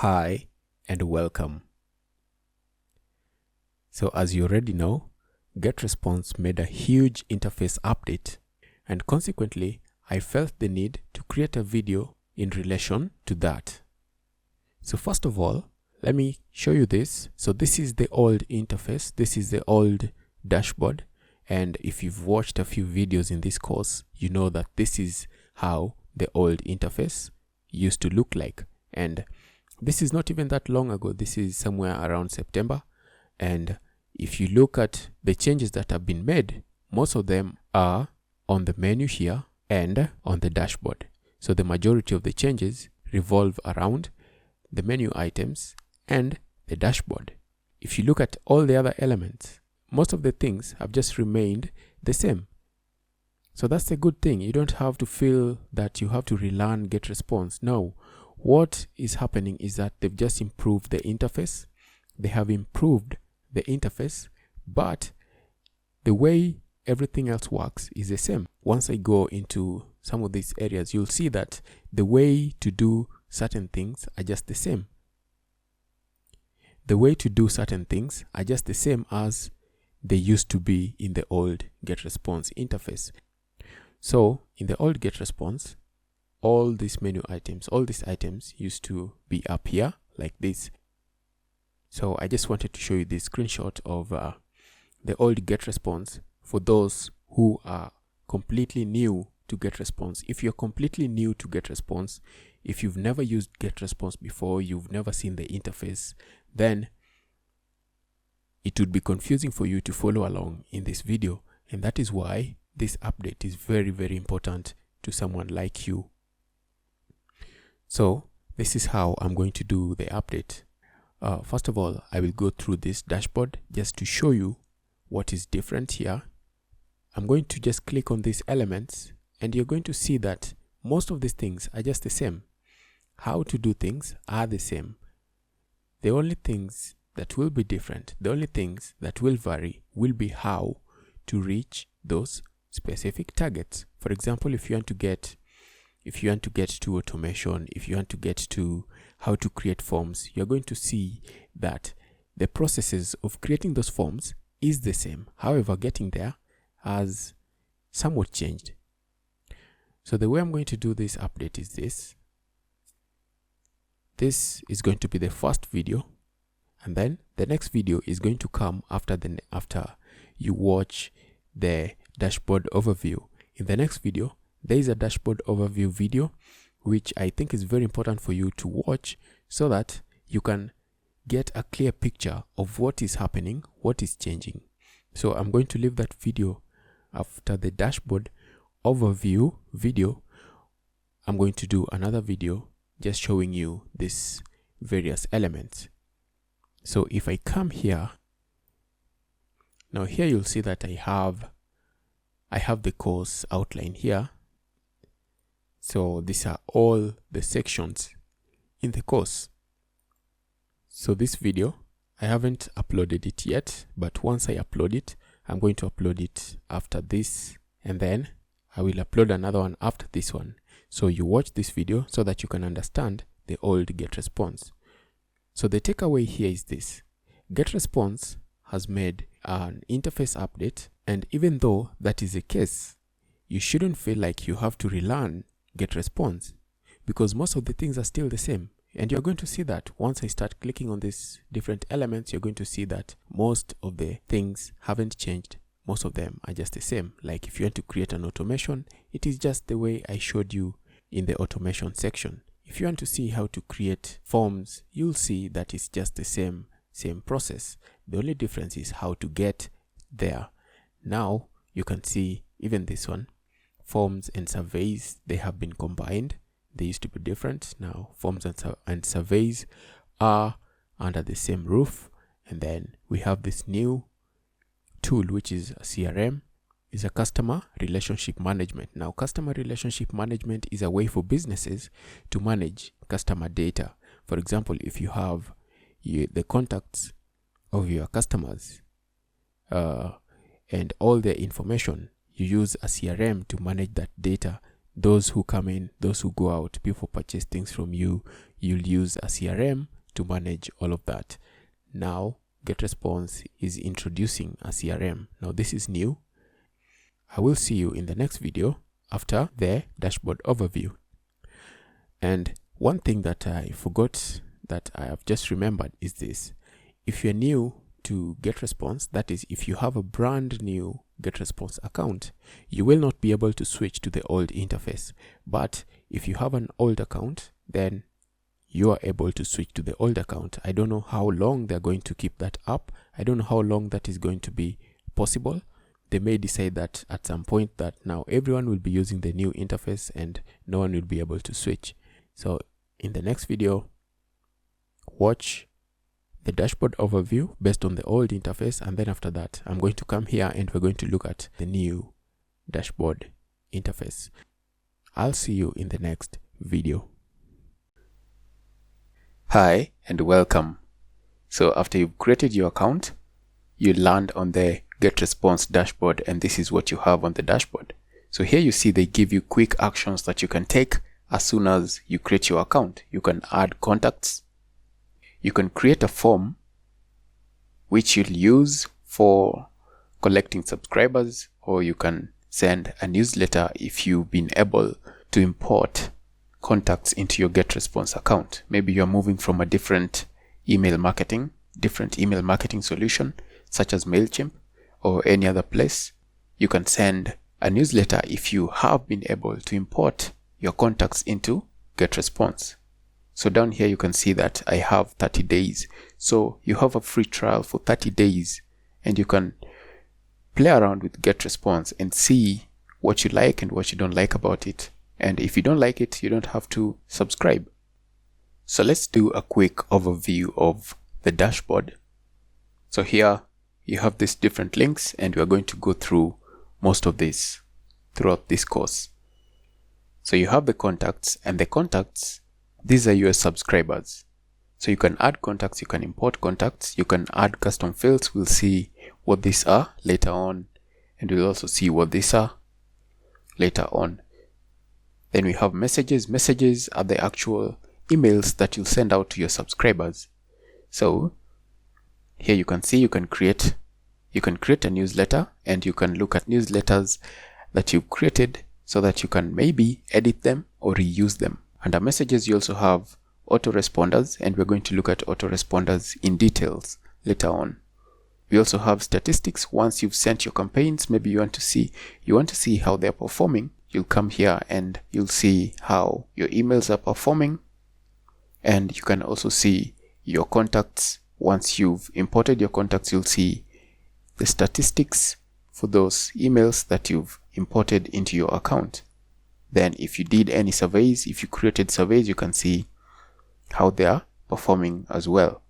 Hi and welcome. So as you already know, Getresponse made a huge interface update, and consequently I felt the need to create a video in relation to that. So first of all, let me show you this. So this is the old interface, this is the old dashboard, and if you've watched a few videos in this course, you know that this is how the old interface used to look like. And this is not even that long ago. This is somewhere around September. And if you look at the changes that have been made, most of them are on the menu here and on the dashboard. So the majority of the changes revolve around the menu items and the dashboard. If you look at all the other elements, most of the things have just remained the same. So that's a good thing. You don't have to feel that you have to relearn Getresponse. No. What is happening is that they've just improved the interface. They have improved the interface, but the way everything else works is the same. Once I go into some of these areas, you'll see that the way to do certain things are just the same. The way to do certain things are just the same as they used to be in the old Getresponse interface. So in the old Getresponse, all these menu items, all these items used to be up here like this. So I just wanted to show you this screenshot of the old Getresponse for those who are completely new to Getresponse. If you're completely new to Getresponse, if you've never used Getresponse before, you've never seen the interface, then it would be confusing for you to follow along in this video. And that is why this update is very, very important to someone like you. So this is how I'm going to do the update. First of all, I will go through this dashboard just to show you what is different here. I'm going to just click on these elements and you're going to see that most of these things are just the same. How to do things are the same. The only things that will be different, the only things that will vary will be how to reach those specific targets. For example, if you want to get to automation, if you want to get to how to create forms, you're going to see that the processes of creating those forms is the same. However, getting there has somewhat changed. So the way I'm going to do this update is this. This is going to be the first video, and then the next video is going to come after you watch the dashboard overview. In the next video, there is a dashboard overview video, which I think is very important for you to watch so that you can get a clear picture of what is happening, what is changing. So I'm going to leave that video after the dashboard overview video. I'm going to do another video just showing you these various elements. So if I come here, now here you'll see that I have the course outline here. So these are all the sections in the course. So this video, I haven't uploaded it yet, but once I upload it, I'm going to upload it after this, and then I will upload another one after this one. So you watch this video so that you can understand the old Getresponse. So the takeaway here is this. Getresponse has made an interface update, and even though that is the case, you shouldn't feel like you have to relearn Getresponse, because most of the things are still the same. And you're going to see that once I start clicking on these different elements, you're going to see that most of the things haven't changed. Most of them are just the same. Like if you want to create an automation, it is just the way I showed you in the automation section. If you want to see how to create forms, you'll see that it's just the same process. The only difference is how to get there. Now you can see even this one, forms and surveys, they have been combined. They used to be different. Now forms and surveys are under the same roof. And then we have this new tool, which is a CRM, is a customer relationship management. Now customer relationship management is a way for businesses to manage customer data. For example, if you have the contacts of your customers and all their information, you use a CRM to manage that data those who come in, those who go out, people purchase things from you, you'll use a CRM to manage all of that. Now, Getresponse is introducing a CRM. Now, this is new. I will see you in the next video after the dashboard overview. And one thing that I forgot that I have just remembered is this. If you're new to Getresponse, that is, if you have a brand new Getresponse account, you will not be able to switch to the old interface. But if you have an old account, then you are able to switch to the old account. I don't know how long they're going to keep that up. I don't know how long that is going to be possible. They may decide that at some point that now everyone will be using the new interface and no one will be able to switch. So in the next video, watch the dashboard overview based on the old interface, and then after that I'm going to come here and we're going to look at the new dashboard interface. I'll see you in the next video. Hi and welcome. So after you've created your account, you land on the Getresponse dashboard, and this is what you have on the dashboard. So here you see they give you quick actions that you can take as soon as you create your account. You can add contacts. You can create a form which you'll use for collecting subscribers, or you can send a newsletter if you've been able to import contacts into your Getresponse account. Maybe you're moving from a different email marketing solution such as MailChimp or any other place. You can send a newsletter if you have been able to import your contacts into Getresponse. So down here you can see that I have 30 days. So you have a free trial for 30 days and you can play around with Getresponse and see what you like and what you don't like about it. And if you don't like it, you don't have to subscribe. So let's do a quick overview of the dashboard. So here you have these different links and we are going to go through most of this throughout this course. So you have the contacts, and the contacts, these are your subscribers. So you can add contacts, you can import contacts, you can add custom fields. We'll see what these are later on, and we'll also see what these are later on. Then we have messages. Messages are the actual emails that you'll send out to your subscribers. So here you can see you can create a newsletter, and you can look at newsletters that you've created so that you can maybe edit them or reuse them. Under messages, you also have autoresponders, and we're going to look at autoresponders in details later on. We also have statistics. Once you've sent your campaigns, maybe you want to see how they're performing. You'll come here and you'll see how your emails are performing, and you can also see your contacts. Once you've imported your contacts, you'll see the statistics for those emails that you've imported into your account. Then if you did any surveys, if you created surveys, you can see how they are performing as well.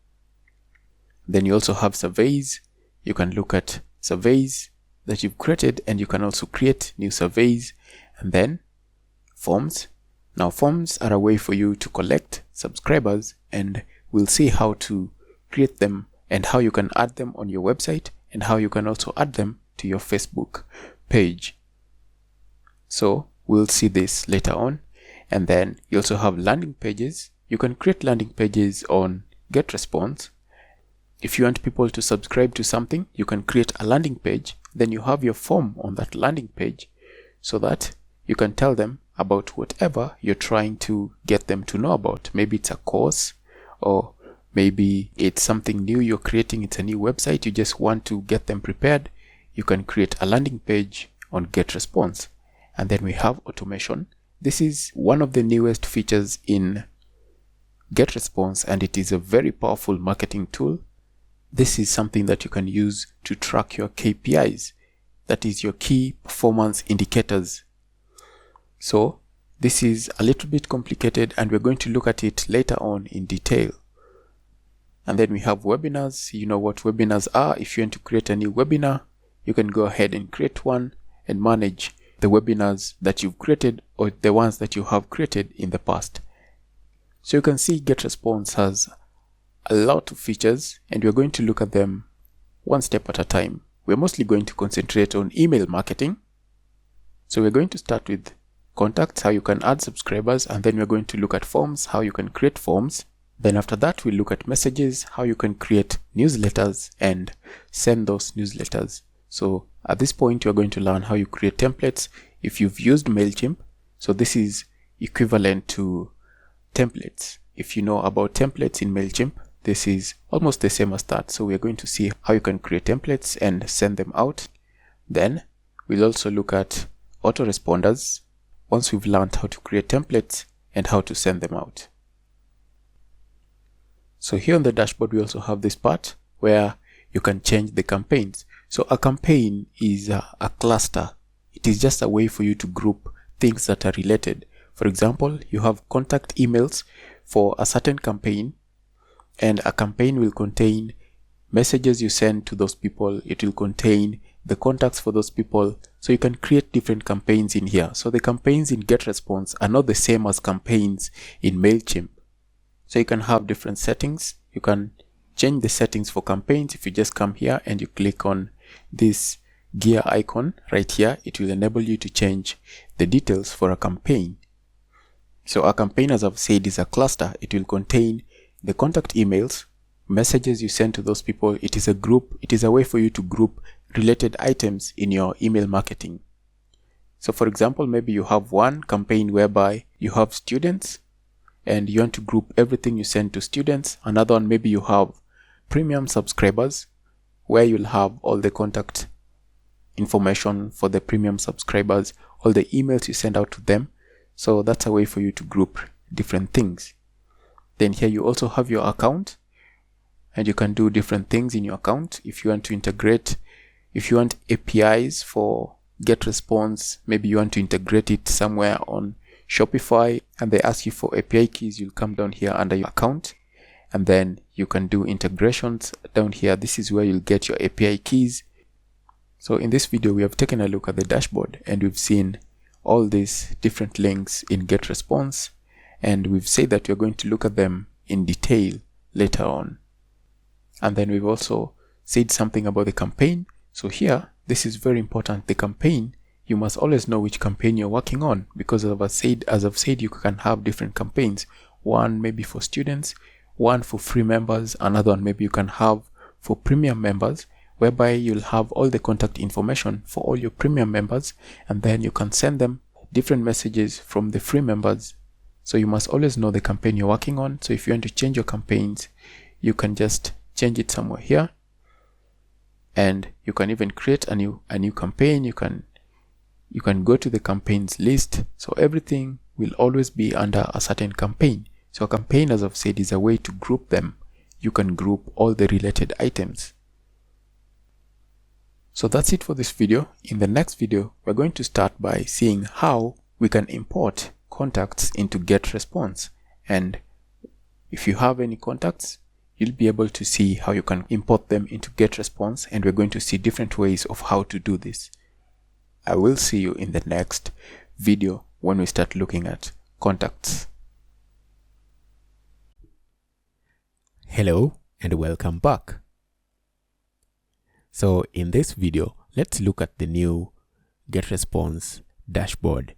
Then you also have surveys. You can look at surveys that you've created, and you can also create new surveys. And then forms. Now forms are a way for you to collect subscribers, and we'll see how to create them and how you can add them on your website, and how you can also add them to your Facebook page. So we'll see this later on. And then you also have landing pages. You can create landing pages on Getresponse. If you want people to subscribe to something, you can create a landing page. Then you have your form on that landing page so that you can tell them about whatever you're trying to get them to know about. Maybe it's a course, or maybe it's something new you're creating. It's a new website. You just want to get them prepared. You can create a landing page on Getresponse. And then we have automation. This is one of the newest features in Getresponse, and it is a very powerful marketing tool. This is something that you can use to track your KPIs. That is your key performance indicators. So this is a little bit complicated, and we're going to look at it later on in detail. And then we have webinars. You know what webinars are. If you want to create a new webinar, you can go ahead and create one and manage the webinars that you've created, or the ones that you have created in the past. So you can see Getresponse has a lot of features, and we're going to look at them one step at a time. We're mostly going to concentrate on email marketing. So we're going to start with contacts, how you can add subscribers, and then we're going to look at forms, how you can create forms. Then after that, we'll look at messages, how you can create newsletters and send those newsletters. So at this point, you're going to learn how you create templates. If you've used MailChimp, so this is equivalent to templates. If you know about templates in MailChimp, this is almost the same as that. So we're going to see how you can create templates and send them out. Then we'll also look at autoresponders once we've learned how to create templates and how to send them out. So here on the dashboard, we also have this part where you can change the campaigns. So a campaign is a cluster. It is just a way for you to group things that are related. For example, you have contact emails for a certain campaign, and a campaign will contain messages you send to those people. It will contain the contacts for those people. So you can create different campaigns in here. So the campaigns in Getresponse are not the same as campaigns in MailChimp. So you can have different settings. You can change the settings for campaigns. If you just come here and you click on this gear icon right here, it will enable you to change the details for a campaign. So a campaign, as I've said, is a cluster. It will contain the contact emails, messages you send to those people. It is a group. It is a way for you to group related items in your email marketing. So for example, maybe you have one campaign whereby you have students and you want to group everything you send to students. Another one, maybe you have premium subscribers where you'll have all the contact information for the premium subscribers, all the emails you send out to them. So that's a way for you to group different things. Then here you also have your account, and you can do different things in your account. If you want to integrate, if you want APIs for Getresponse, maybe you want to integrate it somewhere on Shopify and they ask you for API keys, you'll come down here under your account, and then you can do integrations down here. This is where you'll get your API keys. So in this video, we have taken a look at the dashboard and we've seen all these different links in Getresponse, and we've said that we're going to look at them in detail later on. And then we've also said something about the campaign. So here, this is very important. The campaign, you must always know which campaign you're working on, because as I've said, you can have different campaigns. One maybe for students, one for free members, another one maybe you can have for premium members, whereby you'll have all the contact information for all your premium members, and then you can send them different messages from the free members. So you must always know the campaign you're working on. So if you want to change your campaigns, you can just change it somewhere here, and you can even create a new campaign. You can go to the campaigns list. So everything will always be under a certain campaign. So a campaign, as I've said, is a way to group them. You can group all the related items. So that's it for this video. In the next video, we're going to start by seeing how we can import contacts into Getresponse. And if you have any contacts, you'll be able to see how you can import them into Getresponse, and we're going to see different ways of how to do this. I will see you in the next video when we start looking at contacts. Hello and welcome back. So in this video, let's look at the new Getresponse dashboard,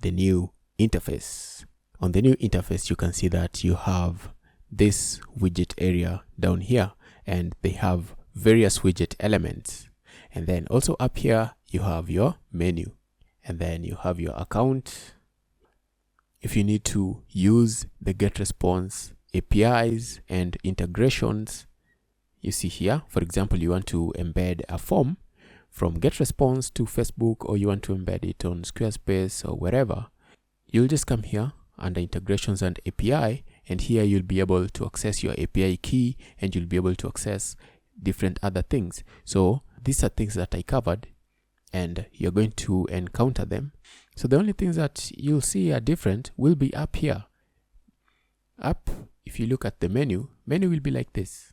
the new interface. On the new interface, you can see that you have this widget area down here, and they have various widget elements. And then also up here, you have your menu, and then you have your account. If you need to use the Getresponse APIs and integrations, you see here, for example, you want to embed a form from Getresponse to Facebook, or you want to embed it on Squarespace or wherever, you'll just come here under integrations and API, and here you'll be able to access your API key, and you'll be able to access different other things. So these are things that I covered, and you're going to encounter them. So the only things that you'll see are different will be up here. Up, if you look at the menu will be like this.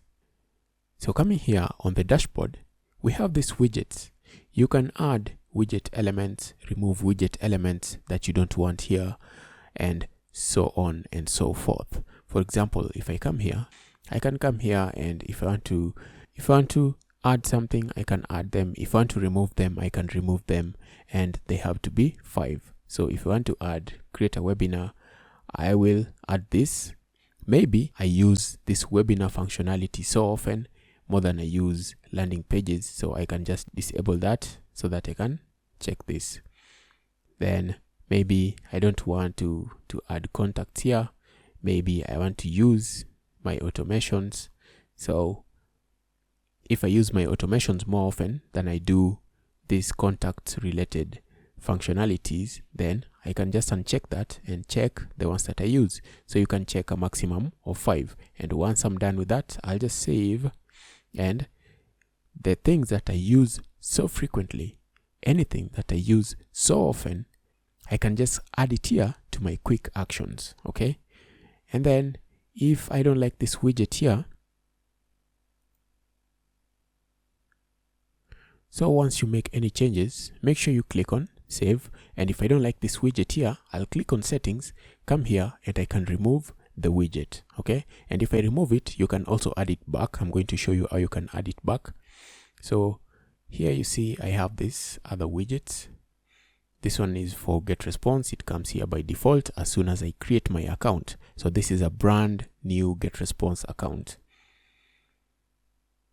So coming here on the dashboard, we have these widgets. You can add widget elements, remove widget elements that you don't want here, and so on and so forth. For example, if I come here, I can come here, and if I want to add something, I can add them. If I want to remove them, I can remove them, and they have to be 5. So if you want to create a webinar, I will add this. Maybe I use this webinar functionality so often more than I use landing pages, so I can just disable that so that I can check this. Then maybe I don't want to add contacts here. Maybe I want to use my automations. So if I use my automations more often than I do these contact related functionalities, then I can just uncheck that and check the ones that I use. So you can check a maximum of 5. And once I'm done with that, I'll just save. And the things that I use so frequently, anything that I use so often, I can just add it here to my quick actions. Okay. And then if I don't like this widget here, so once you make any changes, make sure you click on save. And if I don't like this widget here, I'll click on settings, come here, and I can remove the widget. Okay. And if I remove it, you can also add it back. I'm going to show you how you can add it back. So here you see I have this other widget. This one is for Getresponse. It comes here by default as soon as I create my account. So this is a brand new Getresponse account.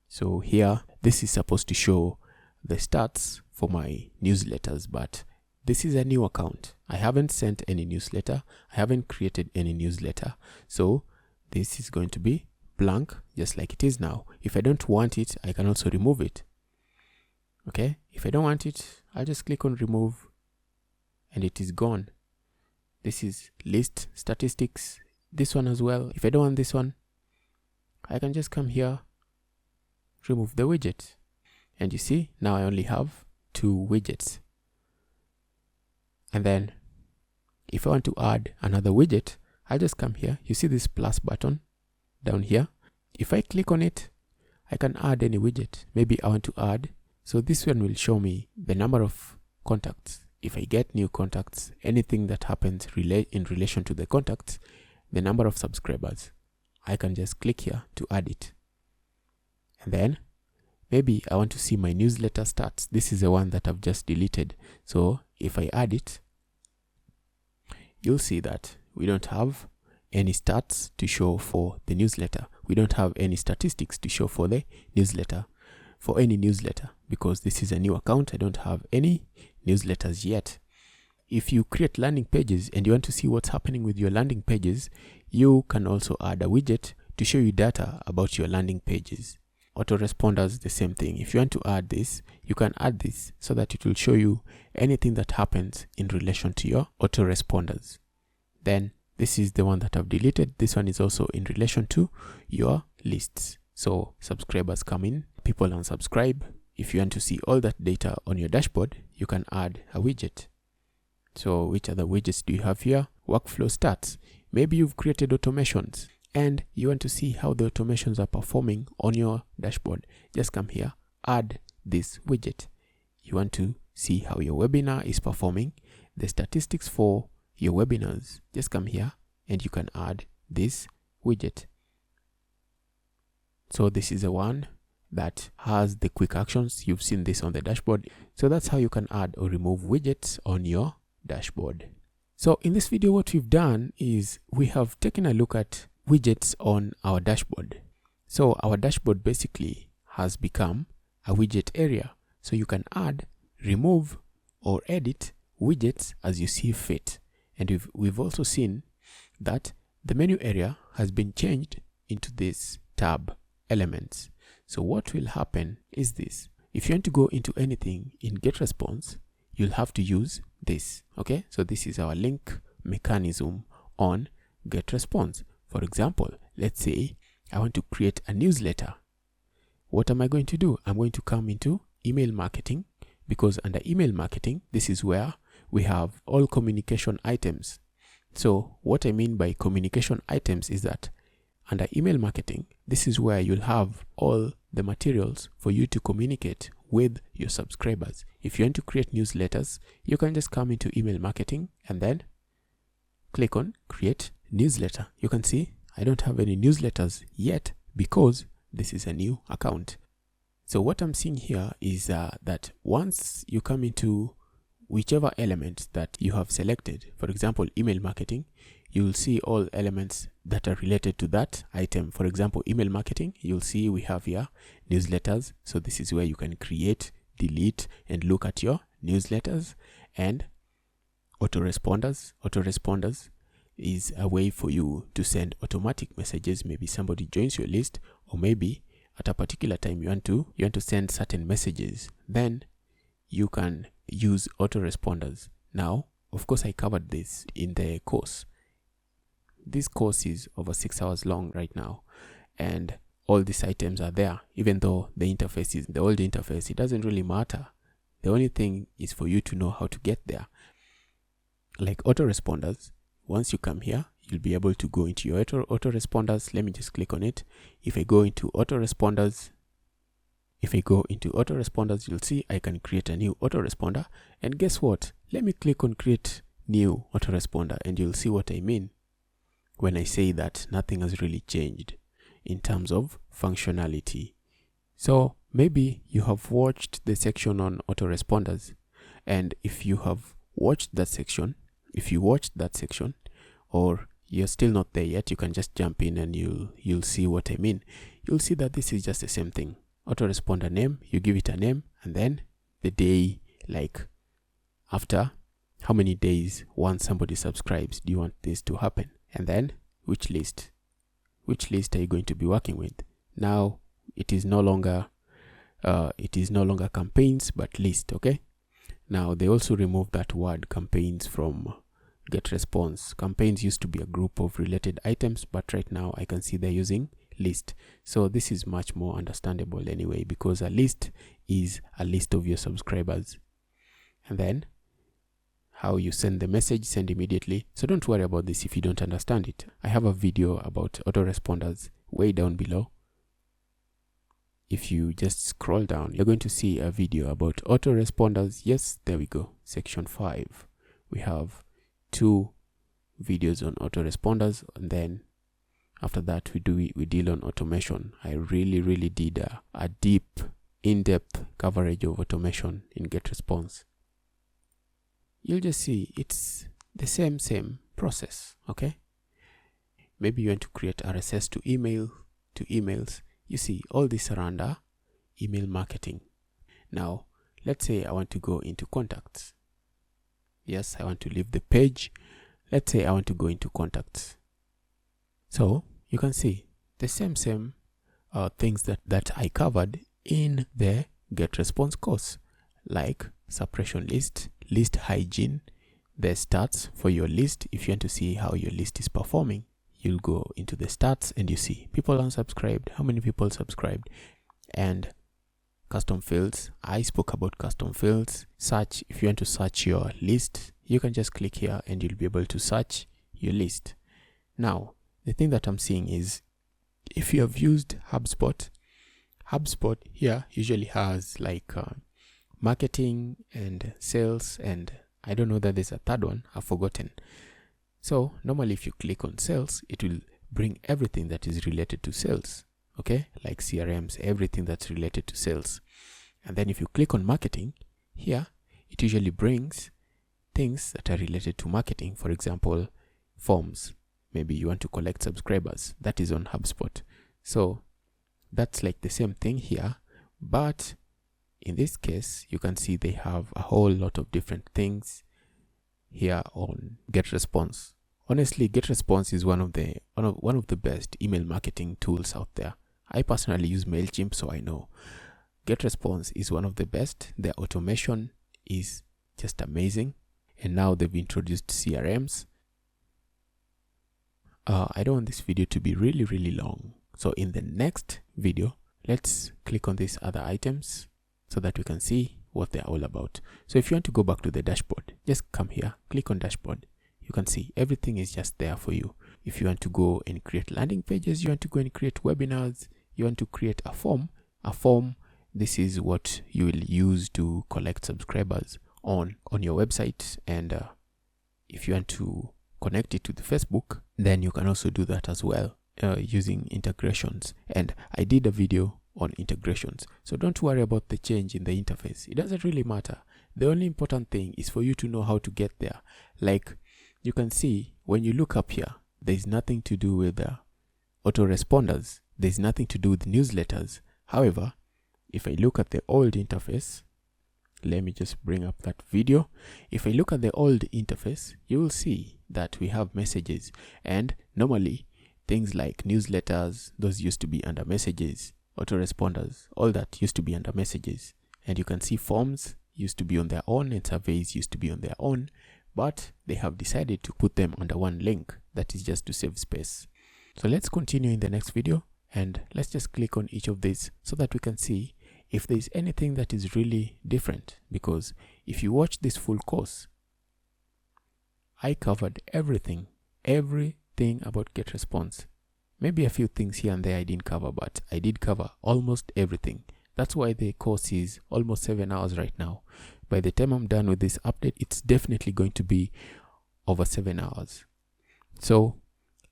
So here, this is supposed to show the stats for my newsletters, but this is a new account. I haven't sent any newsletter. I haven't created any newsletter. So this is going to be blank, just like it is now. If I don't want it, I can also remove it. Okay. If I don't want it, I'll just click on remove and it is gone. This is list statistics. This one as well. If I don't want this one, I can just come here, remove the widget. And you see, now I only have 2 widgets. And then if I want to add another widget, I'll just come here. You see this plus button down here. If I click on it, I can add any widget. Maybe I want to add. So this one will show me the number of contacts. If I get new contacts, anything that happens in relation to the contacts, the number of subscribers. I can just click here to add it. And then maybe I want to see my newsletter stats. This is the one that I've just deleted. So if I add it, you'll see that we don't have any stats to show for the newsletter. We don't have any statistics to show for the newsletter, for any newsletter, because this is a new account. I don't have any newsletters yet. If you create landing pages and you want to see what's happening with your landing pages, you can also add a widget to show you data about your landing pages. Autoresponders, the same thing. If you want to add this, you can add this so that it will show you anything that happens in relation to your autoresponders. Then this is the one that I've deleted. This one is also in relation to your lists. So subscribers come in, people unsubscribe. If you want to see all that data on your dashboard, you can add a widget. So which other widgets do you have here? Workflow stats. Maybe you've created automations and you want to see how the automations are performing on your dashboard. Just come here, add this widget. You want to see how your webinar is performing, the statistics for your webinars. Just come here and you can add this widget. So this is the one that has the quick actions. You've seen this on the dashboard. So that's how you can add or remove widgets on your dashboard. So in this video, what we've done is we have taken a look at widgets on our dashboard. So our dashboard basically has become a widget area. So you can add, remove, or edit widgets as you see fit. And we've also seen that the menu area has been changed into this tab elements. So what will happen is this. If you want to go into anything in Getresponse, you'll have to use this. Okay, so this is our link mechanism on Getresponse. For example, let's say I want to create a newsletter. What am I going to do? I'm going to come into email marketing, because under email marketing, this is where we have all communication items. So what I mean by communication items is that under email marketing, this is where you'll have all the materials for you to communicate with your subscribers. If you want to create newsletters, you can just come into email marketing and then click on create newsletter. You can see I don't have any newsletters yet because this is a new account. So what I'm seeing here is that once you come into whichever element that you have selected, for example, email marketing, you will see all elements that are related to that item. For example, email marketing, you'll see we have here newsletters. So this is where you can create, delete, and look at your newsletters. And autoresponders. Autoresponders is a way for you to send automatic messages. Maybe somebody joins your list, or maybe at a particular time you want to send certain messages. Then you can use autoresponders. Now, of course, I covered this in the course. This course is over 6 hours long right now, and all these items are there. Even though the interface is the old interface, it doesn't really matter. The only thing is for you to know how to get there. Like autoresponders, once you come here, you'll be able to go into your autoresponders. Let me just click on it. If I go into autoresponders, you'll see I can create a new autoresponder. And guess what? Let me click on create new autoresponder, and you'll see what I mean when I say that nothing has really changed in terms of functionality. So maybe you have watched the section on autoresponders, and if you watched that section, or you're still not there yet, you can just jump in and you'll see what I mean. You'll see that this is just the same thing. Autoresponder name, you give it a name, and then the day, like after how many days once somebody subscribes do you want this to happen, and then which list are you going to be working with. Now it is no longer campaigns but list. Okay, now they also removed that word campaigns from Getresponse. Campaigns used to be a group of related items, but right now I can see they're using list. So this is much more understandable anyway, because a list is a list of your subscribers. And then how you send the message, send immediately. So don't worry about this if you don't understand it. I have a video about autoresponders way down below. If you just scroll down, you're going to see a video about autoresponders. Yes, there we go. Section 5. We have 2 videos on autoresponders, and then after that we deal on automation. I really did a deep, in-depth coverage of automation in Getresponse. You'll just see it's the same process. Okay, maybe you want to create RSS to emails. You see all this around email marketing. Now let's say I want to go into contacts. Yes, I want to leave the page. Let's say I want to go into contacts. So you can see the same things that I covered in the Getresponse course, like suppression list hygiene, the stats for your list. If you want to see how your list is performing, you'll go into the stats and you see people unsubscribed, how many people subscribed, and custom fields. I spoke about custom fields. Search, if you want to search your list, you can just click here and you'll be able to search your list. Now, the thing that I'm seeing is, if you have used HubSpot here usually has like marketing and sales, and I don't know that there's a third one, I've forgotten. So normally if you click on sales, it will bring everything that is related to sales. Okay, like CRMs, everything that's related to sales. And then if you click on marketing here, it usually brings things that are related to marketing. For example, forms. Maybe you want to collect subscribers. That is on HubSpot. So that's like the same thing here, but in this case, you can see they have a whole lot of different things here on Getresponse. Honestly, Getresponse is one of the best email marketing tools out there. I personally use MailChimp, so I know Getresponse is one of the best. Their automation is just amazing, and now they've introduced CRMs. I don't want this video to be really long, so in the next video, let's click on these other items so that we can see what they're all about. So if you want to go back to the dashboard, just come here, click on dashboard. You can see everything is just there for you. If you want to go and create landing pages, you want to go and create webinars, you want to create a form, this is what you will use to collect subscribers on your website. And if you want to connect it to the Facebook, then you can also do that as well using integrations. And I did a video on integrations, so don't worry about the change in the interface. It doesn't really matter. The only important thing is for you to know how to get there. Like you can see when you look up here, there's nothing to do with autoresponders. There's nothing to do with newsletters. However, if I look at the old interface, let me just bring up that video. If I look at the old interface, you will see that we have messages, and normally things like newsletters, those used to be under messages. Autoresponders, all that used to be under messages. And you can see forms used to be on their own and surveys used to be on their own, but they have decided to put them under one link. That is just to save space. So let's continue in the next video, and let's just click on each of these so that we can see if there is anything that is really different. Because if you watch this full course, I covered everything about Getresponse. Maybe a few things here and there I didn't cover, but I did cover almost everything. That's why the course is almost 7 hours right now. By the time I'm done with this update, it's definitely going to be over 7 hours. So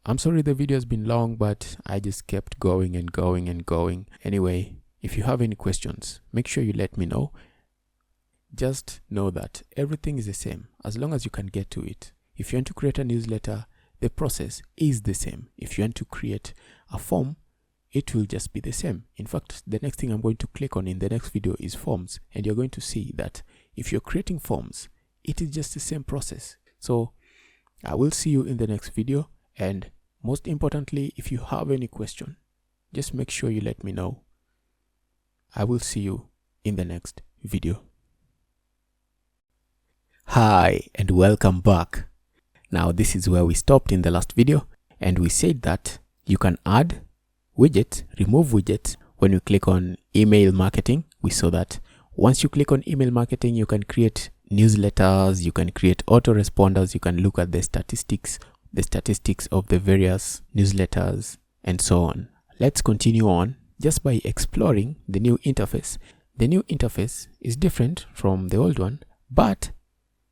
I'm sorry the video has been long, but I just kept going and going and going. Anyway, if you have any questions, make sure you let me know. Just know that everything is the same as long as you can get to it. If you want to create a newsletter, the process is the same. If you want to create a form, it will just be the same. In fact, the next thing I'm going to click on in the next video is forms, and you're going to see that if you're creating forms, it is just the same process. So I will see you in the next video, and most importantly, if you have any question, just make sure you let me know. I will see you in the next video. Hi and welcome back. Now this is where we stopped in the last video, and we said that you can add widgets, remove widgets. When you click on email marketing, we saw that once you click on email marketing, you can create newsletters, you can create autoresponders, you can look at the statistics of the various newsletters and so on. Let's continue on just by exploring the new interface. The new interface is different from the old one, but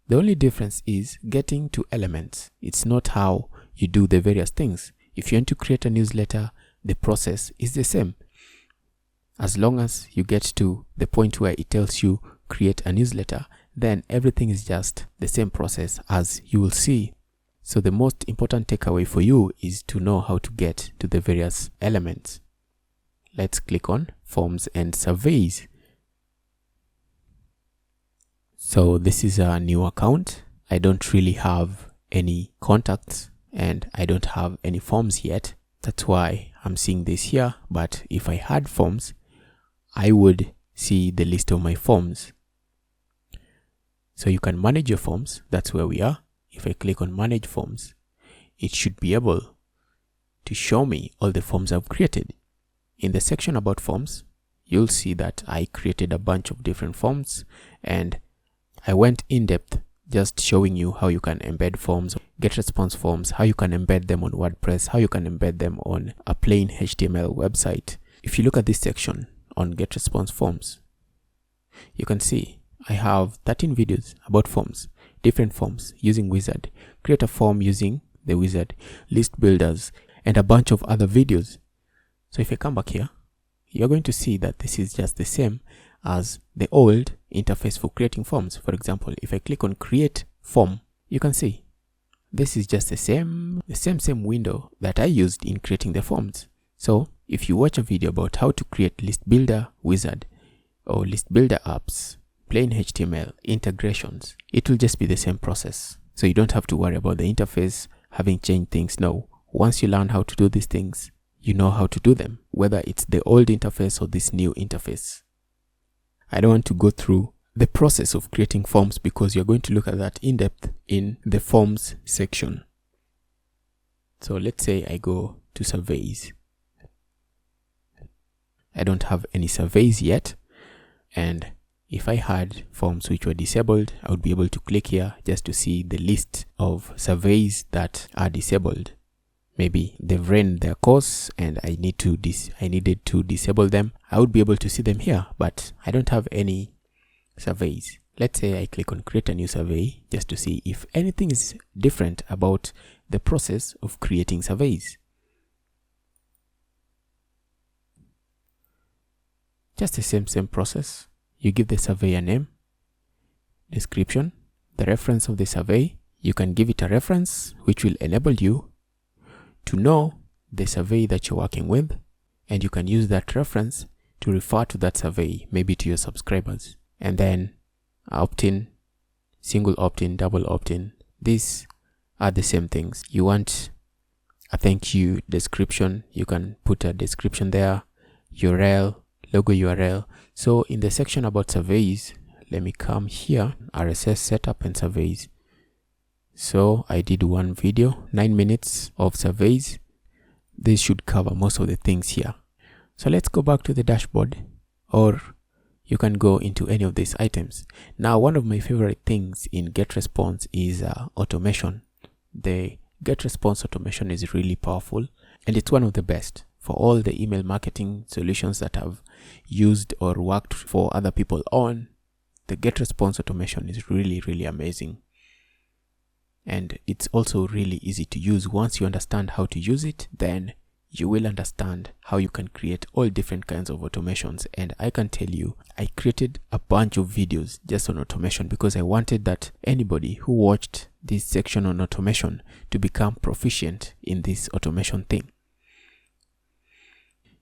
the only difference is getting to elements. It's not how you do the various things. If you want to create a newsletter, the process is the same. As long as you get to the point where it tells you create a newsletter, then everything is just the same process, as you will see. So the most important takeaway for you is to know how to get to the various elements. Let's click on forms and surveys. So this is a new account. I don't really have any contacts and I don't have any forms yet. That's why I'm seeing this here. But if I had forms, I would see the list of my forms. So you can manage your forms. That's where we are. If I click on manage forms, it should be able to show me all the forms I've created. In the section about forms, you'll see that I created a bunch of different forms, and I went in depth just showing you how you can embed forms, Getresponse forms, how you can embed them on WordPress, how you can embed them on a plain HTML website. If you look at this section on Getresponse forms, you can see I have 13 videos about forms, different forms using Wizard, create a form using the Wizard, list builders, and a bunch of other videos. So if I come back here, you're going to see that this is just the same as the old interface for creating forms. For example, if I click on create form, you can see this is just the same window that I used in creating the forms. So if you watch a video about how to create list builder wizard or list builder apps, plain HTML integrations, it will just be the same process. So you don't have to worry about the interface having changed things. No, once you learn how to do these things, you know how to do them, whether it's the old interface or this new interface. I don't want to go through the process of creating forms because you're going to look at that in depth in the forms section. So let's say I go to surveys. I don't have any surveys yet, and if I had forms which were disabled, I would be able to click here just to see the list of surveys that are disabled. Maybe they've ran their course and I needed to disable them. I would be able to see them here, but I don't have any surveys. Let's say I click on create a new survey just to see if anything is different about the process of creating surveys. Just the same process. You give the survey a name, description, the reference of the survey. You can give it a reference which will enable you to know the survey that you're working with, and you can use that reference to refer to that survey, maybe to your subscribers. And then opt-in, single opt-in, double opt-in. These are the same things. You want a thank you description, you can put a description there, URL, logo URL. So in the section about surveys, let me come here, RSS setup and surveys. So I did one video, 9 minutes of surveys. This should cover most of the things here. So let's go back to the dashboard, or you can go into any of these items. Now, one of my favorite things in Getresponse is automation. The Getresponse automation is really powerful, and it's one of the best for all the email marketing solutions that I've used or worked for other people on. The Getresponse automation is really amazing. And it's also really easy to use. Once you understand how to use it, then you will understand how you can create all different kinds of automations. And I can tell you, I created a bunch of videos just on automation because I wanted that anybody who watched this section on automation to become proficient in this automation thing.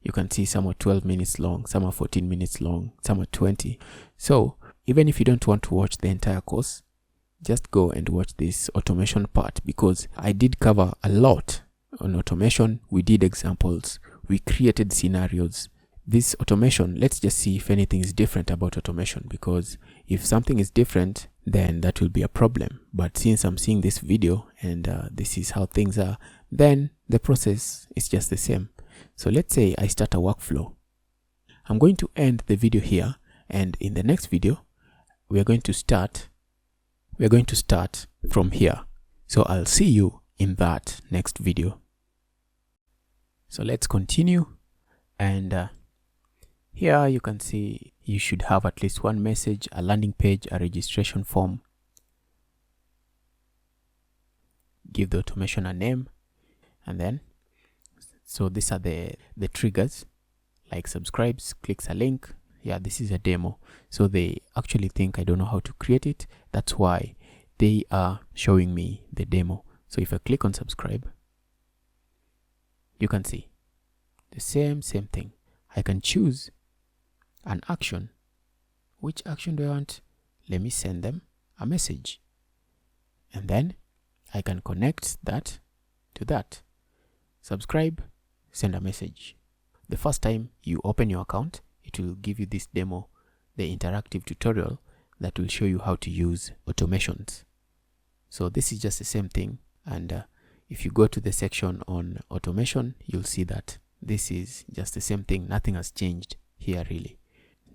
You can see some are 12 minutes long, some are 14 minutes long, some are 20. So even if you don't want to watch the entire course, just go and watch this automation part, because I did cover a lot on automation. We did examples, we created scenarios. This automation, let's just see if anything is different about automation, because if something is different, then that will be a problem. But since I'm seeing this video and this is how things are, then the process is just the same. So let's say I start a workflow. I'm going to end the video here, and in the next video we're going to start from here. So I'll see you in that next video. So let's continue, and here you can see you should have at least one message, a landing page, a registration form. Give the automation a name, and then so these are the triggers, like subscribes, clicks a link. Yeah, this is a demo, so they actually think I don't know how to create it. That's why they are showing me the demo. So if I click on subscribe, you can see the same thing. I can choose an action. Which action do I want? Let me send them a message, and then I can connect that to that. Subscribe, send a message. The first time you open your account, it will give you this demo, the interactive tutorial that will show you how to use automations. So this is just the same thing, and if you go to the section on automation, you'll see that this is just the same thing. Nothing has changed here really.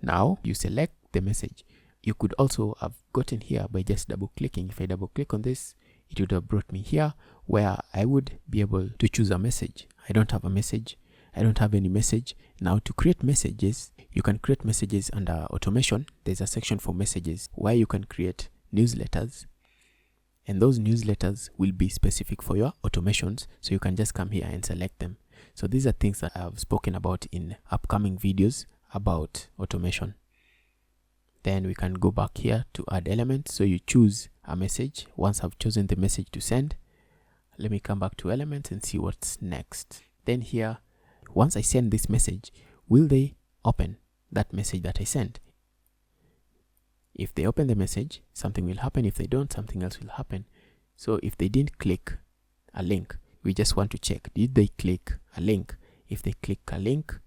Now you select the message. You could also have gotten here by just double clicking. If I double click on this, it would have brought me here where I would be able to choose a message. I don't have a message. I don't have any message. Now to create messages, you can create messages under automation. There's a section for messages where you can create newsletters, and those newsletters will be specific for your automations. So you can just come here and select them. So these are things that I've spoken about in upcoming videos about automation. Then we can go back here to add elements. So you choose a message. Once I've chosen the message to send, let me come back to elements and see what's next. Then here, once I send this message, will they open that message that I sent? If they open the message, something will happen. If they don't, something else will happen. So if they didn't click a link, we just want to check, did they click a link? If they click a link,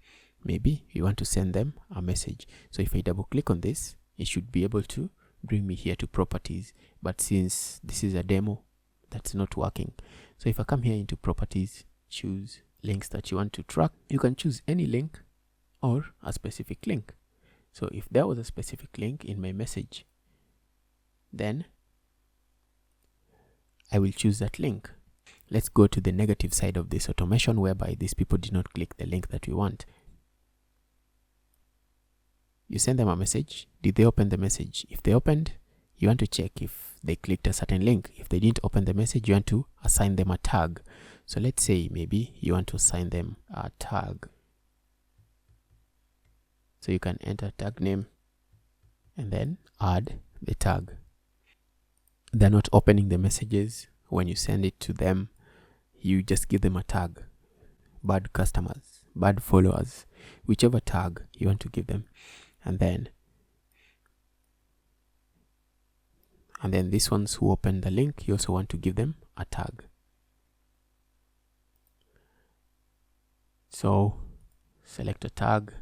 maybe you want to send them a message. So if I double click on this, it should be able to bring me here to properties. But since this is a demo, that's not working. So if I come here into properties, choose links that you want to track, you can choose any link or a specific link. So if there was a specific link in my message, then I will choose that link. Let's go to the negative side of this automation, whereby these people did not click the link that we want. You send them a message. Did they open the message? If they opened, you want to check if they clicked a certain link. If they didn't open the message, you want to assign them a tag. So let's say maybe you want to assign them a tag. So you can enter tag name and then add the tag. they're not opening the messages when you send it to them, you just give them a tag: bad customers, bad followers, whichever tag you want to give them. And then these ones who open the link, you also want to give them a tag. So select a tag.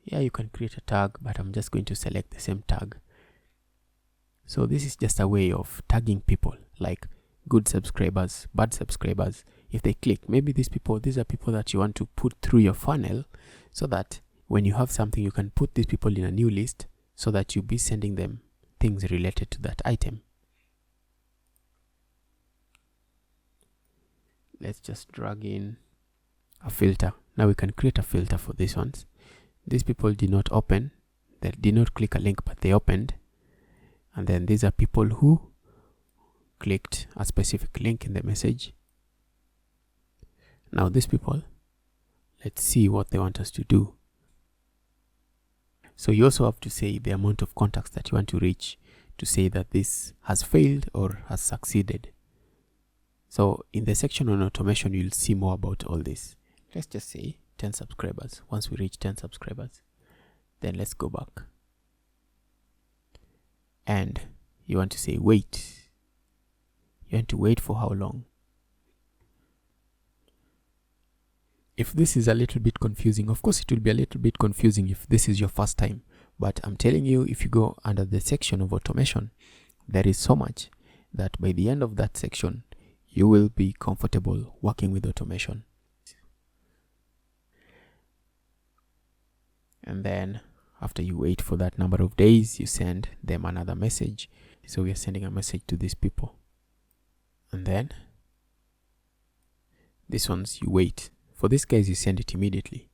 Yeah, you can create a tag, but I'm just going to select the same tag. So this is just a way of tagging people, like good subscribers, bad subscribers. If they click, maybe these are people that you want to put through your funnel, so that when you have something, you can put these people in a new list, so that you'll be sending them things related to that item. Let's just drag in a filter. Now we can create a filter for these ones. These people did not open, they did not click a link, but they opened. And then these are people who clicked a specific link in the message. Now these people, let's see what they want us to do. So you also have to say the amount of contacts that you want to reach, to say that this has failed or has succeeded. So in the section on automation, you'll see more about all this. Let's just say 10 subscribers. Once we reach 10 subscribers, then let's go back. And you want to say wait. You want to wait for how long? If this is a little bit confusing, of course it will be a little bit confusing if this is your first time, but I'm telling you, if you go under the section of automation, there is so much that by the end of that section, you will be comfortable working with automation. And then after you wait for that number of days, you send them another message. So we are sending a message to these people. And then these ones you wait. For these guys, you send it immediately.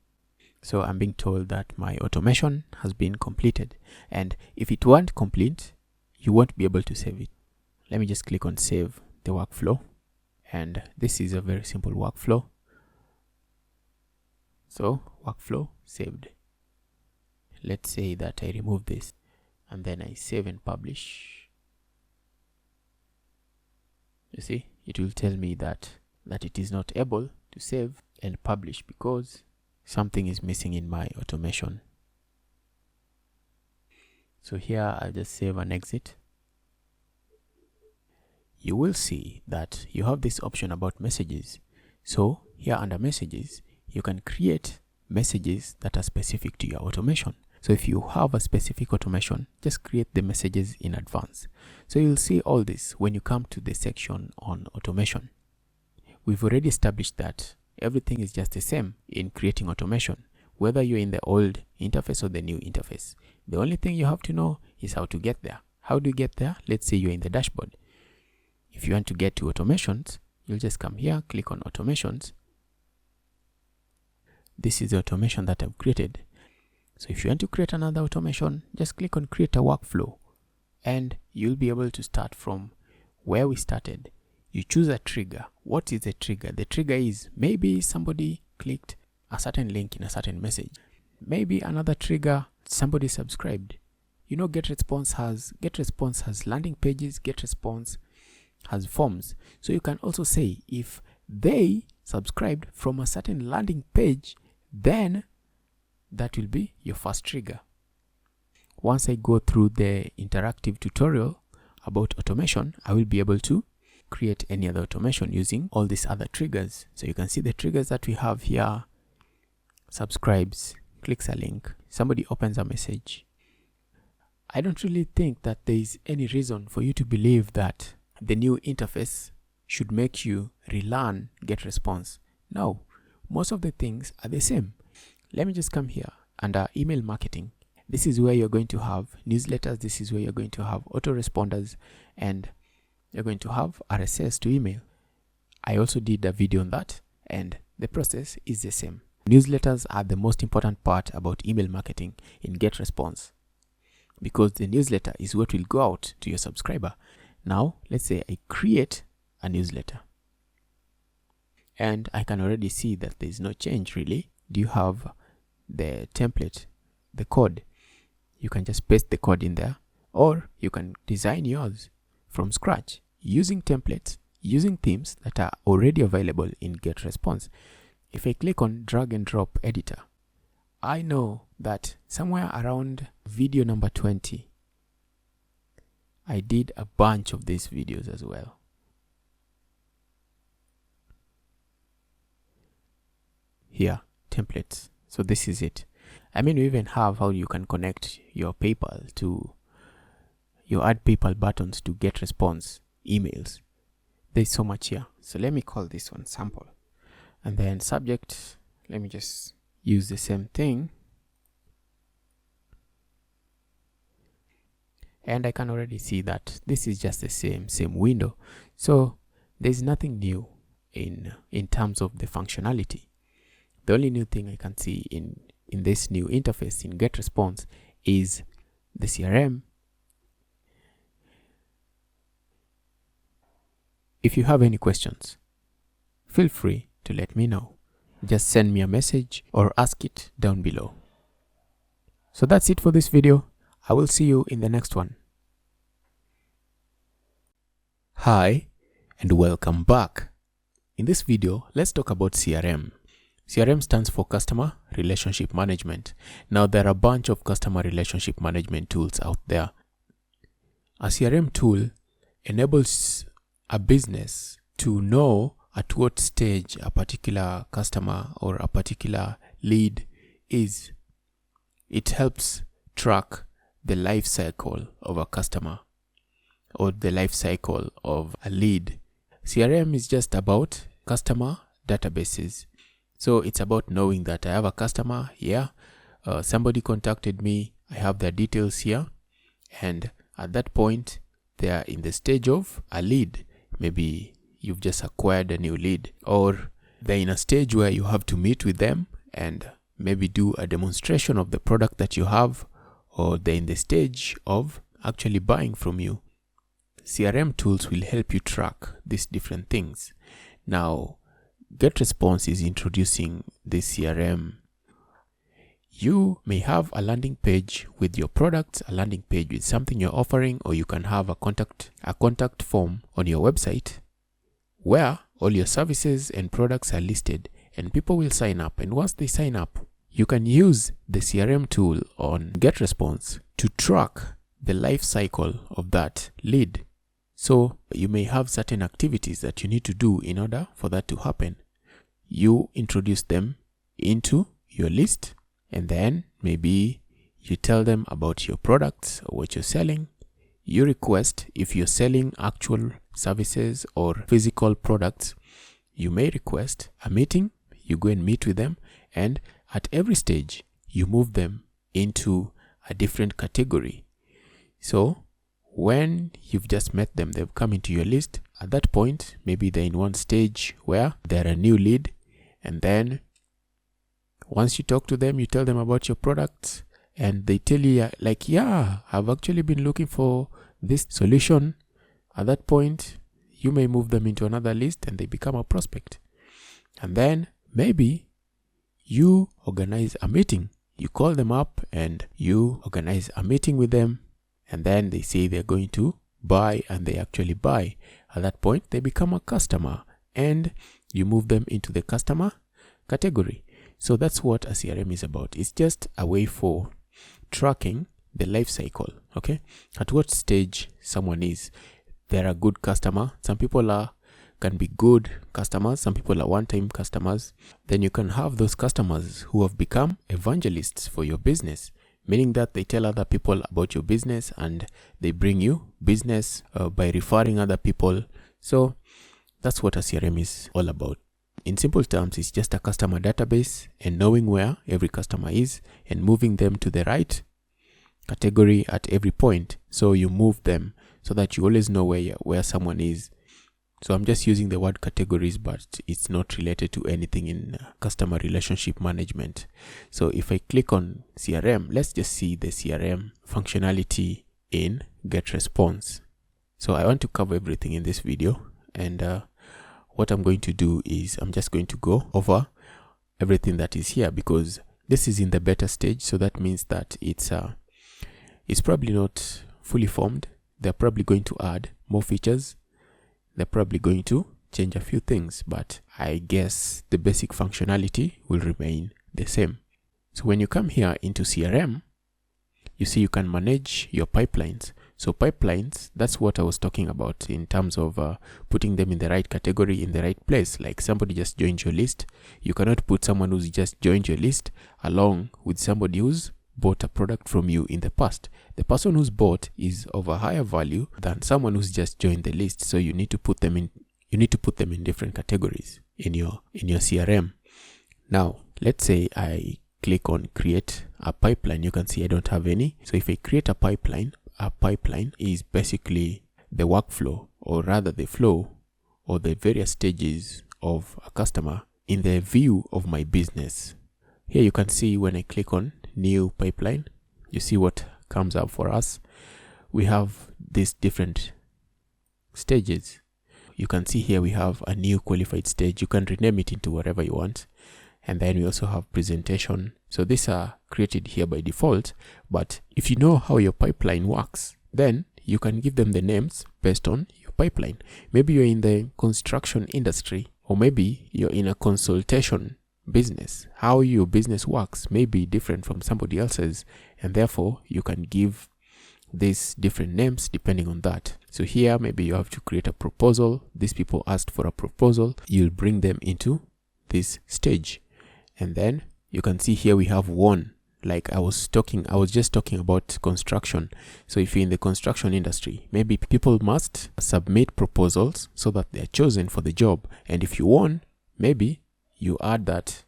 So I'm being told that my automation has been completed. And if it weren't complete, you won't be able to save it. Let me just click on save the workflow. And this is a very simple workflow. So workflow saved. Let's say that I remove this and then I save and publish. You see, it will tell me that it is not able to save and publish because something is missing in my automation. So here I'll just save and exit. You will see that you have this option about messages. So here under messages, you can create messages that are specific to your automation. So if you have a specific automation, just create the messages in advance. So you'll see all this when you come to the section on automation. We've already established that everything is just the same in creating automation, whether you're in the old interface or the new interface. The only thing you have to know is how to get there. How do you get there? Let's say you're in the dashboard. If you want to get to automations, you'll just come here, click on automations. This is the automation that I've created. So if you want to create another automation, just click on create a workflow and you'll be able to start from where we started. You choose a trigger. What is the trigger? The trigger is maybe somebody clicked a certain link in a certain message. Maybe another trigger, somebody subscribed. You know, Getresponse has landing pages, Getresponse has forms. So you can also say if they subscribed from a certain landing page, then that will be your first trigger. Once I go through the interactive tutorial about automation, I will be able to create any other automation using all these other triggers. So you can see the triggers that we have here: subscribes, clicks a link, somebody opens a message. I don't really think that there is any reason for you to believe that the new interface should make you relearn Getresponse. No, most of the things are the same. Let me just come here under email marketing. This is where you're going to have newsletters. This is where you're going to have autoresponders, and you're going to have RSS to email. I also did a video on that, and the process is the same. Newsletters are the most important part about email marketing in Getresponse, because the newsletter is what will go out to your subscriber. Now, let's say I create a newsletter, and I can already see that there is no change really. Do you have the template, the code? You can just paste the code in there, or you can design yours. from scratch using templates, using themes that are already available in Getresponse. If I click on drag and drop editor, I know that somewhere around video number 20, I did a bunch of these videos as well. Here, templates. So this is it. I mean, we even have how you can connect your PayPal to your add PayPal buttons to Getresponse emails. There's so much here. So let me call this one sample. And then subject, let me just use the same thing. And I can already see that this is just the same window. So there's nothing new in terms of the functionality. The only new thing I can see in this new interface in Getresponse is the CRM. If you have any questions, feel free to let me know. Just send me a message or ask it down below. So that's it for this video. I will see you in the next one. Hi and welcome back. In this video, let's talk about CRM. CRM stands for Customer Relationship Management. Now, there are a bunch of customer relationship management tools out there. A CRM tool enables a business to know at what stage a particular customer or a particular lead is. It helps track the life cycle of a customer or the life cycle of a lead. CRM is just about customer databases. So it's about knowing that I have a customer here, somebody contacted me, I have their details here, and at that point they are in the stage of a lead. Maybe you've just acquired a new lead, or they're in a stage where you have to meet with them and maybe do a demonstration of the product that you have, or they're in the stage of actually buying from you. CRM tools will help you track these different things. Now, Getresponse is introducing this CRM. You may have a landing page with your products, a landing page with something you're offering, or you can have a contact form on your website where all your services and products are listed, and people will sign up. And once they sign up, you can use the CRM tool on Getresponse to track the life cycle of that lead. So you may have certain activities that you need to do in order for that to happen. You introduce them into your list, and then maybe you tell them about your products or what you're selling. You request, if you're selling actual services or physical products, you may request a meeting. You go and meet with them, and at every stage you move them into a different category. So when you've just met them, they've come into your list. At that point, maybe they're in one stage where they're a new lead, and then once you talk to them, you tell them about your products, and they tell you like, yeah, I've actually been looking for this solution. At that point, you may move them into another list and they become a prospect. And then maybe you organize a meeting. You call them up and you organize a meeting with them, and then they say they're going to buy, and they actually buy. At that point, they become a customer, and you move them into the customer category. So that's what a CRM is about. It's just a way for tracking the life cycle, okay? At what stage someone is. They're a good customer. Some people can be good customers. Some people are one-time customers. Then you can have those customers who have become evangelists for your business, meaning that they tell other people about your business and they bring you business by referring other people. So that's what a CRM is all about. In simple terms, it's just a customer database and knowing where every customer is and moving them to the right category at every point. So you move them so that you always know where someone is. So I'm just using the word categories, but it's not related to anything in customer relationship management. So if I click on CRM, let's just see the CRM functionality in Getresponse. So I want to cover everything in this video, and what I'm going to do is I'm just going to go over everything that is here, because this is in the beta stage. So that means that it's probably not fully formed. They're probably going to add more features, they're probably going to change a few things, but I guess the basic functionality will remain the same. So when you come here into CRM, you see you can manage your pipelines. So pipelines, that's what I was talking about in terms of putting them in the right category, in the right place. Like somebody just joined your list. You cannot put someone who's just joined your list along with somebody who's bought a product from you in the past. The person who's bought is of a higher value than someone who's just joined the list. So you need to put them in different categories in your CRM. Now, let's say I click on create a pipeline. You can see I don't have any. So if I create a pipeline is basically the workflow, or rather the flow or the various stages of a customer in the view of my business. Here you can see when I click on new pipeline, you see what comes up for us. We have these different stages. You can see here we have a new qualified stage. You can rename it into whatever you want. And then we also have presentation. So these are created here by default, but if you know how your pipeline works, then you can give them the names based on your pipeline. Maybe you're in the construction industry, or maybe you're in a consultation business. How your business works may be different from somebody else's, and therefore you can give these different names depending on that. So here maybe you have to create a proposal. These people asked for a proposal. You'll bring them into this stage. And then you can see here we have one. Like I was just talking about construction. So if you're in the construction industry, maybe people must submit proposals so that they're chosen for the job. And if you won, maybe you add that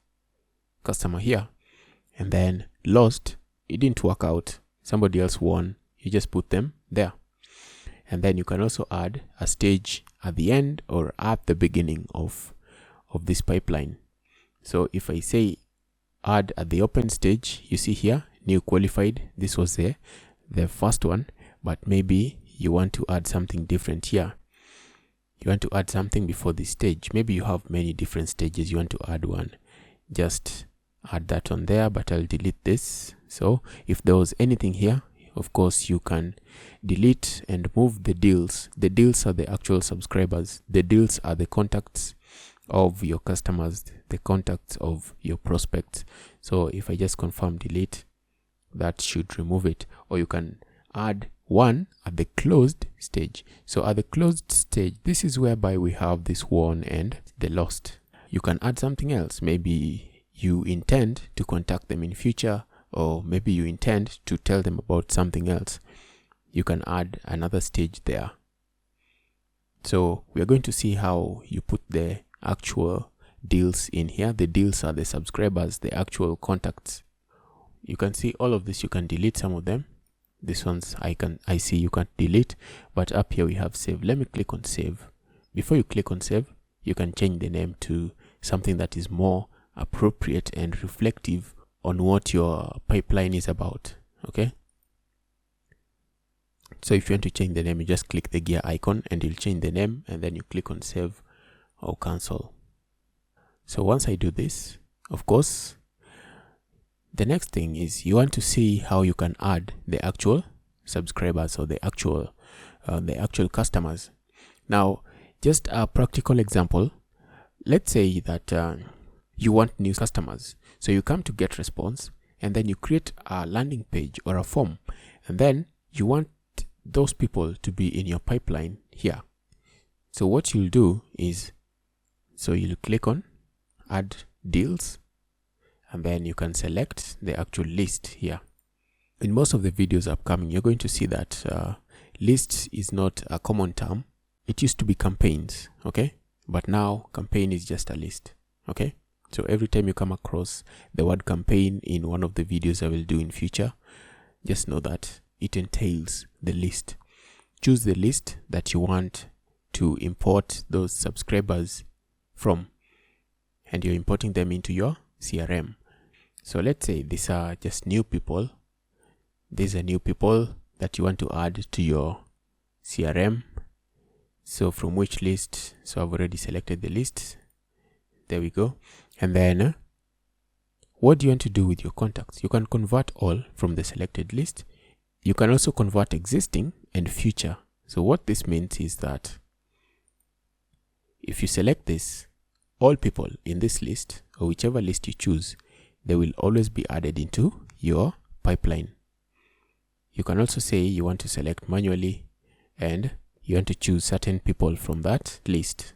customer here. And then lost, it didn't work out, somebody else won, you just put them there. And then you can also add a stage at the end or at the beginning of this pipeline. So if I say add at the open stage, you see here new qualified, this was the first one, but maybe you want to add something different here. You want to add something before this stage. Maybe you have many different stages, you want to add one, just add that on there, but I'll delete this. So if there was anything here, of course you can delete and move the deals. The deals are the actual subscribers. The deals are the contacts of your customers, the contacts of your prospects. So if I just confirm delete, that should remove it. Or you can add one at the closed stage. So at the closed stage, this is whereby we have this won and the lost. You can add something else. Maybe you intend to contact them in future, or maybe you intend to tell them about something else. You can add another stage there. So we are going to see how you put the actual deals in here. The deals are the subscribers, the actual contacts. You can see all of this. You can delete some of them. This ones I see you can't delete, but up here we have save. Let me click on save. Before you click on save, you can change the name to something that is more appropriate and reflective on what your pipeline is about. Okay, so if you want to change the name, you just click the gear icon and you'll change the name, and then you click on save or cancel. So once I do this, of course, the next thing is you want to see how you can add the actual subscribers or the actual customers. Now, just a practical example. Let's say that you want new customers. So you come to Getresponse and then you create a landing page or a form, and then you want those people to be in your pipeline here. So what you'll do is, so you'll click on add deals, and then you can select the actual list here. In most of the videos upcoming, you're going to see that lists is not a common term. It used to be campaigns, okay? But now campaign is just a list, okay? So every time you come across the word campaign in one of the videos I will do in future, just know that it entails the list. Choose the list that you want to import those subscribers from, and you're importing them into your CRM. So let's say these are just new people. These are new people that you want to add to your CRM. So from which list? So I've already selected the list. There we go. And then what do you want to do with your contacts? You can convert all from the selected list. You can also convert existing and future. So what this means is that if you select this, all people in this list, or whichever list you choose, they will always be added into your pipeline. You can also say you want to select manually and you want to choose certain people from that list.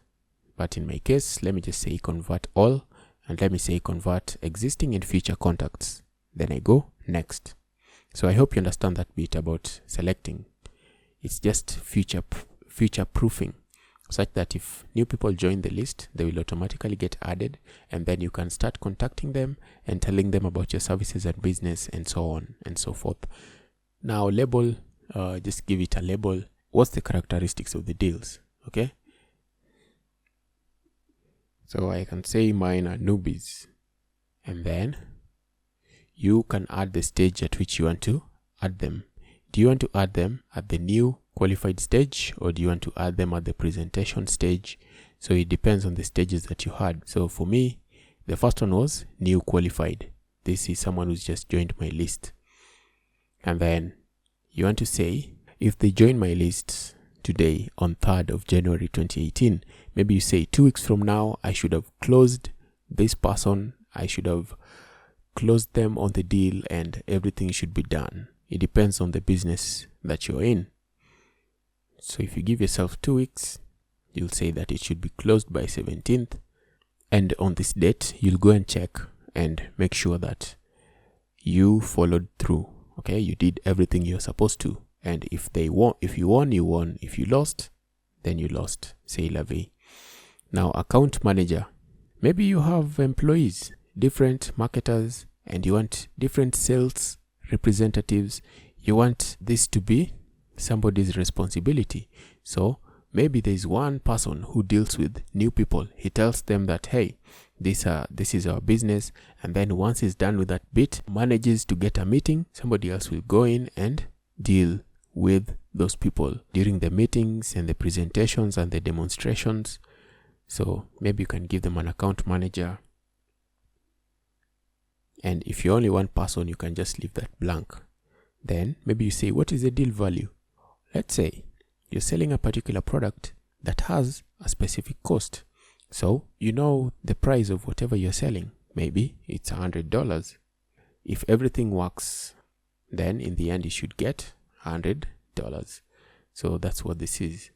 But in my case, let me just say convert all, and let me say convert existing and future contacts. Then I go next. So I hope you understand that bit about selecting. It's just future proofing, such that if new people join the list, they will automatically get added, and then you can start contacting them and telling them about your services and business and so on and so forth. Now label, just give it a label. What's the characteristics of the deals? Okay. So I can say mine are newbies, and then you can add the stage at which you want to add them. Do you want to add them at the new qualified stage, or do you want to add them at the presentation stage? So it depends on the stages that you had. So for me, the first one was new qualified. This is someone who's just joined my list. And then you want to say, if they join my list today on 3rd of January 2018, maybe you say 2 weeks from now, I should have closed this person. I should have closed them on the deal and everything should be done. It depends on the business that you're in. So if you give yourself 2 weeks, you'll say that it should be closed by 17th. And on this date, you'll go and check and make sure that you followed through. Okay, you did everything you're supposed to. And if you won, you won. If you lost, then you lost. C'est la vie. Now, account manager. Maybe you have employees, different marketers, and you want different sales representatives. You want this to be somebody's responsibility. So maybe there's one person who deals with new people. He tells them that, hey, this is our business, and then once he's done with that bit, manages to get a meeting, somebody else will go in and deal with those people during the meetings and the presentations and the demonstrations. So maybe you can give them an account manager. And if you're only one person, you can just leave that blank. Then maybe you say, what is the deal value? Let's say you're selling a particular product that has a specific cost. So you know the price of whatever you're selling. Maybe it's $100. If everything works, then in the end you should get $100. So that's what this is.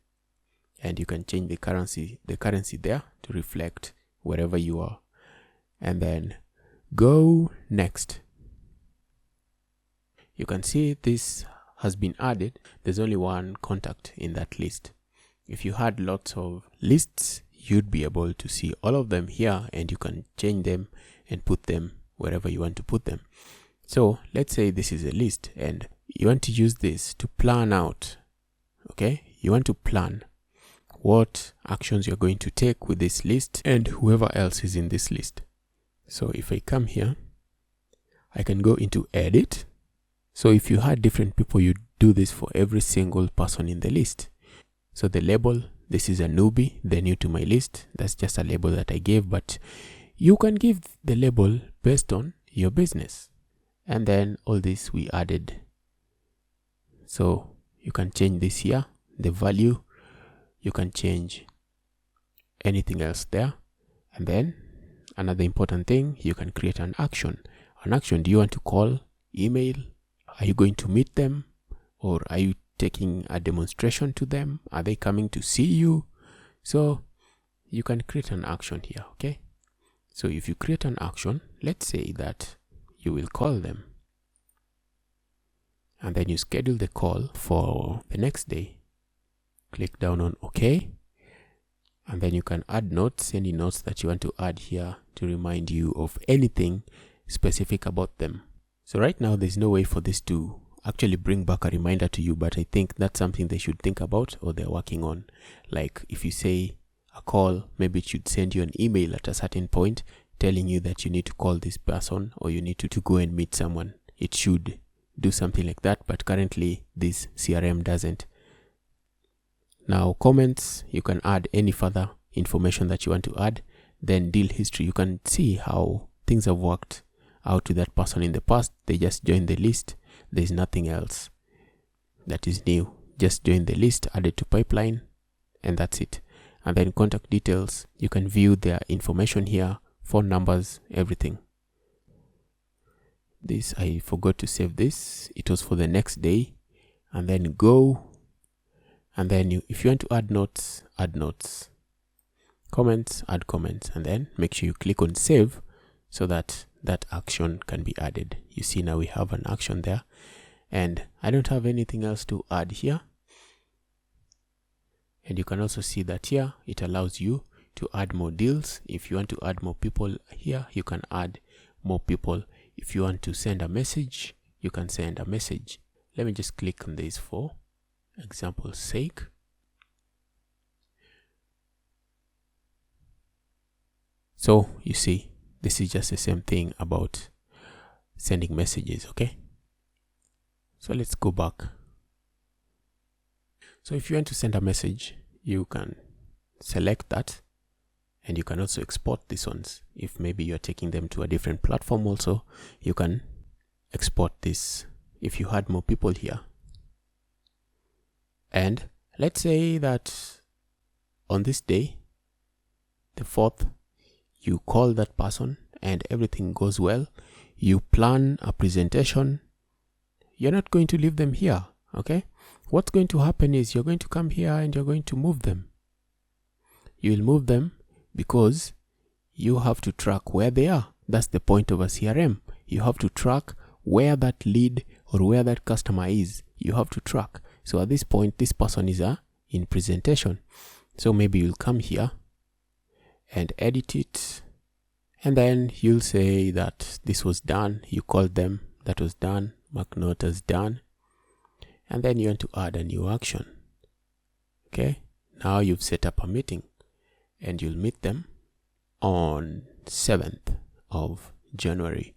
And you can change the currency there to reflect wherever you are. And then go next. You can see this has been added. There's only one contact in that list. If you had lots of lists, you'd be able to see all of them here, and you can change them and put them wherever you want to put them. So let's say this is a list and you want to use this to plan out. Okay, you want to plan what actions you're going to take with this list and whoever else is in this list. So if I come here, I can go into edit. So if you had different people, you do this for every single person in the list. So the label, this is a newbie, they're new to my list. That's just a label that I gave, but you can give the label based on your business. And then all this we added. So you can change this here, the value. You can change anything else there. And then another important thing, you can create an action. An action, do you want to call, email? Are you going to meet them? Or are you taking a demonstration to them? Are they coming to see you? So you can create an action here, okay? So if you create an action, let's say that you will call them. And then you schedule the call for the next day. Click down on OK. And then you can add notes, any notes that you want to add here to remind you of anything specific about them. So right now, there's no way for this to actually bring back a reminder to you, but I think that's something they should think about or they're working on. Like if you say a call, maybe it should send you an email at a certain point telling you that you need to call this person or you need to go and meet someone. It should do something like that, but currently this CRM doesn't. Now comments, you can add any further information that you want to add. Then deal history, you can see how things have worked out to that person in the past. They just joined the list. There's nothing else that is new. just join the list added to pipeline, and that's it. And then contact details, you can view their information here, phone numbers, everything. This, I forgot to save this. It was for the next day. And then go. And then if you want to add notes, add notes. Comments, add comments. And then make sure you click on save so that that action can be added. You see now we have an action there. And I don't have anything else to add here. And you can also see that here it allows you to add more deals. If you want to add more people here, you can add more people. If you want to send a message, you can send a message. Let me just click on this for example's sake. So you see, this is just the same thing about sending messages, okay? So let's go back. So if you want to send a message, you can select that, and you can also export these ones. If maybe you're taking them to a different platform also, you can export this if you had more people here. And let's say that on this day, the 4th, you call that person and everything goes well. You plan a presentation. You're not going to leave them here, okay? What's going to happen is you're going to come here and you're going to move them. You will move them because you have to track where they are. That's the point of a CRM. You have to track where that lead or where that customer is. You have to track. So at this point, this person is in presentation. So maybe you'll come here and edit it. And then you'll say that this was done. You called them. That was done. Mark note as done. And then you want to add a new action. Okay. Now you've set up a meeting and you'll meet them on 7th of January.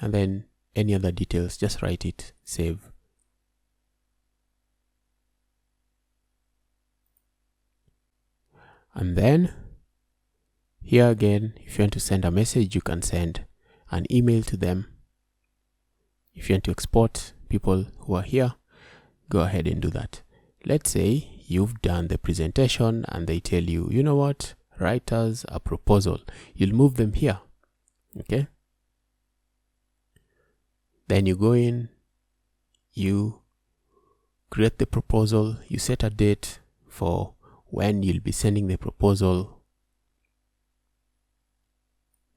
And then any other details, just write it, save. And then here again, if you want to send a message, you can send an email to them. If you want to export people who are here, go ahead and do that. Let's say you've done the presentation and they tell you, you know what, write us a proposal. You'll move them here. Okay. Then you go in, you create the proposal, you set a date for when you'll be sending the proposal.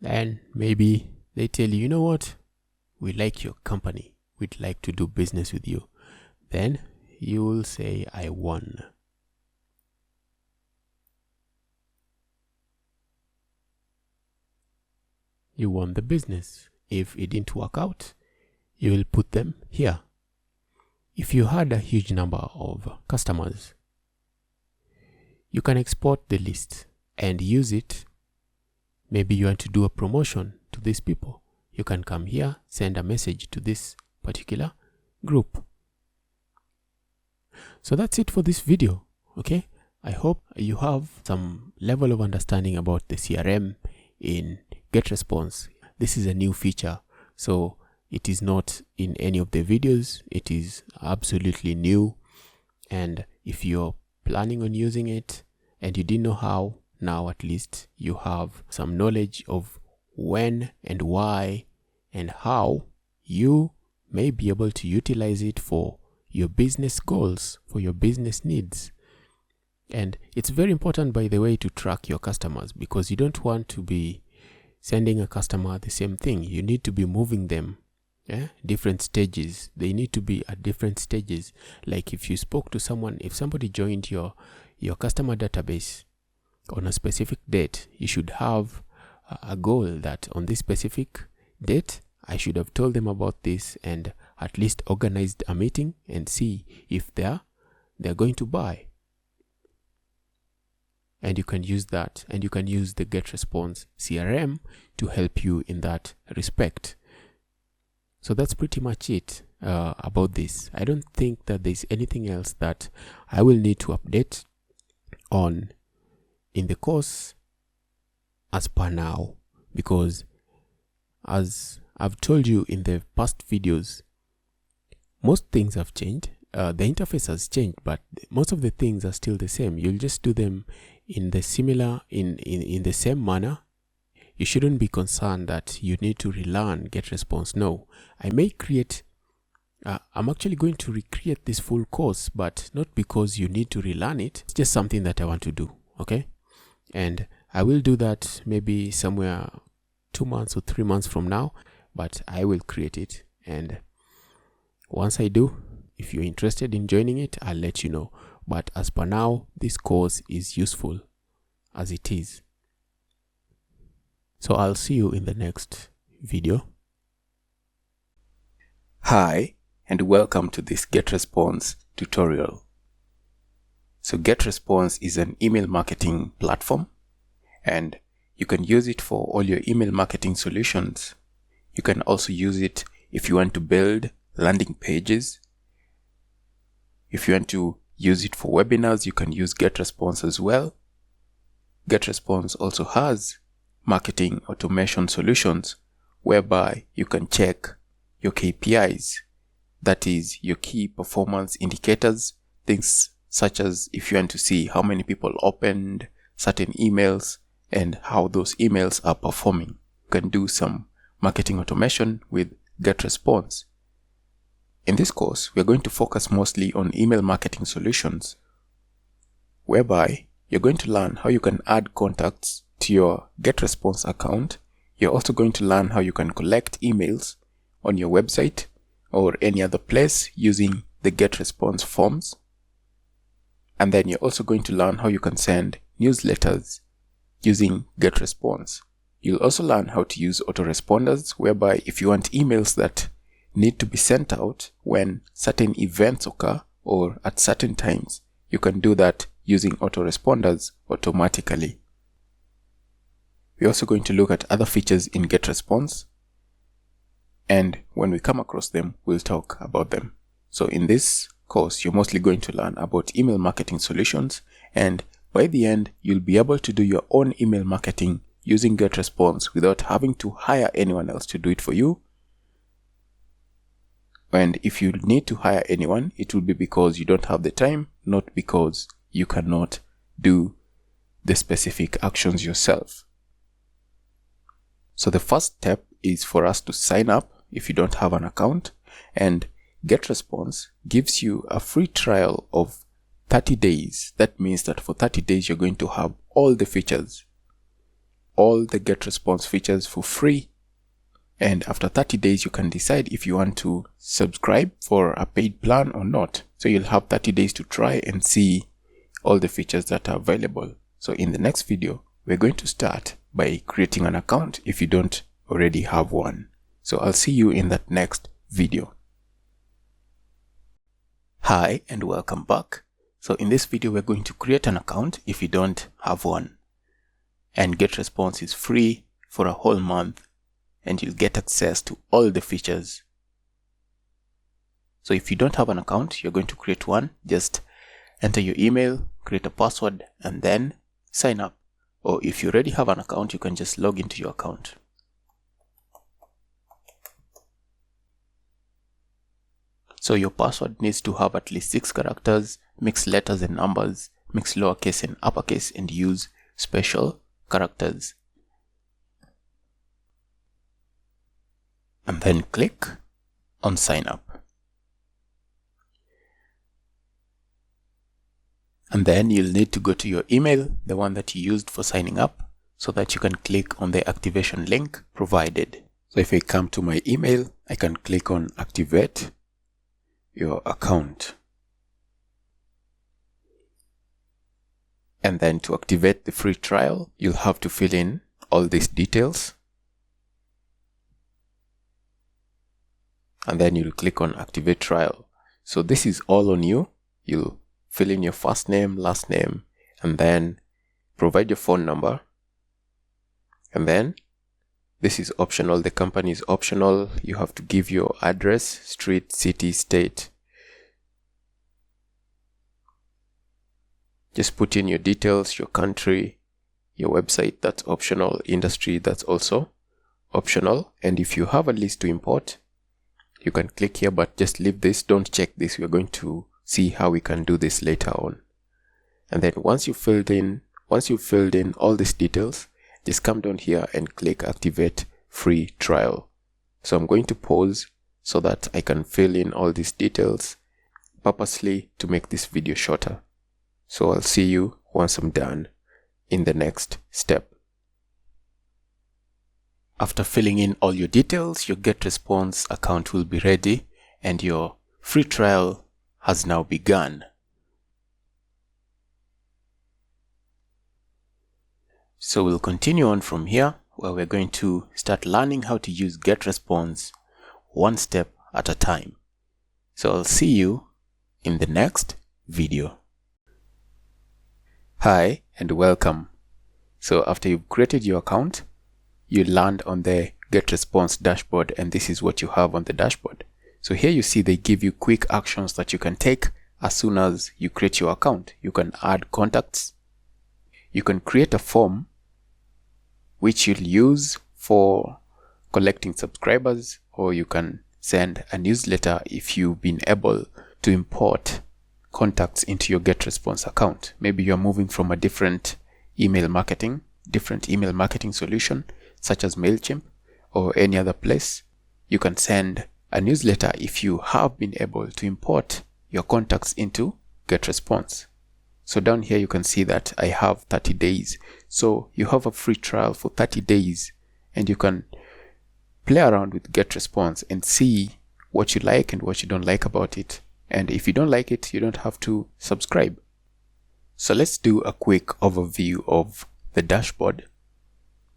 Then maybe they tell you, you know what, we like your company, we'd like to do business with you. Then you will say, I won. You won the business. If it didn't work out, you will put them here. If you had a huge number of customers, you can export the list and use it. Maybe you want to do a promotion to these people. You can come here, send a message to this particular group. So that's it for this video. Okay. I hope you have some level of understanding about the CRM in Getresponse. This is a new feature. So it is not in any of the videos. It is absolutely new. And if you're planning on using it and you didn't know how, now at least you have some knowledge of when and why and how you may be able to utilize it for your business goals, for your business needs. And it's very important, by the way, to track your customers, because you don't want to be sending a customer the same thing. You need to be moving them, different stages. They need to be at different stages. Like if you spoke to someone, if somebody joined your customer database on a specific date, you should have a goal that on this specific date, I should have told them about this and at least organized a meeting and see if they're going to buy. And you can use that, and you can use the Getresponse CRM to help you in that respect. So that's pretty much it about this. I don't think that there's anything else that I will need to update on in the course as per now, because as I've told you in the past videos, most things have changed the interface has changed, but most of the things are still the same. You'll just do them in the same manner. You shouldn't be concerned that you need to relearn Getresponse. No, I may create I'm actually going to recreate this full course, but not because you need to relearn it. It's just something that I want to do. Okay, and I will do that maybe somewhere 2 months or 3 months from now, but I will create it, and once I do, if you're interested in joining it, I'll let you know. But as per now, this course is useful as it is. So I'll see you in the next video. Hi, and welcome to this Getresponse tutorial. So Getresponse is an email marketing platform, and you can use it for all your email marketing solutions. You can also use it if you want to build landing pages. If you want to use it for webinars, you can use Getresponse as well. Getresponse also has marketing automation solutions whereby you can check your KPIs, that is your key performance indicators, things such as if you want to see how many people opened certain emails and how those emails are performing. You can do some marketing automation with Getresponse. In this course, we're going to focus mostly on email marketing solutions, whereby you're going to learn how you can add contacts to your Getresponse account. You're also going to learn how you can collect emails on your website or any other place using the Getresponse forms. And then you're also going to learn how you can send newsletters using Getresponse. You'll also learn how to use Autoresponders, whereby if you want emails that need to be sent out when certain events occur or at certain times, you can do that using Autoresponders automatically. We're also going to look at other features in Getresponse, and when we come across them, we'll talk about them. So in this course, you're mostly going to learn about email marketing solutions, and by the end, you'll be able to do your own email marketing using Getresponse without having to hire anyone else to do it for you. And if you need to hire anyone, it will be because you don't have the time, not because you cannot do the specific actions yourself. So the first step is for us to sign up if you don't have an account, and Getresponse gives you a free trial of 30 days. That means that for 30 days, you're going to have all the features, all the Getresponse features for free. And after 30 days, you can decide if you want to subscribe for a paid plan or not. So you'll have 30 days to try and see all the features that are available. So in the next video, we're going to start by creating an account if you don't already have one. So I'll see you in that next video. Hi, and welcome back. So in this video, we're going to create an account if you don't have one. And Getresponse is free for a whole month, and you'll get access to all the features. So if you don't have an account, you're going to create one. Just enter your email, create a password, and then sign up. Or if you already have an account, you can just log into your account. So your password needs to have at least 6 characters, mix letters and numbers, mix lowercase and uppercase, and use special characters. And then click on sign up. And then you'll need to go to your email, the one that you used for signing up, so that you can click on the activation link provided. So if I come to my email, I can click on activate your account. And then to activate the free trial, you'll have to fill in all these details. And then you'll click on activate trial. So this is all on you. You'll fill in your first name, last name, and then provide your phone number. And then this is optional. The company is optional. You have to give your address, street, city, state. Just put in your details, your country, your website, that's optional. Industry, that's also optional. And if you have a list to import, You can click here, but just leave this. Don't check this. We're going to see how we can do this later on. And then once you filled in all these details, just come down here and click activate free trial. So I'm going to pause so that I can fill in all these details purposely to make this video shorter. So I'll see you once I'm done in the next step. After filling in all your details, your Getresponse account will be ready and your free trial has now begun. So we'll continue on from here, where we're going to start learning how to use Getresponse one step at a time. So I'll see you in the next video. Hi and welcome. So after you've created your account, you land on the Getresponse dashboard, and this is what you have on the dashboard. So here you see they give you quick actions that you can take as soon as you create your account. You can add contacts. You can create a form which you'll use for collecting subscribers, or you can send a newsletter if you've been able to import contacts into your Getresponse account. Maybe you're moving from a different email marketing solution such as MailChimp or any other place. You can send a newsletter if you have been able to import your contacts into Getresponse. So down here you can see that I have 30 days. So you have a free trial for 30 days and you can play around with Getresponse and see what you like and what you don't like about it. And if you don't like it, you don't have to subscribe. So let's do a quick overview of the dashboard.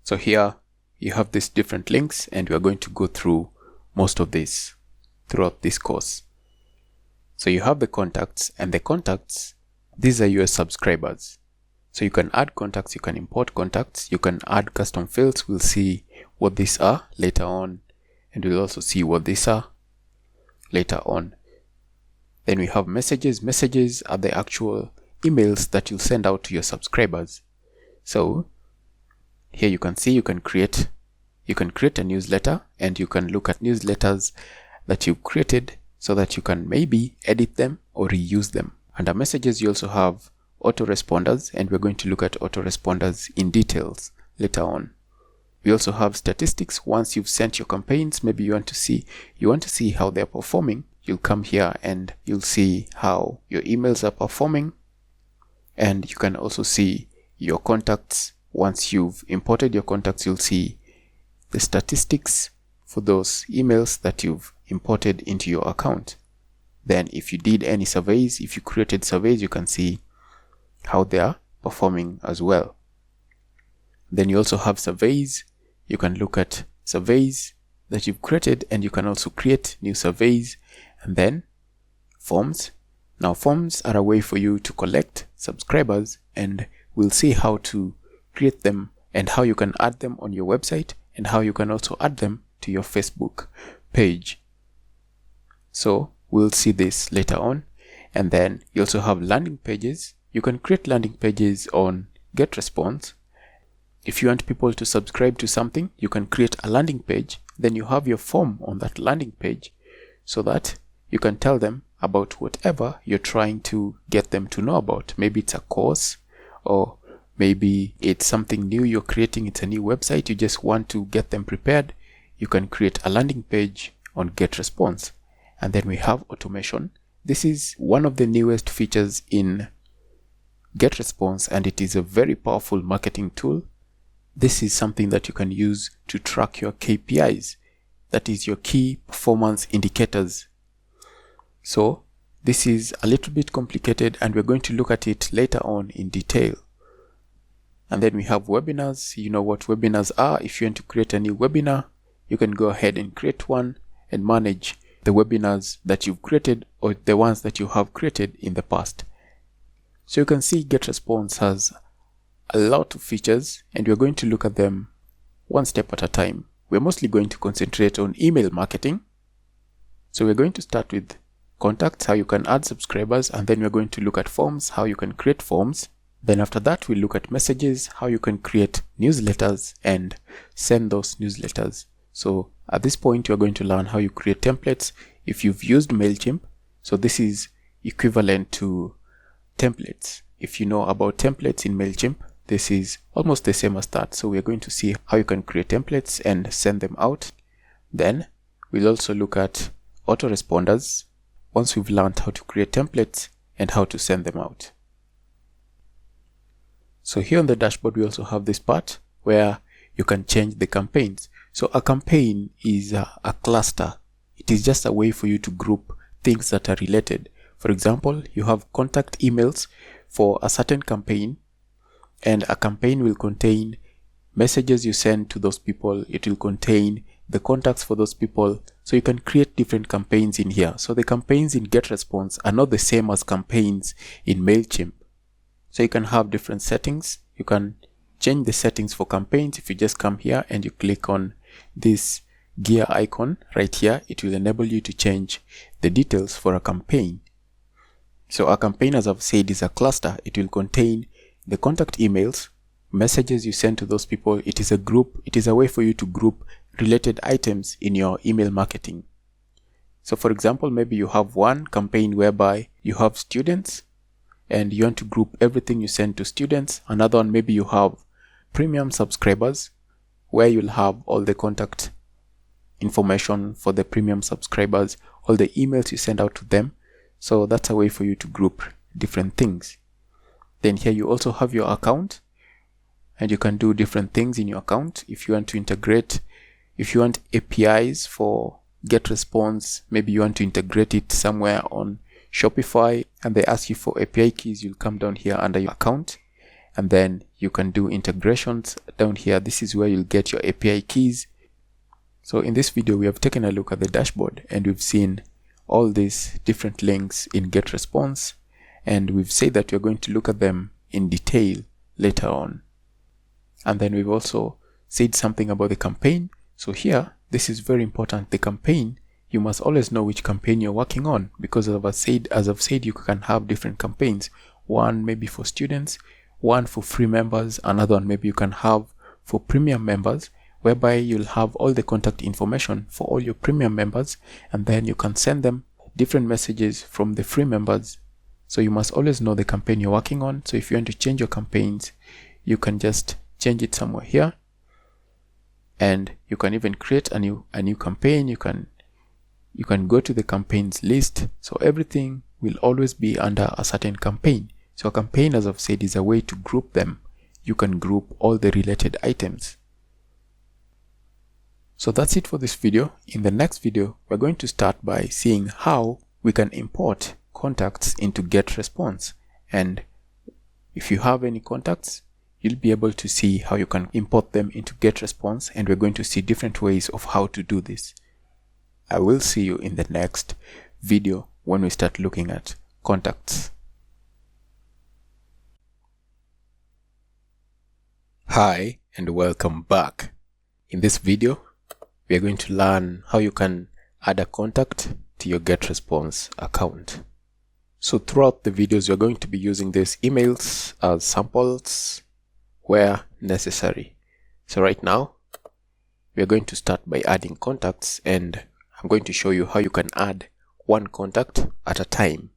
So here you have these different links and we are going to go through most of this throughout this course. So you have the contacts, and the contacts, these are your subscribers. So you can add contacts, you can import contacts, you can add custom fields. We'll see what these are later on, and we'll also see what these are later on. Then we have messages. Messages are the actual emails that you'll send out to your subscribers. So here you can see you can create a newsletter, and you can look at newsletters that you've created so that you can maybe edit them or reuse them. Under messages, you also have autoresponders, and we're going to look at autoresponders in details later on. We also have statistics. Once you've sent your campaigns, maybe you want to see how they're performing. You'll come here and you'll see how your emails are performing, and you can also see your contacts. Once you've imported your contacts, you'll see the statistics for those emails that you've imported into your account. Then if you did any surveys, if you created surveys, you can see how they are performing as well. Then you also have surveys. You can look at surveys that you've created, and you can also create new surveys. And then forms. Now forms are a way for you to collect subscribers, and we'll see how to create them and how you can add them on your website, and how you can also add them to your Facebook page. So we'll see this later on. And then you also have landing pages. You can create landing pages on Getresponse. If you want people to subscribe to something, you can create a landing page. Then you have your form on that landing page so that you can tell them about whatever you're trying to get them to know about. Maybe it's a course, or maybe it's something new you're creating. It's a new website. You just want to get them prepared. You can create a landing page on Getresponse. And then we have automation. This is one of the newest features in Getresponse, and it is a very powerful marketing tool. This is something that you can use to track your KPIs. That is your key performance indicators. So this is a little bit complicated, and we're going to look at it later on in detail. And then we have webinars. You know what webinars are. If you want to create a new webinar, you can go ahead and create one and manage the webinars that you've created, or the ones that you have created in the past. So you can see Getresponse has a lot of features, and we're going to look at them one step at a time. We're mostly going to concentrate on email marketing. So we're going to start with contacts, how you can add subscribers, and then we're going to look at forms, how you can create forms. Then after that, we'll look at messages, how you can create newsletters and send those newsletters. So At this point, you're going to learn how you create templates if you've used MailChimp. So this is equivalent to templates. If you know about templates in MailChimp, this is almost the same as that. So we're going to see how you can create templates and send them out. Then we'll also look at autoresponders once we've learned how to create templates and how to send them out. So here on the dashboard, we also have this part where you can change the campaigns. So a campaign is a cluster. It is just a way for you to group things that are related. For example, you have contact emails for a certain campaign, and a campaign will contain messages you send to those people. It will contain the contacts for those people. So you can create different campaigns in here. So the campaigns in Getresponse are not the same as campaigns in MailChimp. So you can have different settings. You can change the settings for campaigns. If you just come here and you click on this gear icon right here, it will enable you to change the details for a campaign. So a campaign, as I've said, is a cluster. It will contain the contact emails, messages you send to those people. It is a group. It is a way for you to group related items in your email marketing. So for example, maybe you have one campaign whereby you have students and you want to group everything you send to students. Another one, maybe you have premium subscribers where you'll have all the contact information for the premium subscribers, all the emails you send out to them. So that's a way for you to group different things. Then here you also have your account, and you can do different things in your account. If you want to integrate, if you want APIs for Getresponse, maybe you want to integrate it somewhere on Shopify and they ask you for API keys, you'll come down here under your account, and then you can do integrations down here. This is where you'll get your API keys. So in this video, we have taken a look at the dashboard and we've seen all these different links in Getresponse, and we've said that we're going to look at them in detail later on. And then we've also said something about the campaign. So here, this is very important. The campaign, you must always know which campaign you're working on, because as I've said, you can have different campaigns. One maybe for students, one for free members, another one maybe you can have for premium members, whereby you'll have all the contact information for all your premium members, and then you can send them different messages from the free members. So you must always know the campaign you're working on. So if you want to change your campaigns, you can just change it somewhere here, and you can even create a new campaign. You can go to the campaigns list. So everything will always be under a certain campaign. So a campaign, as I've said, is a way to group them. You can group all the related items. So that's it for this video. In the next video, we're going to start by seeing how we can import contacts into Getresponse. And if you have any contacts, you'll be able to see how you can import them into Getresponse, and we're going to see different ways of how to do this. I will see you in the next video when we start looking at contacts. Hi and welcome back. In this video, we are going to learn how you can add a contact to your Getresponse account. So throughout the videos, you're going to be using these emails as samples where necessary. So right now, we are going to start by adding contacts, and I'm going to show you how you can add one contact at a time.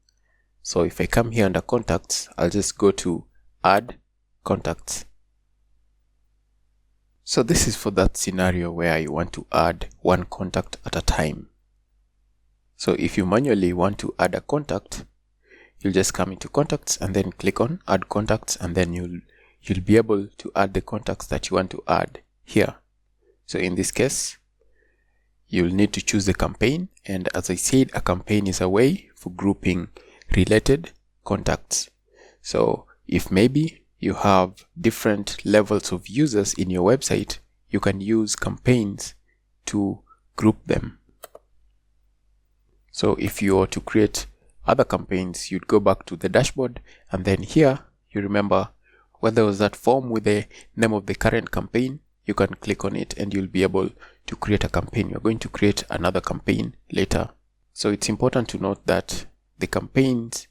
So if I come here under contacts, I'll just go to add contacts. So this is for that scenario where you want to add one contact at a time. So if you manually want to add a contact, you'll just come into contacts and then click on add contacts, and then you'll be able to add the contacts that you want to add here. So in this case, you'll need to choose the campaign, and as I said, a campaign is a way for grouping related contacts. So if maybe you have different levels of users in your website, you can use campaigns to group them. So if you were to create other campaigns, you'd go back to the dashboard, and then here you remember where there was that form with the name of the current campaign. You can click on it and you'll be able to create a campaign. You're going to create another campaign later. So it's important to note that the campaigns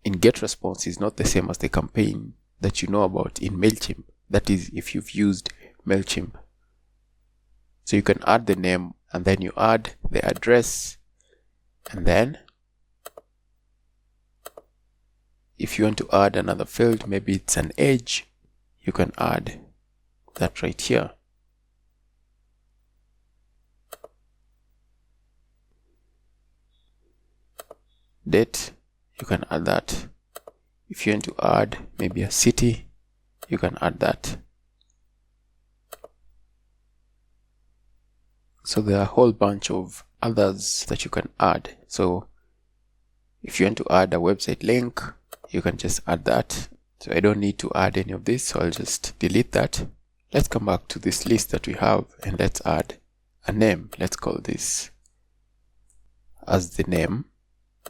in Getresponse is not the same as the campaign that you know about in MailChimp. That is, if you've used MailChimp. So you can add the name and then you add the address, and then if you want to add another field, maybe it's an age, you can add that right here. Date, you can add that. If you want to add maybe a city, you can add that. So there are a whole bunch of others that you can add. So if you want to add a website link, you can just add that. So I don't need to add any of this, so I'll just delete that. Let's come back to this list that we have and let's add a name. Let's call this as the name,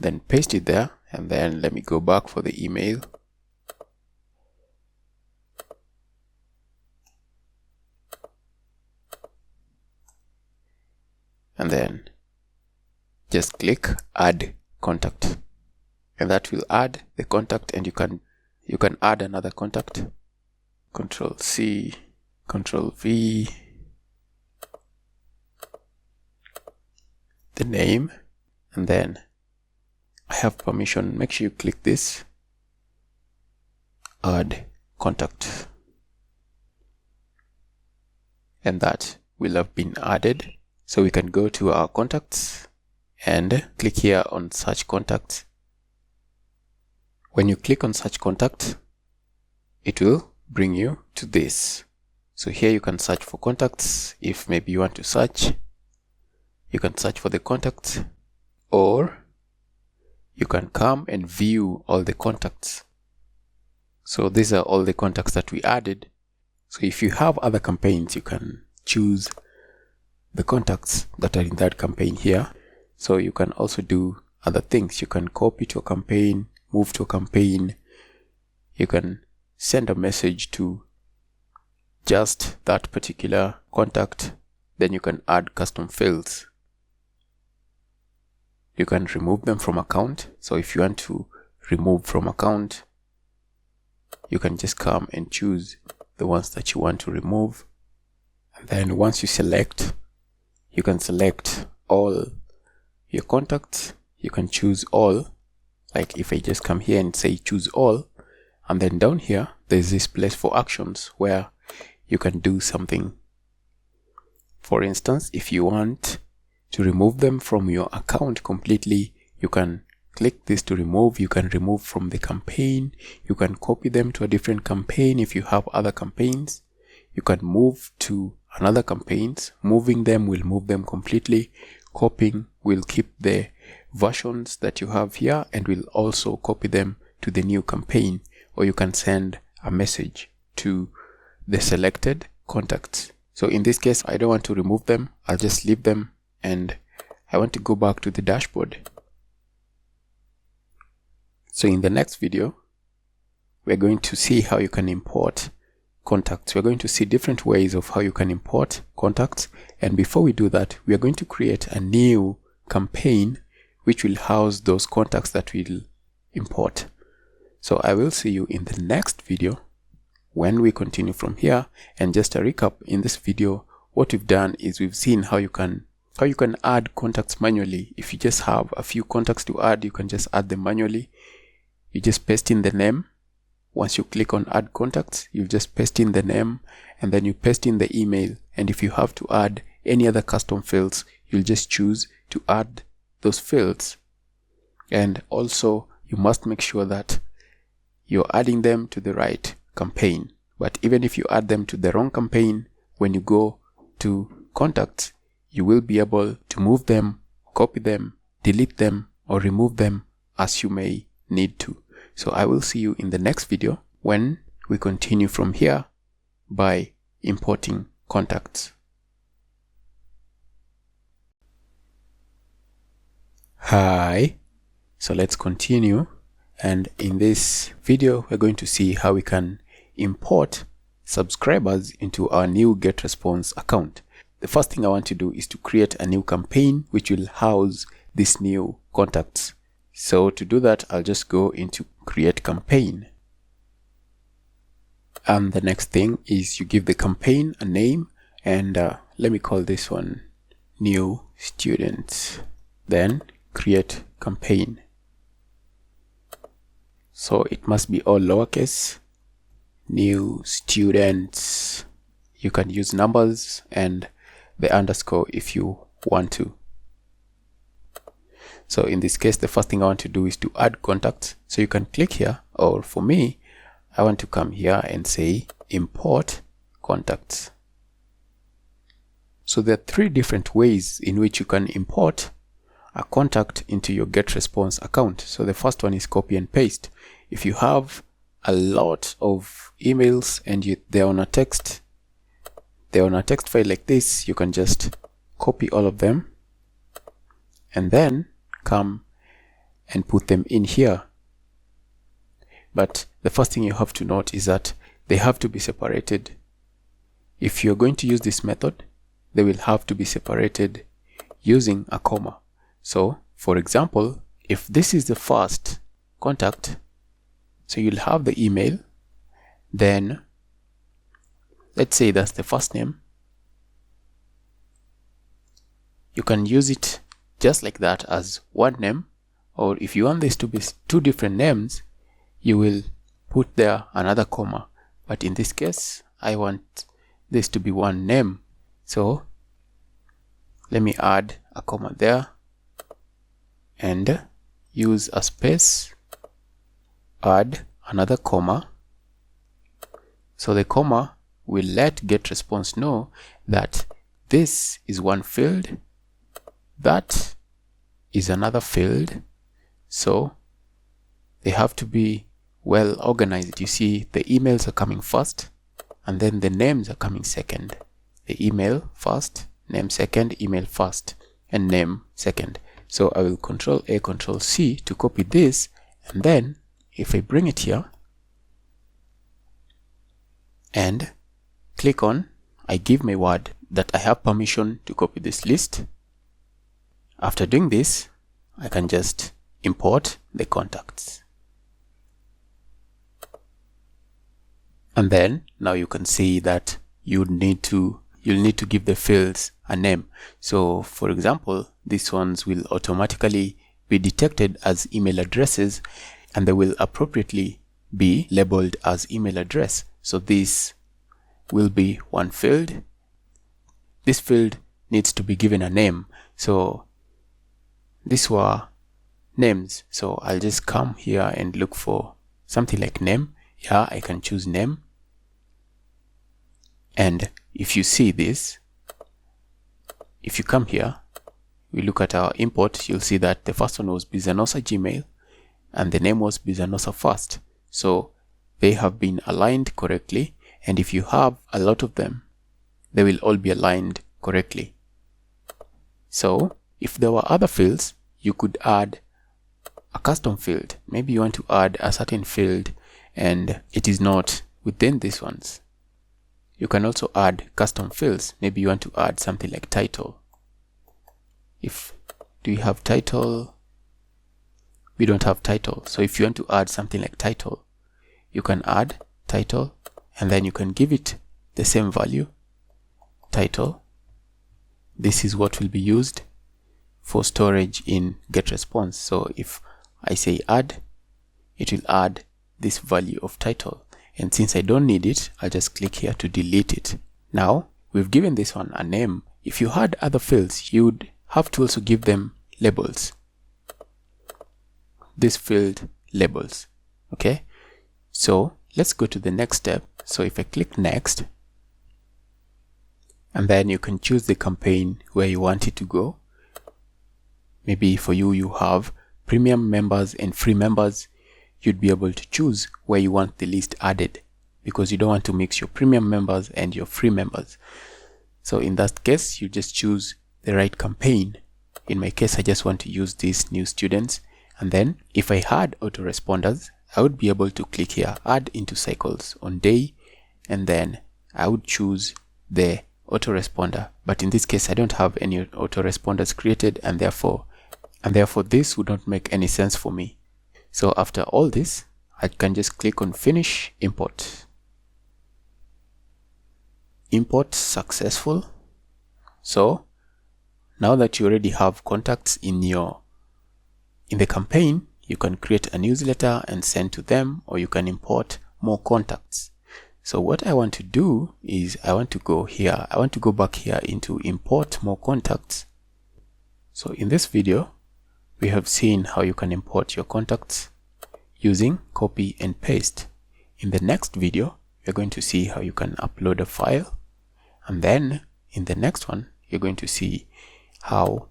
then paste it there, and then let me go back for the email. And then just click add contact, and that will add the contact, and you can add another contact. Control C, Control V, the name, and then I have permission. Make sure you click this add contact, and that will have been added. So we can go to our contacts and click here on search contact. When you click on search contact, it will bring you to this. So here you can search for contacts. If maybe you want to search, you can search for the contacts, or you can come and view all the contacts. So these are all the contacts that we added. So if you have other campaigns, you can choose the contacts that are in that campaign here. So you can also do other things. You can copy to a campaign, move to a campaign. You can send a message to just that particular contact. Then you can add custom fields. You can remove them from account. So if you want to remove from account, you can just come and choose the ones that you want to remove. And then once you select, you can select all your contacts. You can choose all. Like if I just come here and say choose all, and then down here there's this place for actions where you can do something. For instance, if you want to remove them from your account completely, you can click this to remove. You can remove from the campaign. You can copy them to a different campaign. If you have other campaigns, you can move to another campaigns. Moving them will move them completely. Copying will keep the versions that you have here and will also copy them to the new campaign. Or you can send a message to the selected contacts. So in this case, I don't want to remove them. I'll just leave them, and I want to go back to the dashboard. So in the next video, we're going to see how you can import contacts. We're going to see different ways of how you can import contacts. And before we do that, we are going to create a new campaign which will house those contacts that we'll import. So I will see you in the next video when we continue from here. And just a recap, in this video, what we've done is we've seen how you can add contacts manually. If you just have a few contacts to add, you can just add them manually. You just paste in the name. Once you click on add contacts, you just paste in the name, and then you paste in the email. And if you have to add any other custom fields, you'll just choose to add those fields. And also you must make sure that you're adding them to the right campaign. But even if you add them to the wrong campaign, when you go to contacts, you will be able to move them, copy them, delete them, or remove them as you may need to. So I will see you in the next video when we continue from here by importing contacts. Hi, so let's continue. And in this video, we're going to see how we can import subscribers into our new Getresponse account. The first thing I want to do is to create a new campaign which will house these new contacts. So to do that, I'll just go into create campaign. And the next thing is you give the campaign a name, and let me call this one new students, then create campaign. So it must be all lowercase, new students. You can use numbers and the underscore if you want to. So in this case, the first thing I want to do is to add contacts. So you can click here, or for me, I want to come here and say import contacts. So there are 3 different ways in which you can import a contact into your Getresponse account. So the first one is copy and paste. If you have a lot of emails and they're on a text file like this, you can just copy all of them and then come and put them in here. But the first thing you have to note is that they have to be separated. If you're going to use this method, they will have to be separated using a comma. So for example, if this is the first contact, so you'll have the email, then let's say that's the first name. You can use it just like that as one name, or if you want this to be 2 different names, you will put there another comma. But in this case, I want this to be one name. So let me add a comma there and use a space, add another comma. So the comma will let Getresponse know that this is one field, that is another field. So they have to be well organized. You see, the emails are coming first and then the names are coming second. The email first, name second, email first, and name second. So I will Control A, Control C to copy this, and then if I bring it here and click on, I give my word that I have permission to copy this list. After doing this, I can just import the contacts. And then now you can see that you'll need to give the fields a name. So for example, these ones will automatically be detected as email addresses and they will appropriately be labeled as email address. So this will be one field. This field needs to be given a name. So these were names. So I'll just come here and look for something like name. Yeah, I can choose name. And if you see this, if you come here, we look at our import, you'll see that the first one was Bizanosa Gmail and the name was Bizanosa First. So they have been aligned correctly. And if you have a lot of them, they will all be aligned correctly. So if there were other fields, you could add a custom field. Maybe you want to add a certain field and it is not within these ones. You can also add custom fields. Maybe you want to add something like title. Do you have title? We don't have title. So if you want to add something like title, you can add title and then you can give it the same value, title. This is what will be used for storage in Getresponse. So if I say add, it will add this value of title. And since I don't need it, I'll just click here to delete it. Now, we've given this one a name. If you had other fields, you would have to also give them labels. This field labels. Okay? So, let's go to the next step. So if I click next, and then you can choose the campaign where you want it to go. Maybe for you, you have premium members and free members. You'd be able to choose where you want the list added because you don't want to mix your premium members and your free members. So in that case, you just choose the right campaign. In my case, I just want to use these new students. And then if I had autoresponders, I would be able to click here, add into cycles on day, and then I would choose the autoresponder. But in this case, I don't have any autoresponders created, and therefore this would not make any sense for me. So after all this, I can just click on finish import. Import successful. So now that you already have contacts in the campaign, you can create a newsletter and send to them, or you can import more contacts. So what I want to do is I want to go back here into import more contacts. So in this video, we have seen how you can import your contacts using copy and paste. In the next video, we're going to see how you can upload a file. And then in the next one, you're going to see how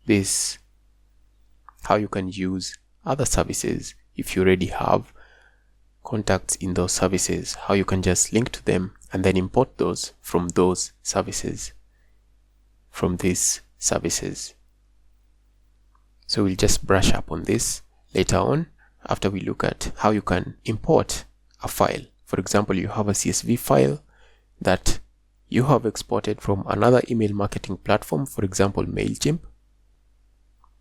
you can use other services. If you already have contacts in those services, how you can just link to them and then import those from those services, from these services. So we'll just brush up on this later on after we look at how you can import a file. For example, you have a CSV file that you have exported from another email marketing platform, for example, MailChimp.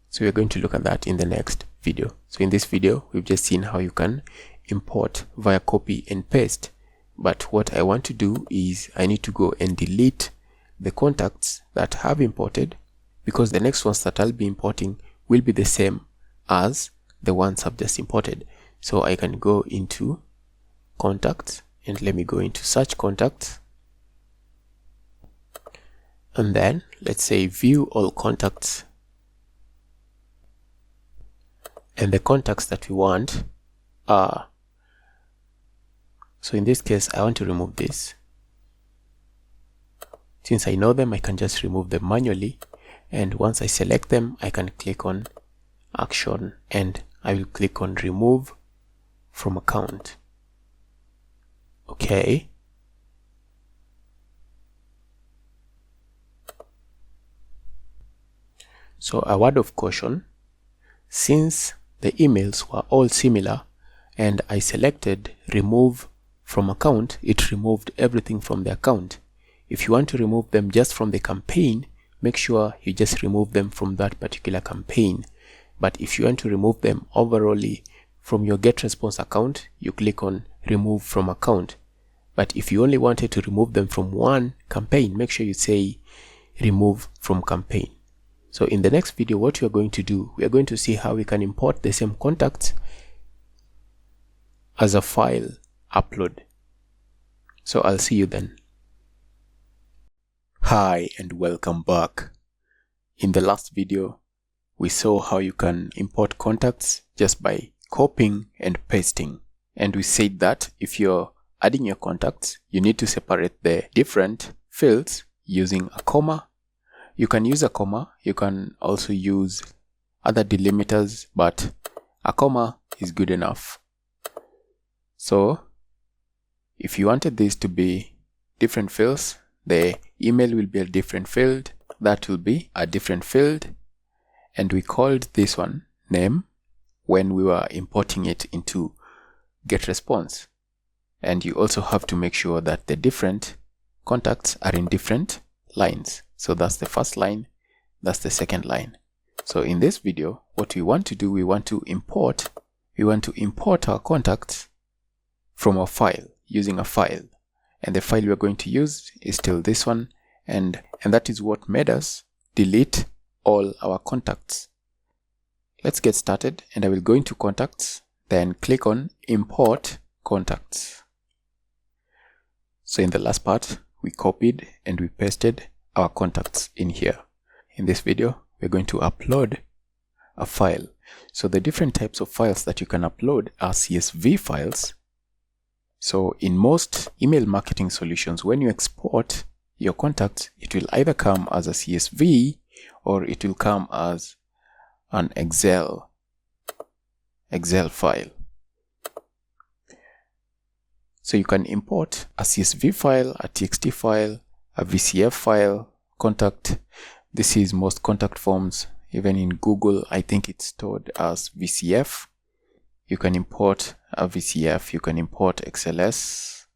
So we're going to look at that in the next video. So in this video, we've just seen how you can import via copy and paste. But what I want to do is I need to go and delete the contacts that have imported, because the next ones that I'll be importing will be the same as the ones I've just imported. So I can go into contacts and let me go into search contacts. And then let's say view all contacts. And the contacts that we want are, so in this case, I want to remove this. Since I know them, I can just remove them manually. And once I select them, I can click on action and I will click on remove from account. Okay. So a word of caution, since the emails were all similar and I selected remove from account, it removed everything from the account. If you want to remove them just from the campaign, make sure you just remove them from that particular campaign. But if you want to remove them overall from your Getresponse account, you click on remove from account. But if you only wanted to remove them from one campaign, make sure you say remove from campaign. So in the next video, what we are going to do, we are going to see how we can import the same contacts as a file upload. So I'll see you then. Hi and welcome back. In the last video, we saw how you can import contacts just by copying and pasting. And we said that if you're adding your contacts, you need to separate the different fields using a comma. You can use a comma, you can also use other delimiters, but a comma is good enough. So if you wanted this to be different fields, the email will be a different field, that will be a different field, and we called this one name when we were importing it into Getresponse. And you also have to make sure that the different contacts are in different lines. So that's the first line, that's the second line. So in this video, what we want to do, we want to import our contacts from a file, using a file. And the file we're going to use is still this one, and that is what made us delete all our contacts. Let's get started, and I will go into contacts, then click on import contacts. So in the last part, we copied and we pasted our contacts in here. In this video, we're going to upload a file. So the different types of files that you can upload are CSV files. So in most email marketing solutions, when you export your contacts, it will either come as a CSV or it will come as an Excel file. So you can import a CSV file, a TXT file, a VCF file, contact. This is most contact forms. Even in Google, I think it's stored as VCF. You can import a VCF, you can import XLS,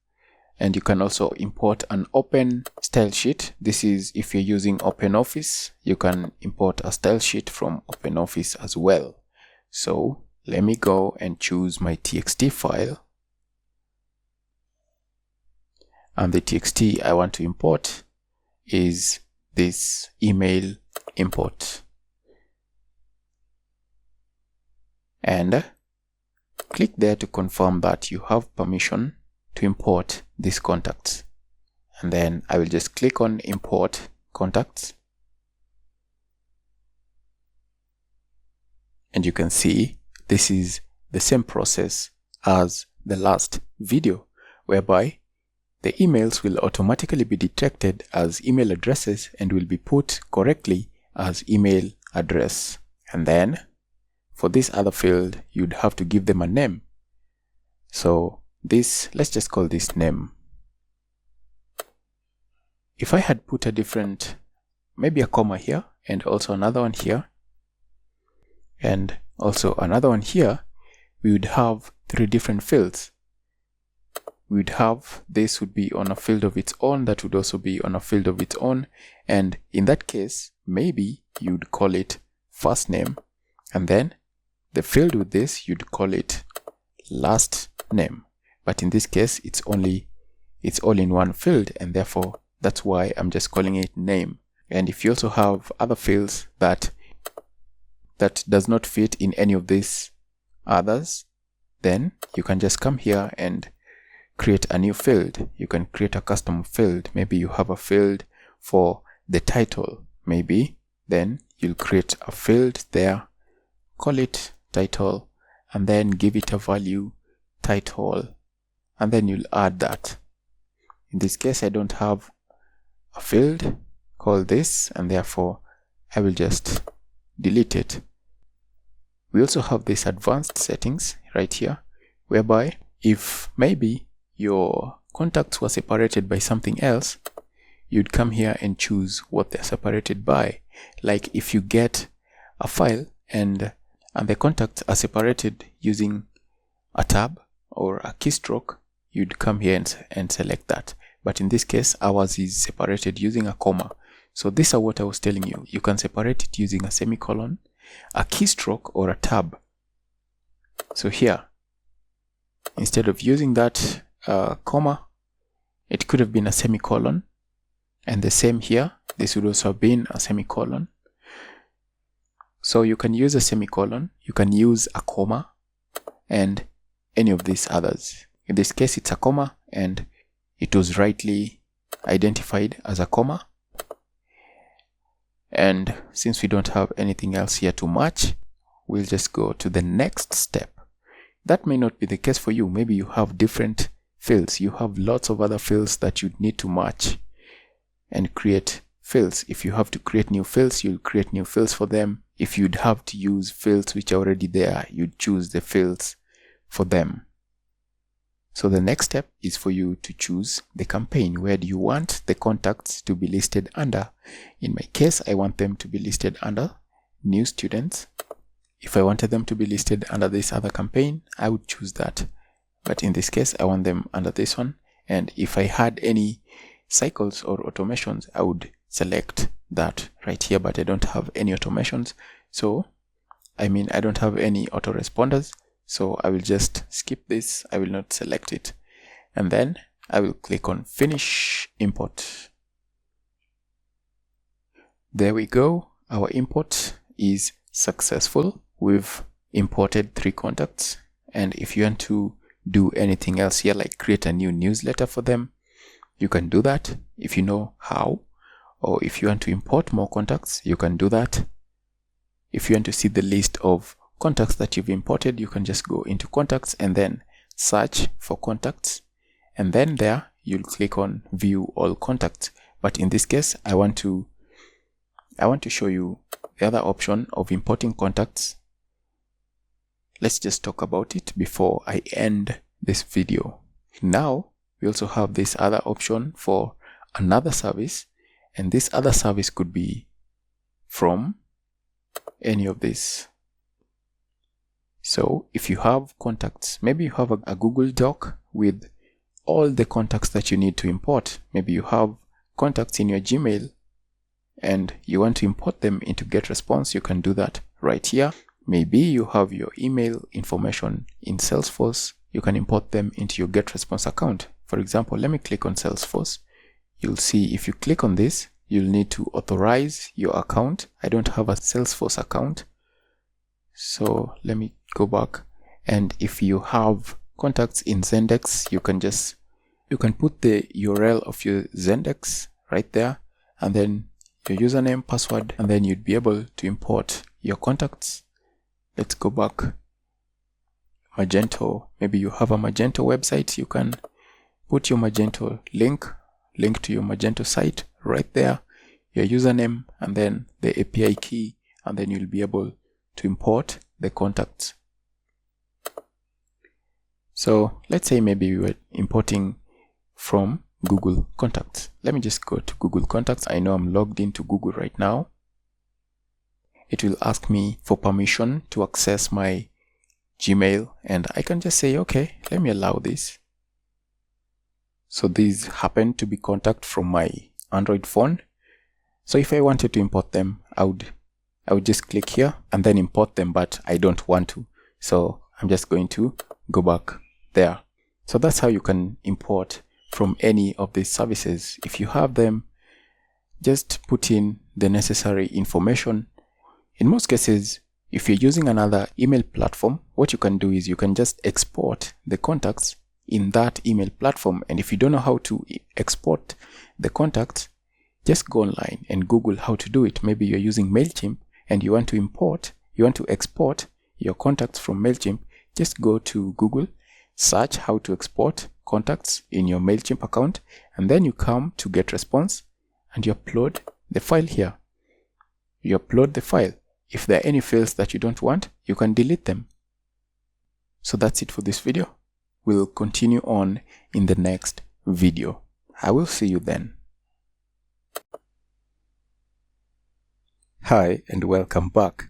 and you can also import an open style sheet. This is if you're using OpenOffice, you can import a style sheet from OpenOffice as well. So let me go and choose my TXT file. And the TXT I want to import is this email import and click there to confirm that you have permission to import these contacts. And then I will just click on import contacts. And you can see this is the same process as the last video, whereby the emails will automatically be detected as email addresses and will be put correctly as email address. And then for this other field, you'd have to give them a name. So this, let's just call this name. If I had put a different, maybe a comma here and also another one here and also another one here, we would have 3 different fields. We would have, this would be on a field of its own, that would also be on a field of its own, and in that case maybe you'd call it first name, and then the field with this you'd call it last name. But in this case it's all in one field, and therefore that's why I'm just calling it name. And if you also have other fields that does not fit in any of these others, then you can just come here and create a new field. You can create a custom field. Maybe you have a field for the title, maybe then you'll create a field there, call it title, and then give it a value title, and then you'll add that. In this case I don't have a field called this, and therefore I will just delete it. We also have this advanced settings right here, whereby if maybe your contacts were separated by something else, you'd come here and choose what they're separated by. Like if you get a file and the contacts are separated using a tab or a keystroke, you'd come here and select that. But in this case ours is separated using a comma. So these are what I was telling you. You can separate it using a semicolon, a keystroke, or a tab. So here, instead of using that comma, it could have been a semicolon, and the same here, this would also have been a semicolon. So you can use a semicolon, you can use a comma, and any of these others. In this case it's a comma, and it was rightly identified as a comma. And since we don't have anything else here to match, we'll just go to the next step. That may not be the case for you. Maybe you have different fields. You have lots of other fields that you need to match and create fields. If you have to create new fields, you'll create new fields for them. If you'd have to use fields which are already there, you'd choose the fields for them. So the next step is for you to choose the campaign. Where do you want the contacts to be listed under? In my case, I want them to be listed under new students. If I wanted them to be listed under this other campaign, I would choose that. But in this case, I want them under this one. And if I had any cycles or automations, I would select that right here, but I don't have any automations. So, I don't have any autoresponders. So I will just skip this. I will not select it. And then I will click on Finish Import. There we go. Our import is successful. We've imported 3 contacts. And if you want to do anything else here, like create a new newsletter for them, you can do that if you know how. Or if you want to import more contacts, you can do that. If you want to see the list of contacts that you've imported, you can just go into contacts and then search for contacts, and then there you'll click on view all contacts. But in this case I want to show you the other option of importing contacts. Let's just talk about it before I end this video. Now we also have this other option for another service, and this other service could be from any of these. So if you have contacts, maybe you have a Google Doc with all the contacts that you need to import. Maybe you have contacts in your Gmail and you want to import them into Getresponse, you can do that right here. Maybe you have your email information in Salesforce, you can import them into your Getresponse account. For example, let me click on Salesforce. You'll see if you click on this, you'll need to authorize your account. I don't have a Salesforce account, so let me go back. And if you have contacts in Zendex, you can put the URL of your Zendex right there, and then your username, password, and then you'd be able to import your contacts. Let's go back. Magento, maybe you have a Magento website. You can put your Magento link to your Magento site right there, your username, and then the API key, and then you'll be able to import the contacts. So let's say maybe we were importing from Google Contacts. Let me just go to Google Contacts. I know I'm logged into Google right now. It will ask me for permission to access my Gmail, and I can just say, okay, let me allow this. So these happen to be contact from my Android phone. So if I wanted to import them, I would just click here and then import them, but I don't want to. So I'm just going to go back there. So that's how you can import from any of these services. If you have them, just put in the necessary information. In most cases, if you're using another email platform, what you can do is you can just export the contacts in that email platform. And if you don't know how to export the contacts, just go online and Google how to do it. Maybe you're using MailChimp and you want to export your contacts from MailChimp. Just go to Google, search how to export contacts in your MailChimp account, and then you come to Getresponse and you upload the file here. You upload the file. If there are any fields that you don't want, you can delete them. So that's it for this video. We'll continue on in the next video. I will see you then. Hi and welcome back.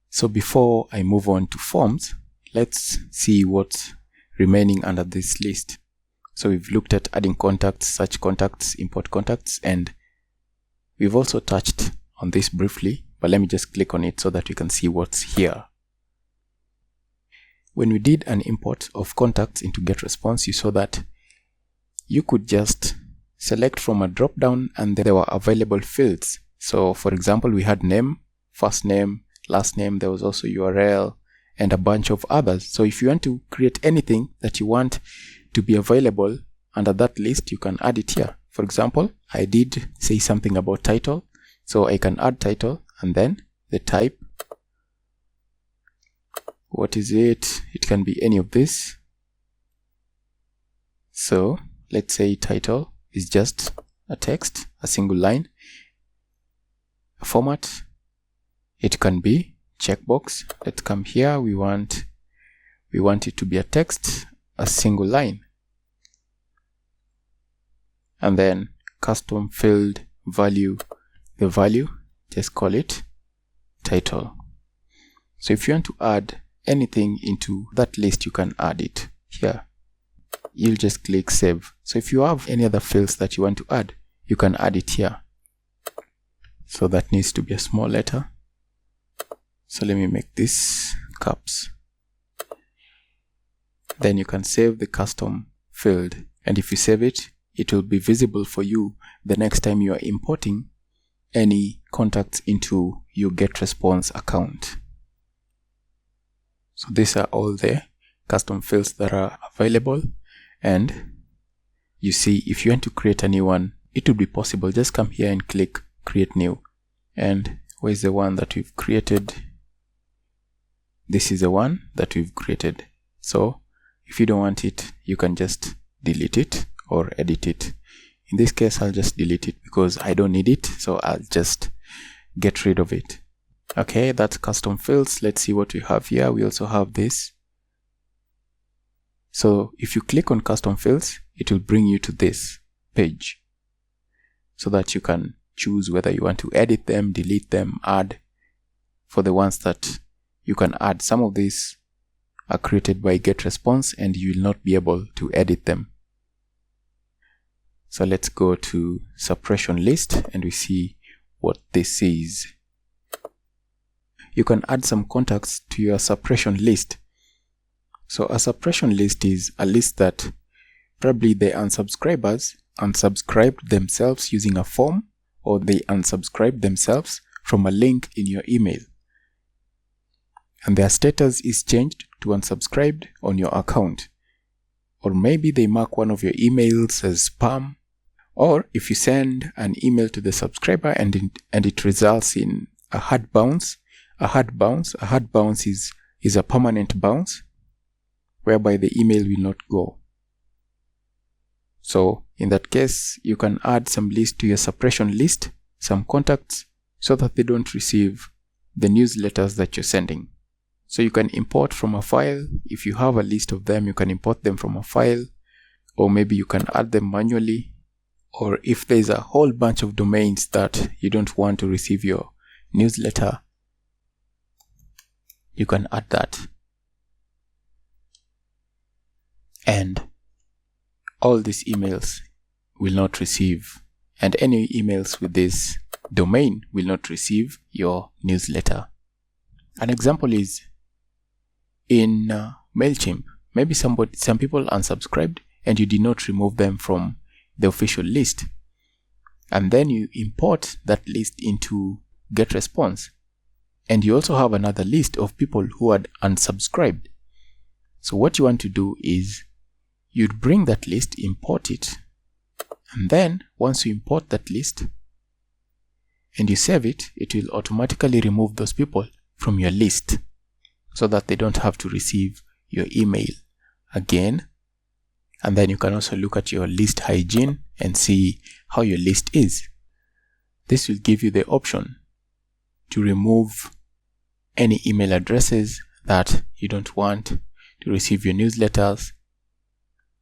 So before I move on to forms, let's see what's remaining under this list. So we've looked at adding contacts, search contacts, import contacts, and we've also touched on this briefly, but let me just click on it so that we can see what's here. When we did an import of contacts into Getresponse, you saw that you could just select from a drop down and there were available fields. So for example, we had name, first name, last name, there was also URL and a bunch of others. So if you want to create anything that you want to be available under that list, you can add it here. For example, I did say something about title, so I can add title and then the type. What is it? It can be any of this. So let's say title is just a text, a single line. A format, it can be checkbox. Let's come here. We want it to be a text, a single line. And then custom field value, the value, just call it title. So if you want to add anything into that list, you can add it here. You'll just click save. So if you have any other fields that you want to add, you can add it here. So that needs to be a small letter. So let me make this caps. Then you can save the custom field. And if you save it, it will be visible for you the next time you are importing any contacts into your Getresponse account. So these are all the custom fields that are available. And you see, if you want to create a new one, it will be possible. Just come here and click create new. And where's the one that we've created? This is the one that we've created. So if you don't want it, you can just delete it or edit it. In this case, I'll just delete it because I don't need it. So I'll just get rid of it. Okay, that's custom fields. Let's see what we have here. We also have this. So if you click on custom fields, it will bring you to this page so that you can choose whether you want to edit them, delete them, add. For the ones that you can add, some of these are created by Getresponse and you will not be able to edit them. So let's go to suppression list and we see what this is. You can add some contacts to your suppression list. So a suppression list is a list that probably the unsubscribers unsubscribed themselves using a form, or they unsubscribed themselves from a link in your email, and their status is changed to unsubscribed on your account. Or maybe they mark one of your emails as spam, or if you send an email to the subscriber and it results in a hard bounce. A hard bounce is a permanent bounce whereby the email will not go. So in that case, you can add some list to your suppression list, some contacts, so that they don't receive the newsletters that you're sending. So you can import from a file. If you have a list of them, you can import them from a file, or maybe you can add them manually. Or if there's a whole bunch of domains that you don't want to receive your newsletter, you can add that. And all these emails will not receive, and any emails with this domain will not receive your newsletter. An example is in MailChimp. Maybe some people unsubscribed and you did not remove them from the official list, and then you import that list into Getresponse, and you also have another list of people who had unsubscribed. So what you want to do is you'd bring that list, import it, and then once you import that list and you save it, it will automatically remove those people from your list so that they don't have to receive your email again. And then you can also look at your list hygiene and see how your list is. This will give you the option to remove any email addresses that you don't want to receive your newsletters.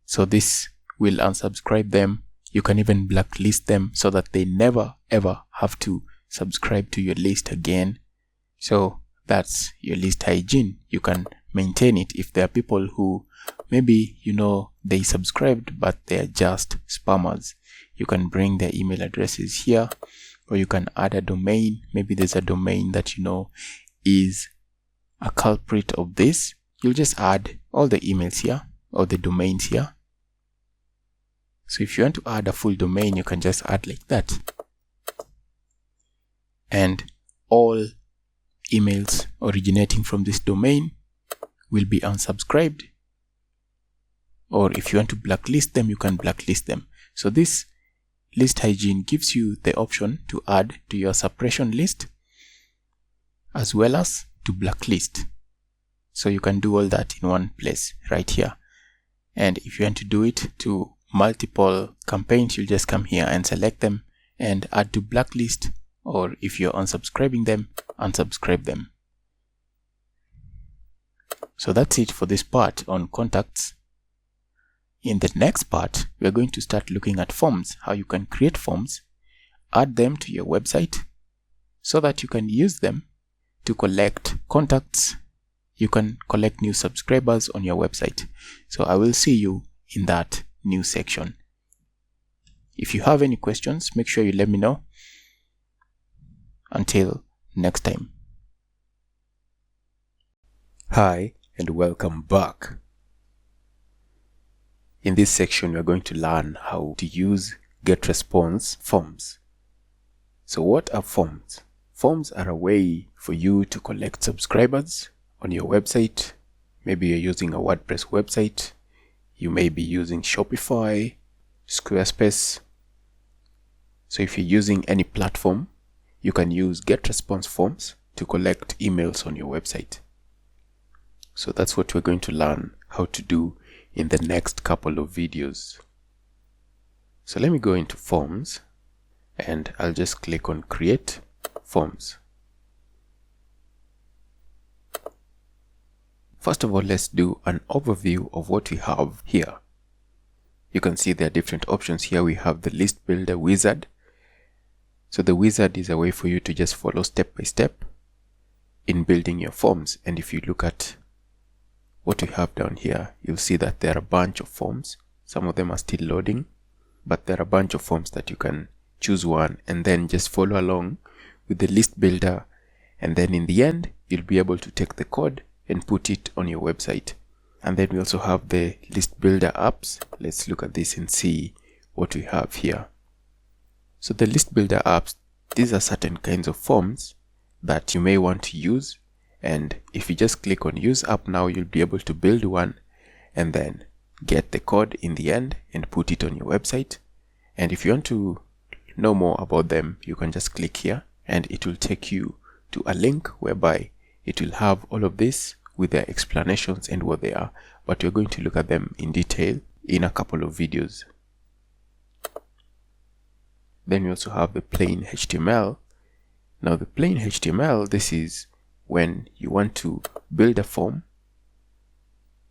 So this will unsubscribe them. You can even blacklist them so that they never ever have to subscribe to your list again. So that's your list hygiene. You can maintain it if there are people who maybe they subscribed but they are just spammers. You can bring their email addresses here, or you can add a domain. Maybe there's a domain that is a culprit of this. You'll just add all the emails here or the domains here. So if you want to add a full domain, you can just add like that. And all emails originating from this domain will be unsubscribed. Or if you want to blacklist them, you can blacklist them. So this list hygiene gives you the option to add to your suppression list as well as to blacklist. So you can do all that in one place right here. And if you want to do it to multiple campaigns, you'll just come here and select them and add to blacklist, or if you're unsubscribing them, unsubscribe them. So that's it for this part on contacts. In the next part, we're going to start looking at forms, how you can create forms, add them to your website so that you can use them to collect contacts. You can collect new subscribers on your website. So I will see you in that new section. If you have any questions, make sure you let me know. Until next time. Hi and welcome back. In this section, we're going to learn how to use Getresponse forms. So what are forms? Forms are a way for you to collect subscribers on your website. Maybe you're using a WordPress website. You may be using Shopify, Squarespace. So if you're using any platform, you can use Getresponse forms to collect emails on your website. So that's what we're going to learn how to do in the next couple of videos. So let me go into forms and I'll just click on create forms. First of all, let's do an overview of what we have here. You can see there are different options here. We have the list builder wizard. So the wizard is a way for you to just follow step by step in building your forms. And if you look at what we have down here, you'll see that there are a bunch of forms. Some of them are still loading, but there are a bunch of forms that you can choose one and then just follow along with the list builder. And then in the end, you'll be able to take the code and put it on your website. And then we also have the list builder apps. Let's look at this and see what we have here. So the list builder apps, these are certain kinds of forms that you may want to use, and if you just click on use app now, you'll be able to build one and then get the code in the end and put it on your website. And if you want to know more about them, you can just click here and it will take you to a link whereby it will have all of this with their explanations and what they are, but we're going to look at them in detail in a couple of videos. Then we also have the plain HTML. Now the plain HTML, this is when you want to build a form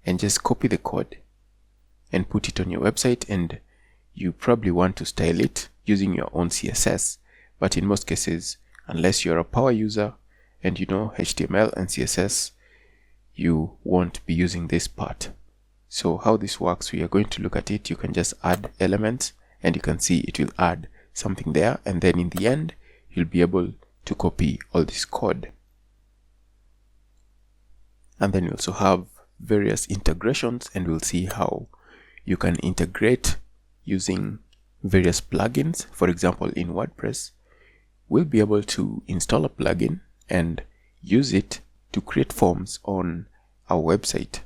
and just copy the code and put it on your website, and you probably want to style it using your own CSS, but in most cases, unless you're a power user and you know HTML and CSS, you won't be using this part. So how this works, we are going to look at it. You can just add elements and you can see it will add something there, and then in the end you'll be able to copy all this code. And then we also have various integrations, and we'll see how you can integrate using various plugins. For example, in WordPress, we'll be able to install a plugin and use it to create forms on our website.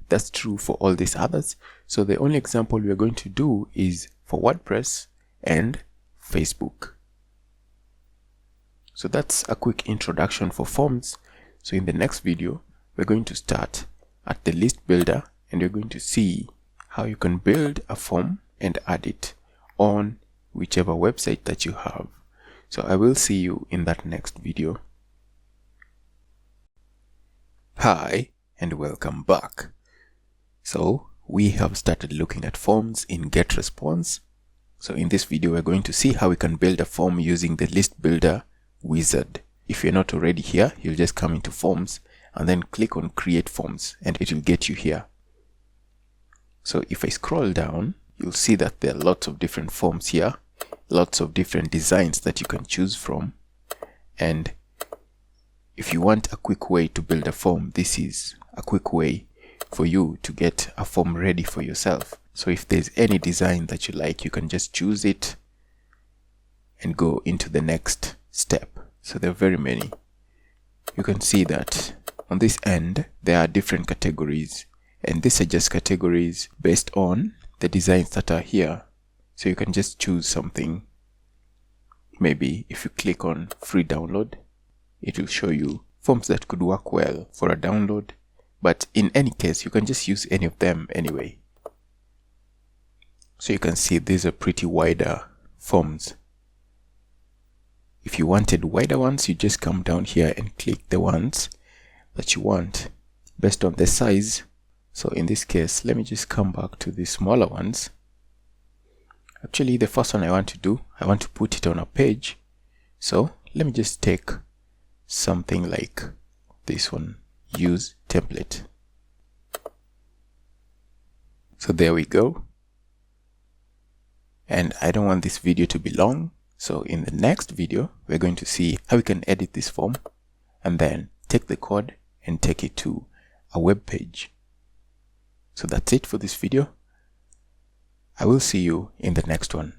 That's true for all these others. So the only example we are going to do is for WordPress and Facebook. So that's a quick introduction for forms. So in the next video, we're going to start at the list builder, and you're going to see how you can build a form and add it on whichever website that you have. So I will see you in that next video. Hi and welcome back. So we have started looking at forms in Getresponse. So in this video, we're going to see how we can build a form using the list builder wizard. If you're not already here, you'll just come into forms and then click on create forms and it will get you here. So if I scroll down, you'll see that there are lots of different forms here, lots of different designs that you can choose from. And if you want a quick way to build a form, this is a quick way for you to get a form ready for yourself. So if there's any design that you like, you can just choose it and go into the next step. So there are very many. You can see that on this end, there are different categories, and these are just categories based on the designs that are here. So you can just choose something. Maybe if you click on free download, it will show you forms that could work well for a download. But in any case, you can just use any of them anyway. So you can see these are pretty wider forms. If you wanted wider ones, you just come down here and click the ones that you want based on the size. So in this case, let me just come back to the smaller ones. Actually, the first one I want to do, I want to put it on a page. So let me just take something like this one, use template. So there we go. And I don't want this video to be long. So in the next video, we're going to see how we can edit this form and then take the code and take it to a web page. So that's it for this video. I will see you in the next one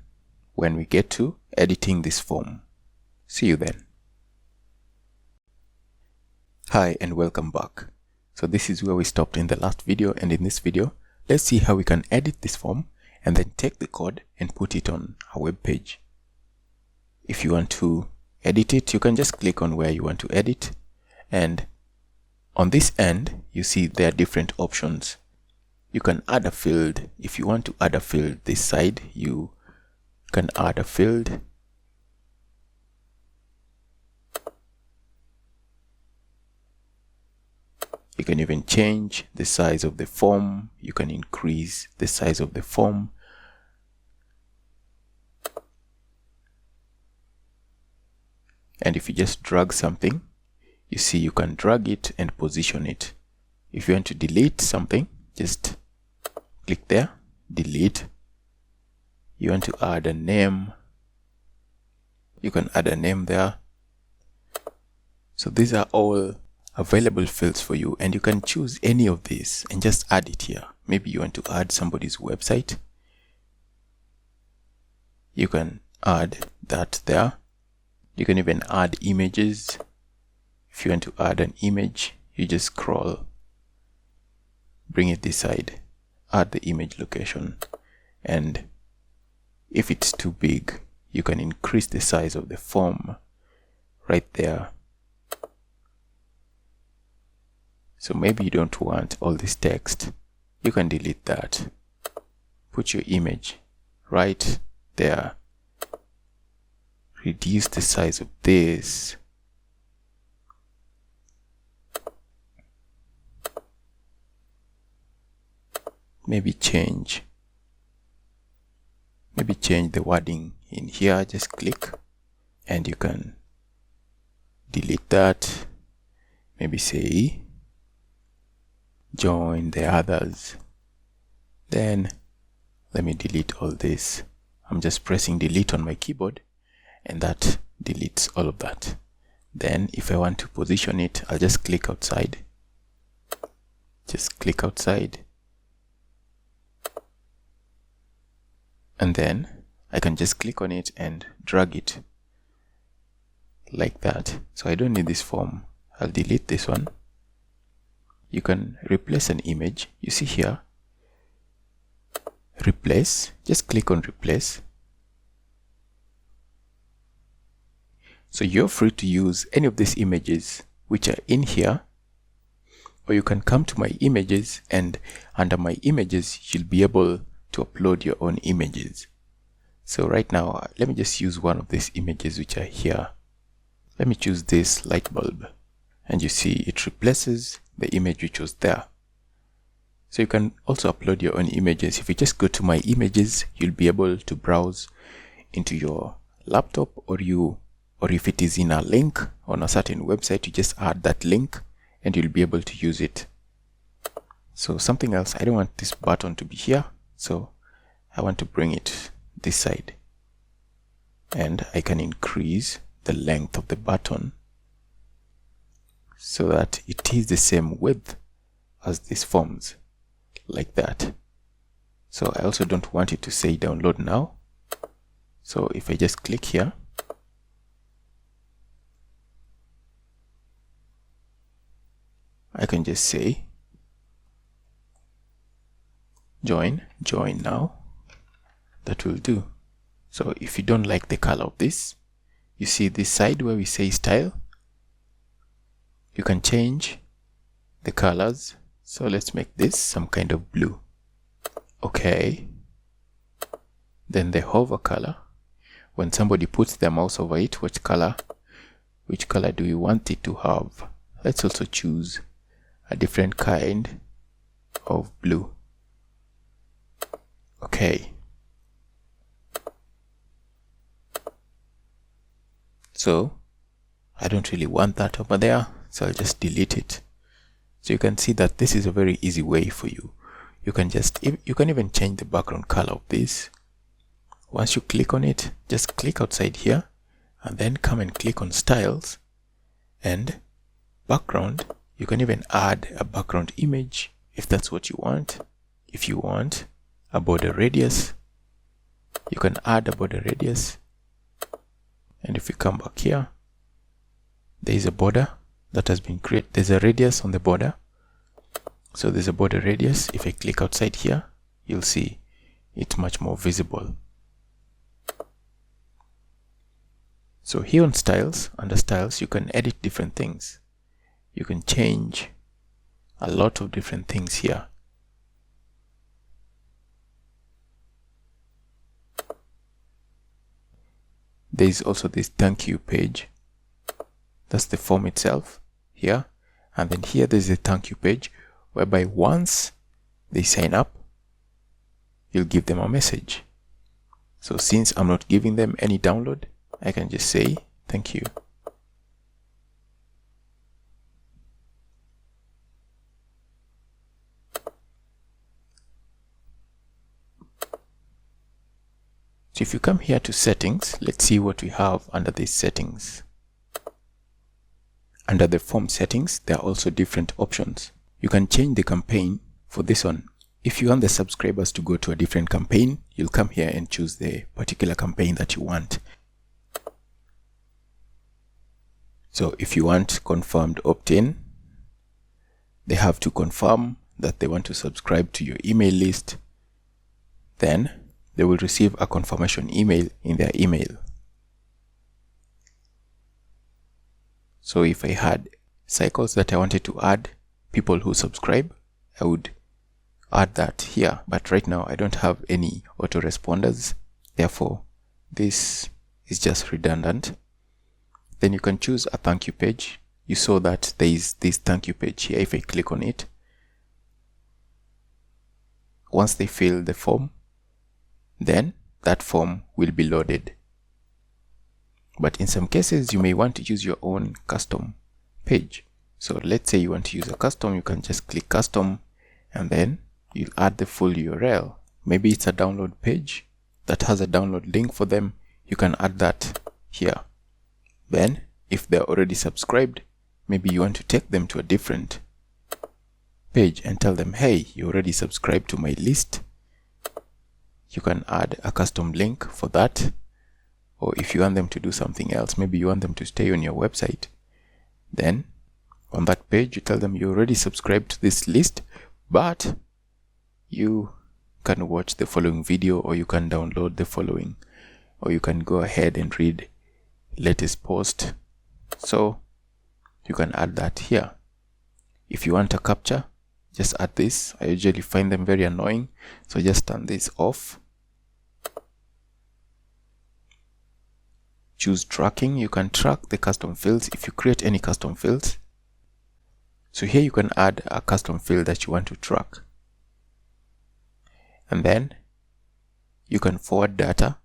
when we get to editing this form. See you then. Hi and welcome back. So this is where we stopped in the last video, and in this video, let's see how we can edit this form and then take the code and put it on a web page. If you want to edit it, you can just click on where you want to edit, and on this end, you see there are different options. You can add a field. If you want to add a field this side, you can add a field. You can even change the size of the form. You can increase the size of the form. And if you just drag something, you see you can drag it and position it. If you want to delete something, just click there, delete. You want to add a name, you can add a name there. So these are all available fields for you, and you can choose any of these and just add it here. Maybe you want to add somebody's website. you can add that there. You can even add images. If you want to add an image, you just scroll, bring it this side, add the image location, and if it's too big, you can increase the size of the form right there. So maybe you don't want all this text, you can delete that. Put your image right there. Reduce the size of this. Maybe change the wording in here. Just click and you can delete that. Maybe say join the others. Then let me delete all this. I'm just pressing delete on my keyboard and that deletes all of that. Then if I want to position it, I'll just click outside. Just click outside. And then I can just click on it and drag it like that. So I don't need this form. I'll delete this one. You can replace an image. You see here, replace. Just click on replace. So you're free to use any of these images which are in here, or you can come to my images, and under my images you'll be able to upload your own images. So right now, let me just use one of these images which are here. Let me choose this light bulb, and you see it replaces the image which was there. So you can also upload your own images. If you just go to my images, you'll be able to browse into your laptop, or if it is in a link on a certain website, you just add that link and you'll be able to use it. So something else, I don't want this button to be here, so I want to bring it this side, and I can increase the length of the button so that it is the same width as these forms, like that. So I also don't want it to say download now. So if I just click here, I can just say join now. That will do. So if you don't like the color of this, you see this side where we say style, you can change the colors. So let's make this some kind of blue. Okay. Then the hover color, when somebody puts their mouse over it, which color do you want it to have? Let's also choose a different kind of blue. Okay. So I don't really want that over there, so I'll just delete it. So you can see that this is a very easy way for you. You can even change the background color of this. Once you click on it, just click outside here and then come and click on styles and background. You can even add a background image if that's what you want. If you want a border radius, you can add a border radius. And if we come back here, there is a border that has been created. There's a radius on the border. So there's a border radius. If I click outside here, you'll see it much more visible. So here on styles, under styles, you can edit different things. You can change a lot of different things here. There is also this thank you page. That's the form itself here. And then here there's a thank you page whereby once they sign up, you'll give them a message. So since I'm not giving them any download, I can just say thank you. So if you come here to settings, let's see what we have under these settings. Under the form settings, there are also different options. You can change the campaign. For this one, if you want the subscribers to go to a different campaign, you'll come here and choose the particular campaign that you want. So if you want confirmed opt-in, they have to confirm that they want to subscribe to your email list. Then they will receive a confirmation email in their email. So if I had cycles that I wanted to add, people who subscribe, I would add that here. But right now I don't have any autoresponders, therefore this is just redundant. Then you can choose a thank you page. You saw that there is this thank you page here. If I click on it, once they fill the form, then that form will be loaded. But in some cases, you may want to use your own custom page. So let's say you want to use a custom, you can just click custom and then you add the full URL. Maybe it's a download page that has a download link for them. You can add that here. Then if they're already subscribed, maybe you want to take them to a different page and tell them, hey, you already subscribed to my list. You can add a custom link for that. Or if you want them to do something else, maybe you want them to stay on your website, then on that page you tell them you already subscribed to this list, but you can watch the following video, or you can download the following, or you can go ahead and read latest post. So you can add that here. If you want a captcha, just add this. I usually find them very annoying, so just turn this off. Choose tracking. You can track the custom fields if you create any custom fields. So here you can add a custom field that you want to track. And then you can forward data.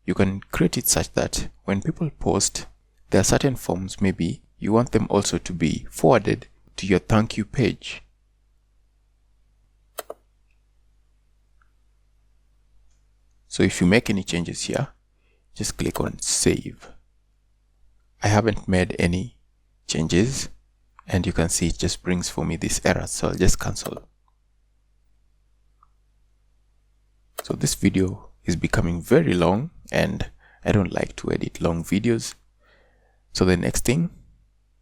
You can create it such that when people post, there are certain forms, maybe you want them also to be forwarded to your thank you page. So if you make any changes here, just click on save. I haven't made any changes and you can see it just brings for me this error, so I'll just cancel. So this video is becoming very long and I don't like to edit long videos. So the next thing,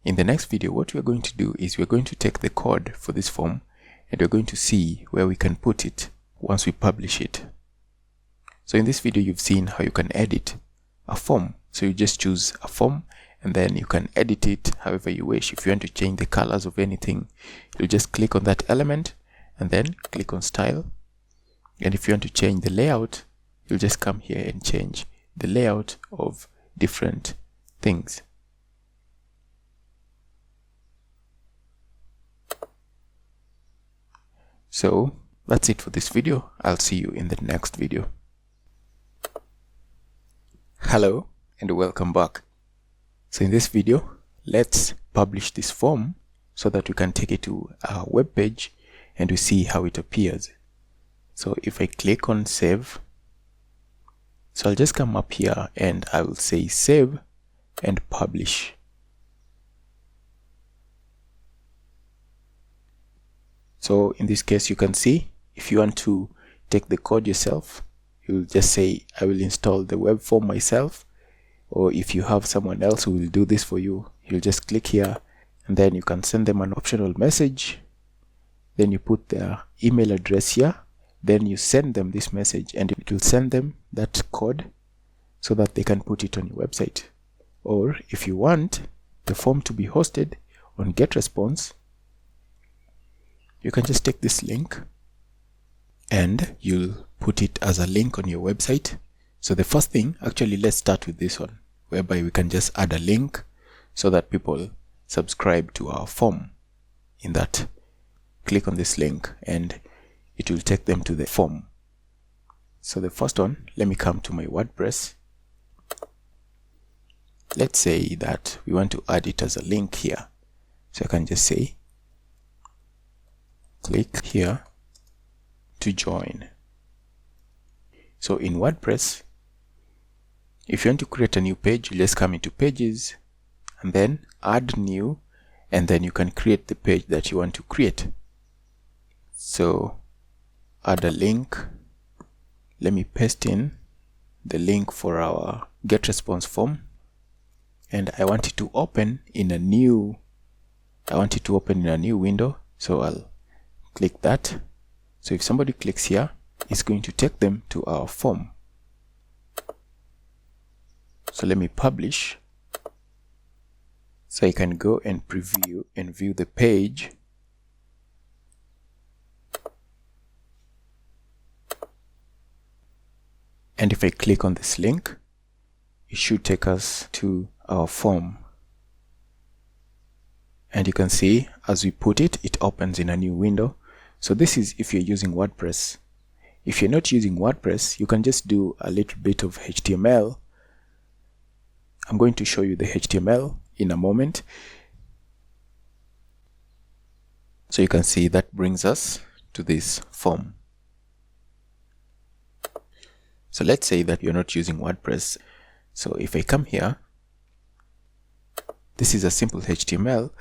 in the next video, what we're going to do is we're going to take the code for this form and we're going to see where we can put it once we publish it. So in this video, you've seen how you can edit a form. So you just choose a form and then you can edit it however you wish. If you want to change the colors of anything, you just click on that element and then click on style. And if you want to change the layout, you'll just come here and change the layout of different things. So that's it for this video. I'll see you in the next video. Hello and welcome back. So in this video, let's publish this form so that we can take it to our web page and we see how it appears. So if I click on save, so I'll just come up here and I will say save and publish. So in this case, you can see if you want to take the code yourself, you'll just say, I will install the web form myself. Or if you have someone else who will do this for you, you'll just click here and then you can send them an optional message. Then you put their email address here. Then you send them this message and it will send them that code so that they can put it on your website. Or if you want the form to be hosted on Getresponse, you can just take this link and you'll put it as a link on your website. So the first thing, actually, let's start with this one, whereby we can just add a link so that people subscribe to our form. In that, click on this link and it will take them to the form. So the first one, let me come to my WordPress. Let's say that we want to add it as a link here. So I can just say, click here to join. So in WordPress, if you want to create a new page, you just come into pages and then add new, and then you can create the page that you want to create. So add a link. Let me paste in the link for our Getresponse form, and I want it to open in a new window. So I'll click that. So if somebody clicks here, it's going to take them to our form. So let me publish, so I can go and preview and view the page. And if I click on this link, it should take us to our form. And you can see as we put it, it opens in a new window. So this is if you're using WordPress. If you're not using WordPress, you can just do a little bit of HTML. I'm going to show you the HTML in a moment. So you can see that brings us to this form. So let's say that you're not using WordPress. So if I come here, this is a simple HTML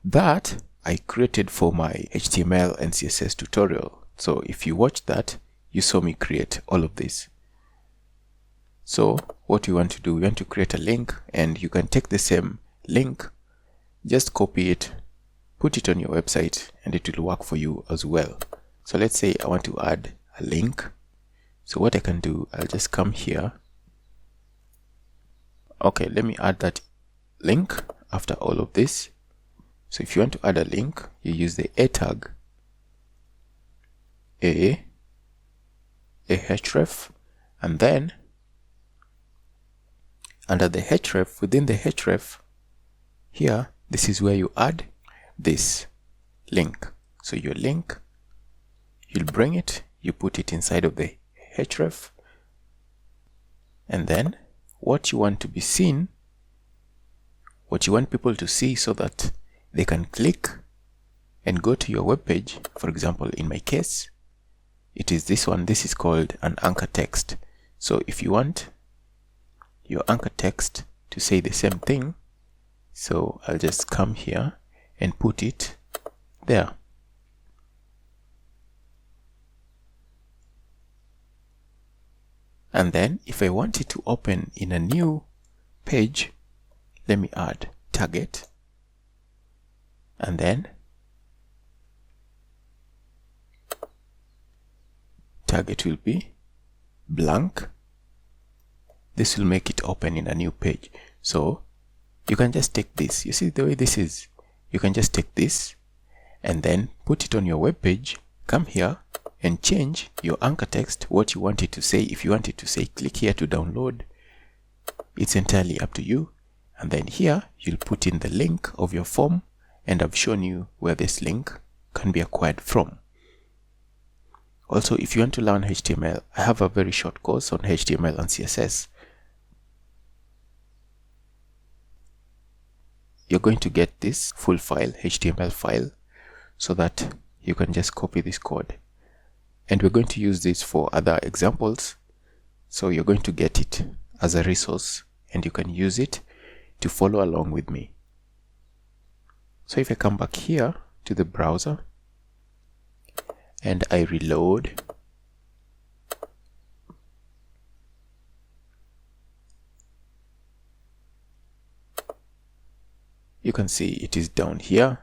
that I created for my HTML and CSS tutorial. So if you watch that, you saw me create all of this. So what we want to do, we want to create a link, and you can take the same link, just copy it, put it on your website, and it will work for you as well. So let's say I want to add a link. So what I can do, I'll just come here. Okay, let me add that link after all of this. So if you want to add a link, you use the A tag, a href, and then under the href, within the href here, this is where you add this link. So your link, you'll bring it, you put it inside of the href, and then what you want to be seen, what you want people to see so that they can click and go to your web page. For example, in my case, it is this one. This is called an anchor text. So if you want your anchor text to say the same thing, so I'll just come here and put it there. And then if I want it to open in a new page, let me add target, and then target will be blank. This will make it open in a new page. So you can just take this, you see the way this is, you can just take this and then put it on your web page, come here and change your anchor text, what you want it to say. If you want it to say click here to download, it's entirely up to you. And then here you'll put in the link of your form, and I've shown you where this link can be acquired from. Also, if you want to learn HTML, I have a very short course on HTML and CSS. You're going to get this full file, HTML file, so that you can just copy this code. And we're going to use this for other examples. So you're going to get it as a resource, and you can use it to follow along with me. So if I come back here to the browser and I reload, you can see it is down here.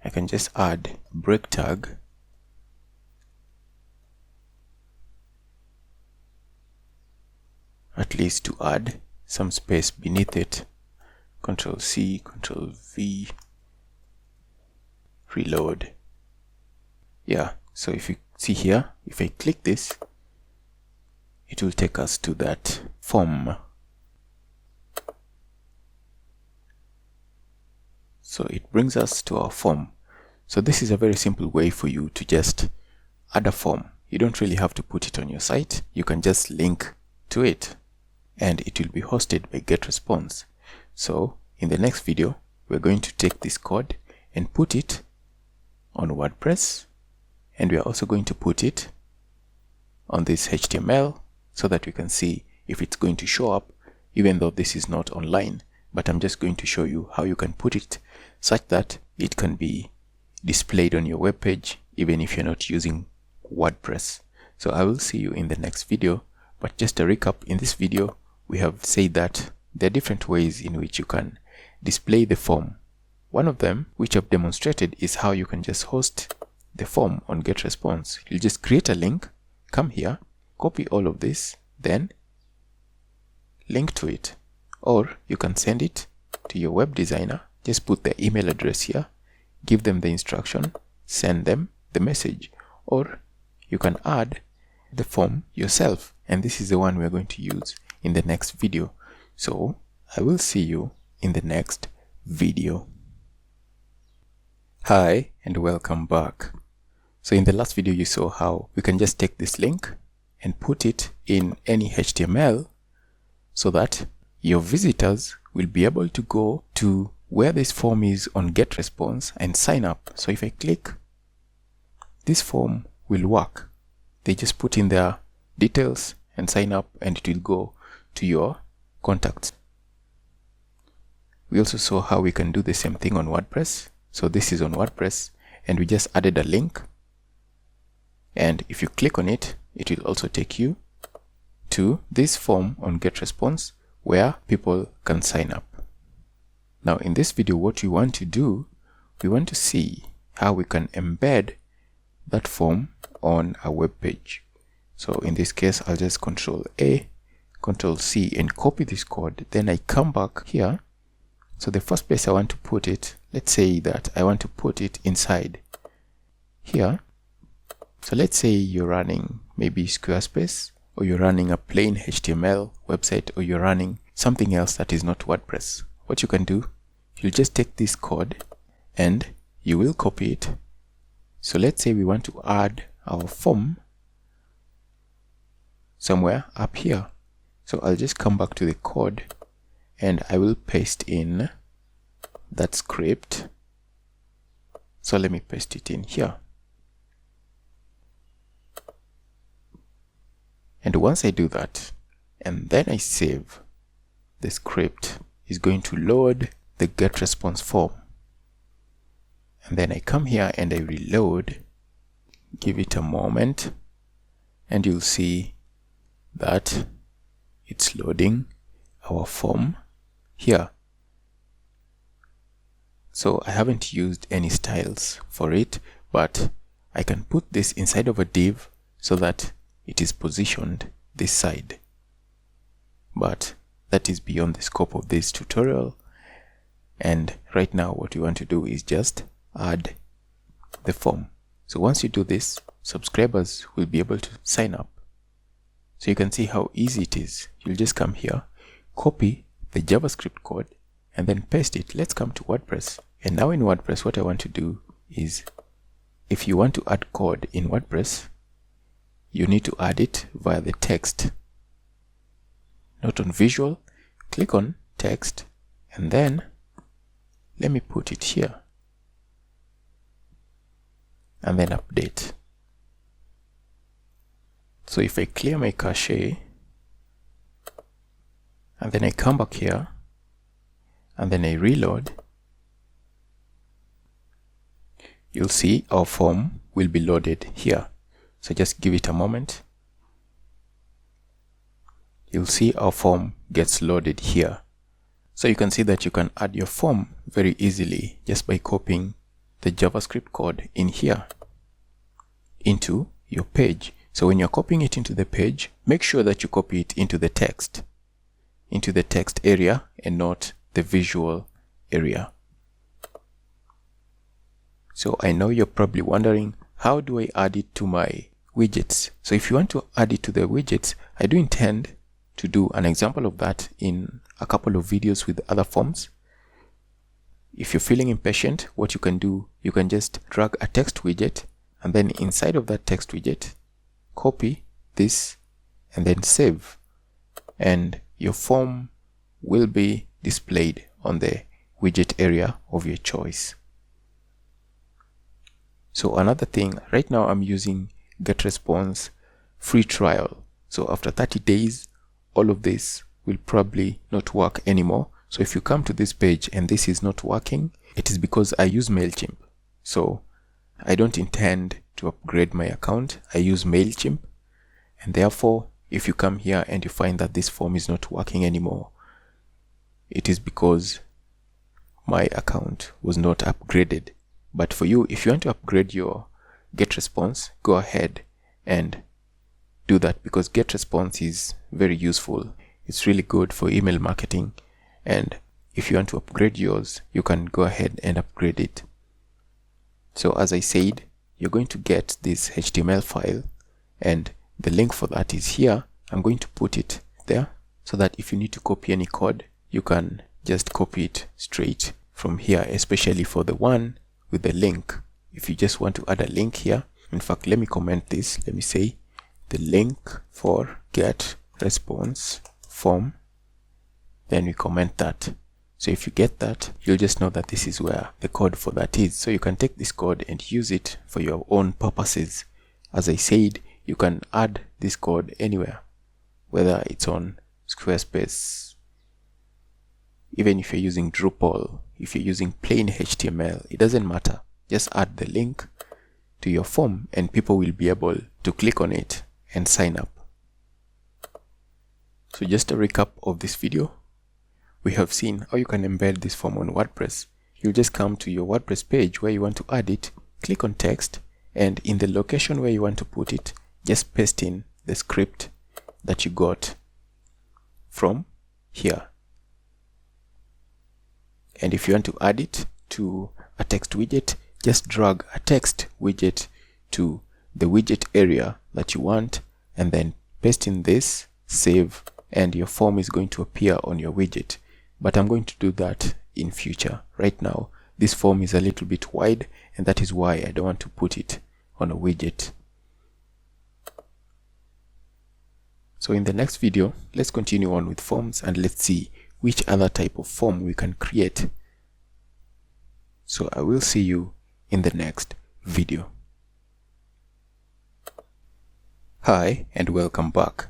I can just add break tag, at least to add some space beneath it. Control C, Control V, reload. Yeah, so if you see here, if I click this, it will take us to that form. So it brings us to our form. So this is a very simple way for you to just add a form. You don't really have to put it on your site. You can just link to it, and it will be hosted by Getresponse. So in the next video, we're going to take this code and put it on WordPress, and we are also going to put it on this HTML so that we can see if it's going to show up, even though this is not online. But I'm just going to show you how you can put it such that it can be displayed on your web page, even if you're not using WordPress. So I will see you in the next video. But just a recap, in this video, we have said that there are different ways in which you can display the form. One of them, which I've demonstrated, is how you can just host the form on Getresponse. You'll just create a link, come here, copy all of this, then link to it. Or you can send it to your web designer, just put their email address here, give them the instruction, send them the message. Or you can add the form yourself, and this is the one we're going to use in the next video. So I will see you in the next video. Hi and welcome back. So in the last video you saw how we can just take this link and put it in any HTML so that your visitors will be able to go to where this form is on Getresponse and sign up. So if I click, this form will work. They just put in their details and sign up, and it will go to your contacts. We also saw how we can do the same thing on WordPress. So this is on WordPress, and we just added a link, and if you click on it, it will also take you to this form on Getresponse where people can sign up. Now in this video, what we want to do, we want to see how we can embed that form on a web page. So in this case, I'll just Control A, Control C, and copy this code. Then I come back here. So the first place I want to put it, let's say that I want to put it inside here. So let's say you're running maybe Squarespace, or you're running a plain HTML website, or you're running something else that is not WordPress. What you can do, you'll just take this code and you will copy it. So let's say we want to add our form somewhere up here. So I'll just come back to the code and I will paste in that script. So let me paste it in here. And once I do that, and then I save, the script is going to load the Getresponse form. And then I come here and I reload, give it a moment, and you'll see that it's loading our form here. So I haven't used any styles for it, but I can put this inside of a div so that it is positioned this side. But that is beyond the scope of this tutorial. And right now what we want to do is just add the form. So once you do this, subscribers will be able to sign up. So you can see how easy it is. You'll just come here, copy the JavaScript code, and then paste it. Let's come to WordPress. And now in WordPress, what I want to do is, if you want to add code in WordPress, you need to add it via the text, not on visual. Click on text, and then let me put it here, and then update. So if I clear my cache, and then I come back here, and then I reload, you'll see our form will be loaded here. So just give it a moment. You'll see our form gets loaded here. So you can see that you can add your form very easily just by copying the JavaScript code in here into your page. So when you're copying it into the page, make sure that you copy it into the text area and not the visual area. So I know you're probably wondering, how do I add it to my widgets? So if you want to add it to the widgets, I do intend to do an example of that in a couple of videos with other forms. If you're feeling impatient, what you can do, you can just drag a text widget, and then inside of that text widget, copy this and then save, and your form will be displayed on the widget area of your choice. So another thing, right now I'm using Getresponse free trial. So after 30 days, all of this will probably not work anymore. So if you come to this page and this is not working, it is because I use MailChimp. So I don't intend to upgrade my account. I use MailChimp, and therefore if you come here and you find that this form is not working anymore, it is because my account was not upgraded. But for you, if you want to upgrade your Getresponse, go ahead and do that, because Getresponse is very useful. It's really good for email marketing, and if you want to upgrade yours, you can go ahead and upgrade it. So as I said, you're going to get this HTML file, and the link for that is here. I'm going to put it there so that if you need to copy any code, you can just copy it straight from here, especially for the one with the link. If you just want to add a link here, in fact, let me comment this. Let me say the link for Getresponse form, then we comment that. So if you get that, you'll just know that this is where the code for that is. So you can take this code and use it for your own purposes. As I said, you can add this code anywhere, whether it's on Squarespace, even if you're using Drupal, if you're using plain HTML, it doesn't matter. Just add the link to your form and people will be able to click on it and sign up. So just a recap of this video. We have seen how you can embed this form on WordPress. You'll just come to your WordPress page where you want to add it, click on text, and in the location where you want to put it, just paste in the script that you got from here. And if you want to add it to a text widget, just drag a text widget to the widget area that you want, and then paste in this, save, and your form is going to appear on your widget. But I'm going to do that in future. Right now, this form is a little bit wide, and that is why I don't want to put it on a widget. So in the next video, let's continue on with forms and let's see which other type of form we can create. So I will see you in the next video. Hi and welcome back.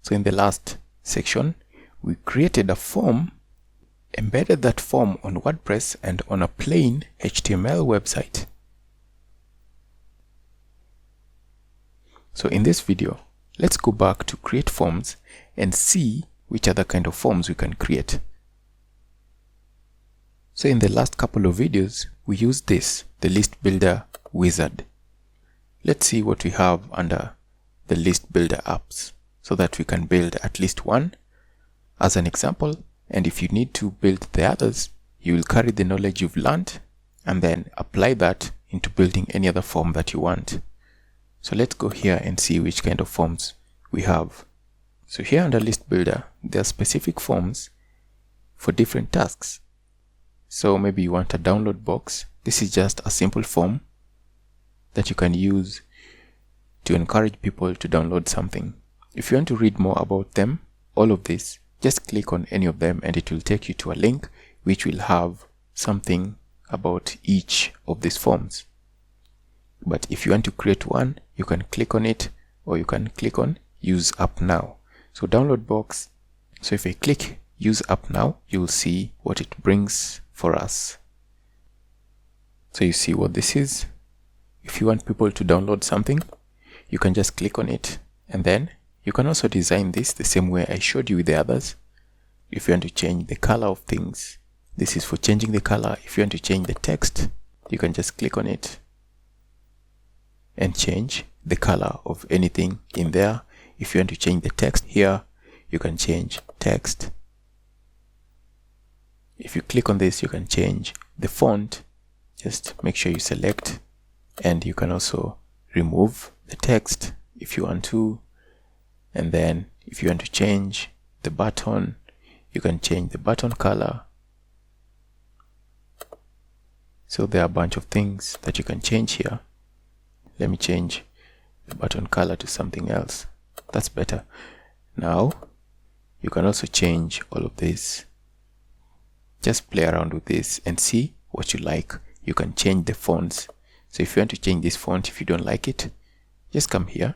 So in the last section, we created a form, embedded that form on WordPress and on a plain HTML website. So in this video, let's go back to create forms and see which other kind of forms we can create. So in the last couple of videos, we used this, the list builder wizard. Let's see what we have under the list builder apps so that we can build at least one as an example. And if you need to build the others, you will carry the knowledge you've learned and then apply that into building any other form that you want. So let's go here and see which kind of forms we have. So here under list builder, there are specific forms for different tasks. So maybe you want a download box. This is just a simple form that you can use to encourage people to download something. If you want to read more about them, all of this, just click on any of them and it will take you to a link which will have something about each of these forms. But if you want to create one, you can click on it, or you can click on use app now. So download box. So if I click use app now, you'll see what it brings for us. So you see what this is. If you want people to download something, you can just click on it, and then you can also design this the same way I showed you with the others. If you want to change the color of things, this is for changing the color. If you want to change the text, you can just click on it and change the color of anything in there. If you want to change the text here, you can change text. If you click on this, you can change the font. Just make sure you select, and you can also remove the text if you want to. And then if you want to change the button, you can change the button color. So there are a bunch of things that you can change here. Let me change the button color to something else. That's better. Now you can also change all of this. Just play around with this and see what you like. You can change the fonts. So if you want to change this font, if you don't like it, just come here,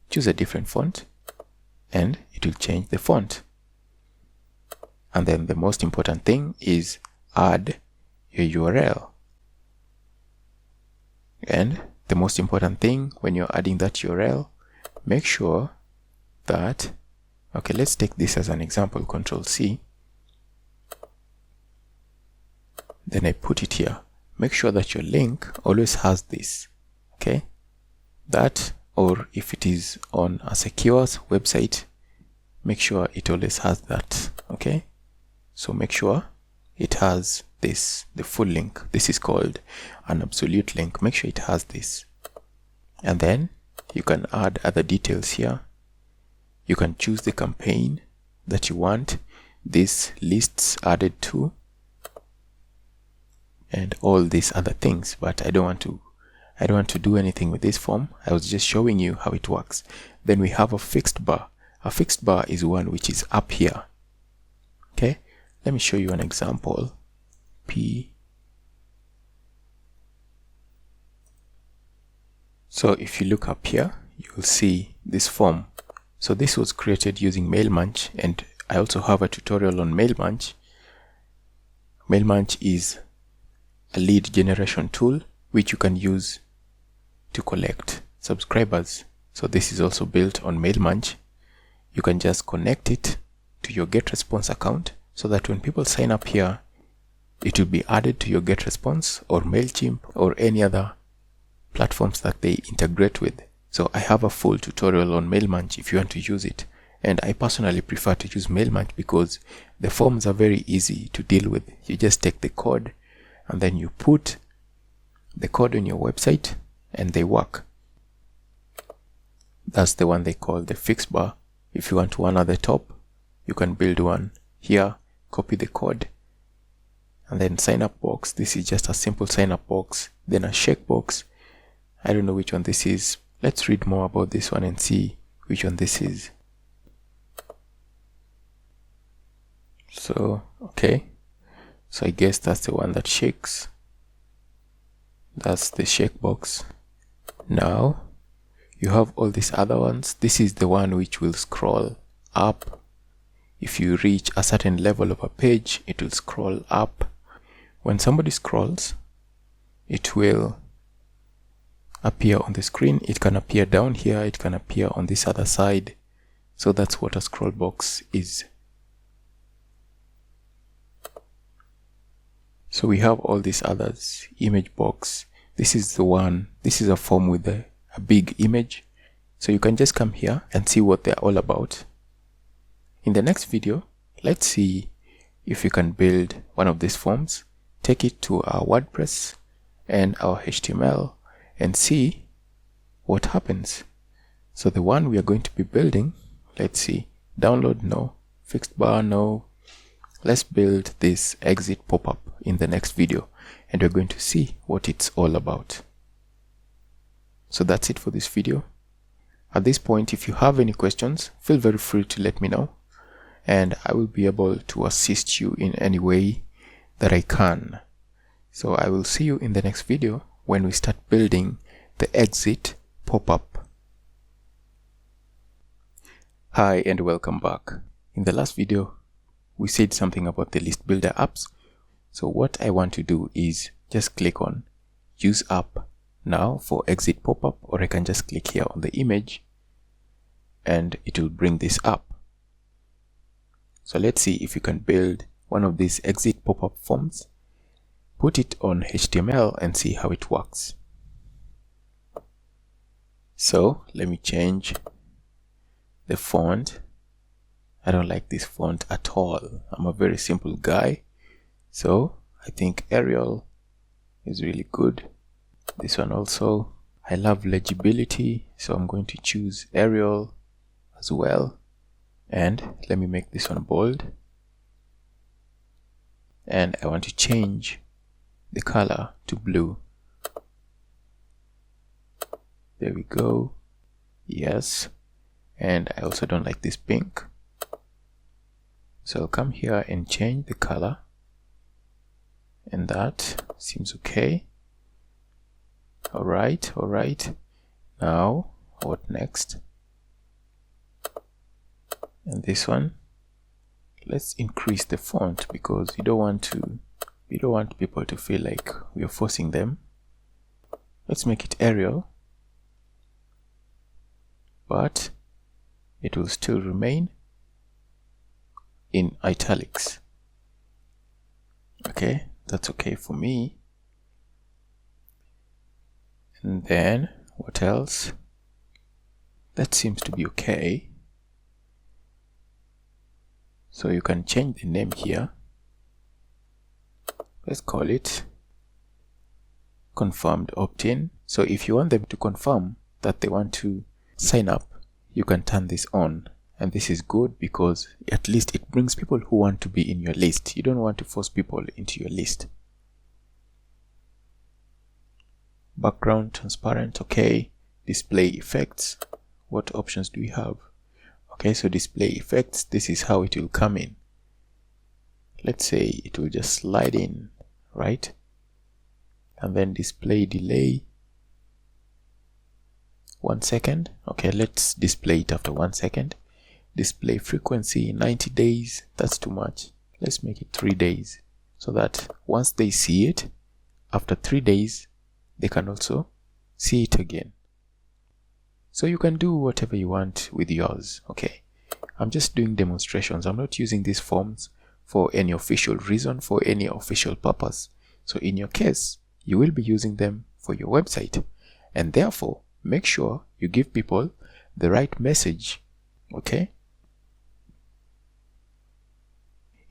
choose a different font, and it will change the font. And then the most important thing is add your URL. And the most important thing when you're adding that URL, make sure that, okay, let's take this as an example, Control C. Then I put it here. Make sure that your link always has this, okay? That, or if it is on a secure website, make sure it always has that, okay? So make sure it has this, the full link. This is called an absolute link. Make sure it has this. And then you can add other details here. You can choose the campaign that you want these lists added to, and all these other things, but I don't want to do anything with this form. I was just showing you how it works. Then we have a fixed bar. A fixed bar is one which is up here. Okay, let me show you an example. So if you look up here, you'll see this form. So this was created using Mailmunch, and I also have a tutorial on Mailmunch. Mailmunch is a lead generation tool which you can use to collect subscribers. So this is also built on Mailmunch. You can just connect it to your Getresponse account so that when people sign up here, it will be added to your Getresponse or MailChimp or any other platforms that they integrate with. So I have a full tutorial on Mailmunch if you want to use it. And I personally prefer to use Mailmunch because the forms are very easy to deal with. You just take the code and then you put the code on your website and they work. That's the one they call the fixed bar. If you want one at the top, you can build one here, copy the code, and then sign up box. This is just a simple sign up box. Then a check box. I don't know which one this is. Let's read more about this one and see which one this is. So, okay. So I guess that's the one that shakes. That's the shake box. Now you have all these other ones. This is the one which will scroll up. If you reach a certain level of a page, it will scroll up. When somebody scrolls, it will appear on the screen. It can appear down here. It can appear on this other side. So that's what a scroll box is. So we have all these others. Image box. This is the one. This is a form with a big image. So you can just come here and see what they're all about. In the next video, let's see if you can build one of these forms, take it to our WordPress and our HTML and see what happens. So the one we are going to be building, let's see, download, no, fixed bar, no. Let's build this exit pop-up in the next video, and we're going to see what it's all about. So that's it for this video. At this point, if you have any questions, feel very free to let me know, and I will be able to assist you in any way that I can. So I will see you in the next video when we start building the exit pop-up. Hi and welcome back. In the last video, we said something about the list builder apps. So what I want to do is just click on use app now for exit pop-up, or I can just click here on the image and it will bring this up. So let's see if you can build one of these exit pop-up forms, put it on HTML and see how it works. So let me change the font. I don't like this font at all. I'm a very simple guy. So I think Arial is really good. This one also. I love legibility, so I'm going to choose Arial as well. And let me make this one bold. And I want to change the color to blue. There we go. Yes. And I also don't like this pink. So I'll come here and change the color. And that seems okay. Alright. Now, what next? And this one, let's increase the font because we don't want people to feel like we are forcing them. Let's make it Arial, but it will still remain in italics. Okay, that's okay for me. And then what else? That seems to be okay. So you can change the name here. Let's call it confirmed opt-in. So if you want them to confirm that they want to sign up, you can turn this on. And this is good because at least it brings people who want to be in your list. You don't want to force people into your list. Background transparent, okay. Display effects. What options do we have? Okay, so display effects, this is how it will come in. Let's say it will just slide in, right? And then display delay, 1 second. Okay, let's display it after 1 second. Display frequency 90 days, that's too much. Let's make it 3 days so that once they see it, after 3 days, they can also see it again. So you can do whatever you want with yours. Okay, I'm just doing demonstrations. I'm not using these forms for any official reason, for any official purpose. So in your case, you will be using them for your website, and therefore make sure you give people the right message. Okay,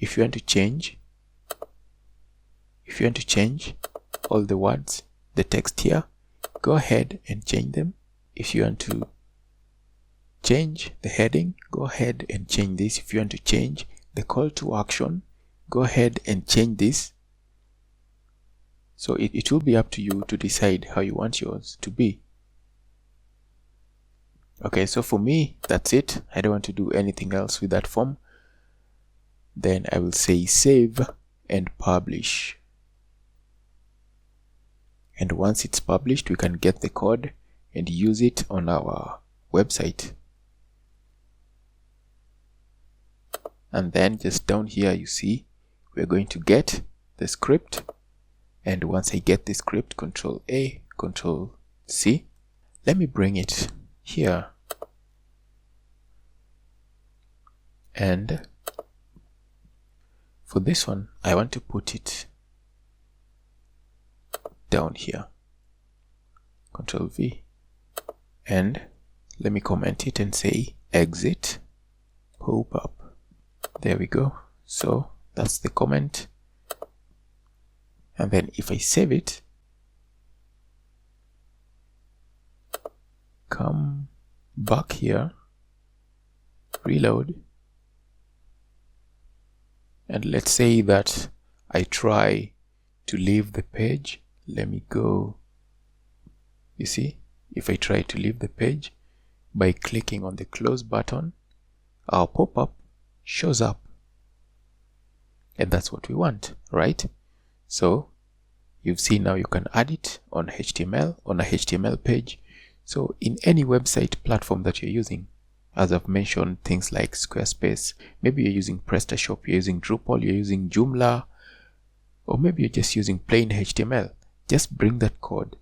if you want to change all the words, the text here, go ahead and change them. If you want to change the heading, go ahead and change this. If you want to change the call to action, go ahead and change this. So it will be up to you to decide how you want yours to be. Okay, so for me, that's it. I don't want to do anything else with that form. Then I will say save and publish. And once it's published, we can get the code and use it on our website. And then just down here, you see, we're going to get the script. And once I get the script, Control A, Control C, let me bring it here. And for this one, I want to put it down here. Control V. And let me comment it and say exit pop-up. There we go. So that's the comment. And then if I save it, come back here, reload, and let's say that I try to leave the page. Let me go. You see, if I try to leave the page by clicking on the close button, our pop-up shows up. And that's what we want, right? So you've seen now you can add it on HTML, on a HTML page. So in any website platform that you're using, as I've mentioned, things like Squarespace, maybe you're using PrestaShop, you're using Drupal, you're using Joomla, or maybe you're just using plain HTML. Just bring that code.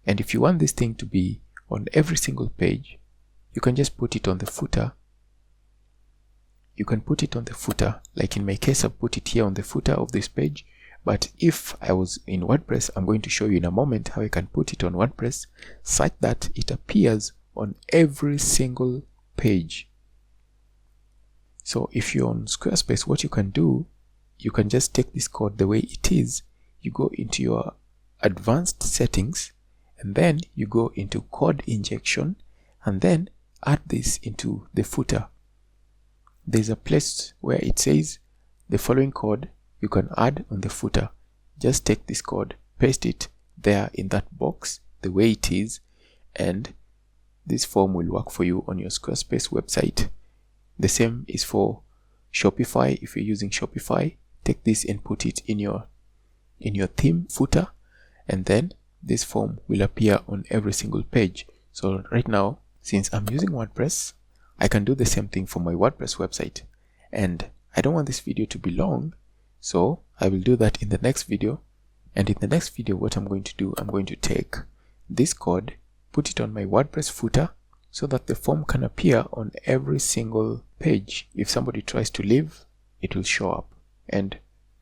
And if you want this thing to be on every single page, you can just put it on the footer. You can put it on the footer. Like in my case, I've put it here on the footer of this page. But if I was in WordPress, I'm going to show you in a moment how I can put it on WordPress such that it appears on every single page. So if you're on Squarespace, what you can do, you can just take this code the way it is. You go into your advanced settings, and then you go into code injection, and then add this into the footer. There's a place where it says the following code you can add on the footer. Just take this code, paste it there in that box the way it is, and this form will work for you on your Squarespace website. The same is for Shopify. If you're using Shopify, take this and put it in your theme footer, and then this form will appear on every single page. So right now, since I'm using WordPress, I can do the same thing for my WordPress website. And I don't want this video to be long, so I will do that in the next video. And in the next video, what I'm going to do, I'm going to take this code, put it on my WordPress footer so that the form can appear on every single page. If somebody tries to leave, it will show up. And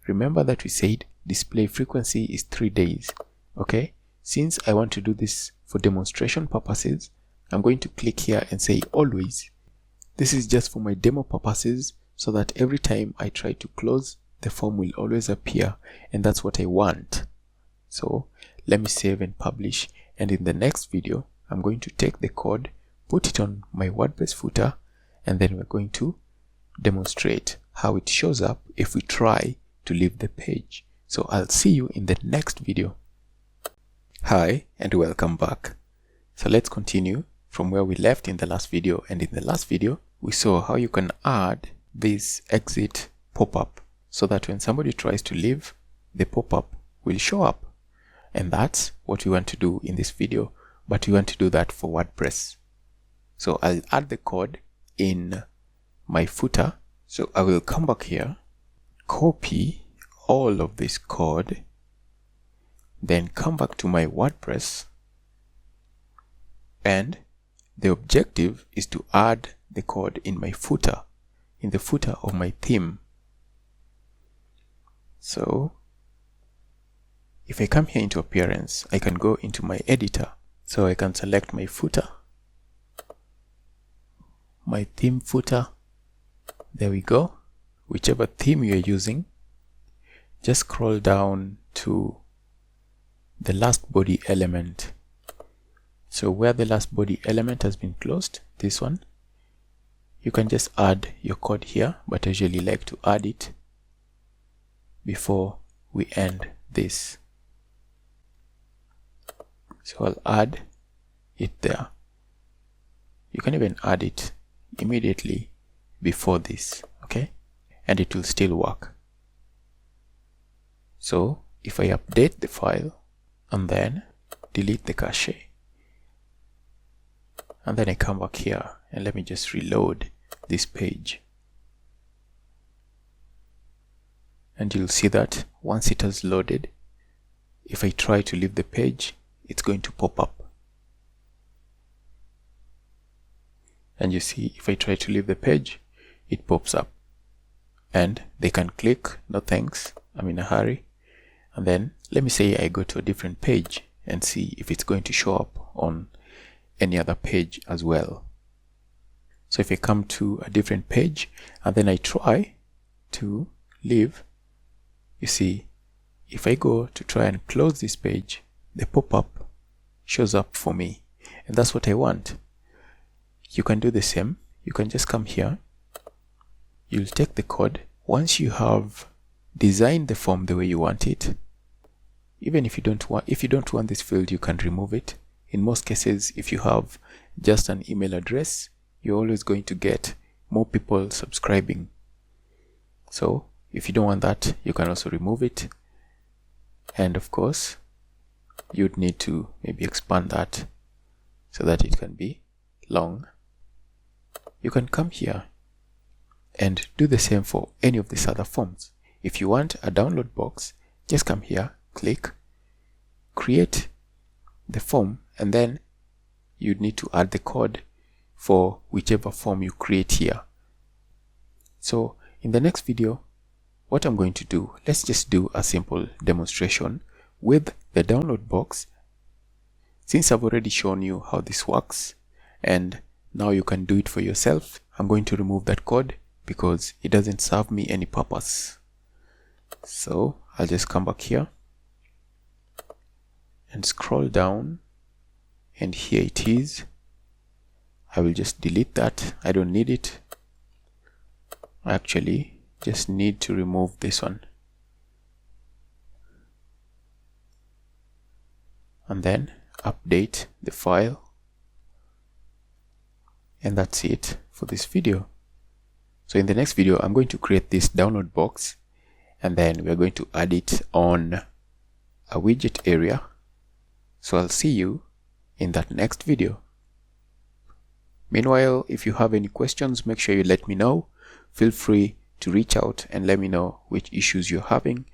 remember that we said display frequency is 3 days. Okay, since I want to do this for demonstration purposes, I'm going to click here and say always. This is just for my demo purposes, so that every time I try to close, the form will always appear, and that's what I want. So let me save and publish, and in the next video I'm going to take the code, put it on my WordPress footer, and then we're going to demonstrate how it shows up if we try to leave the page. So I'll see you in the next video. Hi and welcome back. So let's continue from where we left in the last video, and in the last video we saw how you can add this exit pop-up so that when somebody tries to leave, the pop-up will show up. And that's what we want to do in this video, but we want to do that for WordPress. So I'll add the code in my footer. So I will come back here, copy all of this code, then come back to my WordPress, and the objective is to add the code in my footer, in the footer of my theme. So if I come here into appearance, I can go into my editor. So I can select my footer, my theme footer. There we go. Whichever theme you're using, just scroll down to the last body element. So where the last body element has been closed, this one, you can just add your code here, but I usually like to add it before we end this. So I'll add it there. You can even add it immediately before this, okay? And it will still work. So if I update the file and then delete the cache, and then I come back here and let me just reload this page, and you'll see that once it has loaded, if I try to leave the page, it's going to pop up. And you see, if I try to leave the page, it pops up, and they can click no thanks, I'm in a hurry. And then let me say I go to a different page and see if it's going to show up on any other page as well. So if I come to a different page and then I try to leave, you see, if I go to try and close this page, the pop-up shows up for me, and that's what I want. You can do the same. You can just come here, you'll take the code. Once you have designed the form the way you want it, even if you don't want this field, you can remove it. In most cases, if you have just an email address, you're always going to get more people subscribing. So if you don't want that, you can also remove it. And of course, you'd need to maybe expand that so that it can be long. You can come here and do the same for any of these other forms. If you want a download box, just come here, click, create the form, and then you'd need to add the code for whichever form you create here. So in the next video, what I'm going to do, let's just do a simple demonstration with the download box. Since I've already shown you how this works and now you can do it for yourself, I'm going to remove that code because it doesn't serve me any purpose. So I'll just come back here and scroll down, and here it is. I will just delete that. I don't need it. I actually just need to remove this one, and then update the file, and that's it for this video. So in the next video, I'm going to create this download box, and then we're going to add it on a widget area. So I'll see you in that next video. Meanwhile, if you have any questions, make sure you let me know. Feel free to reach out and let me know which issues you're having.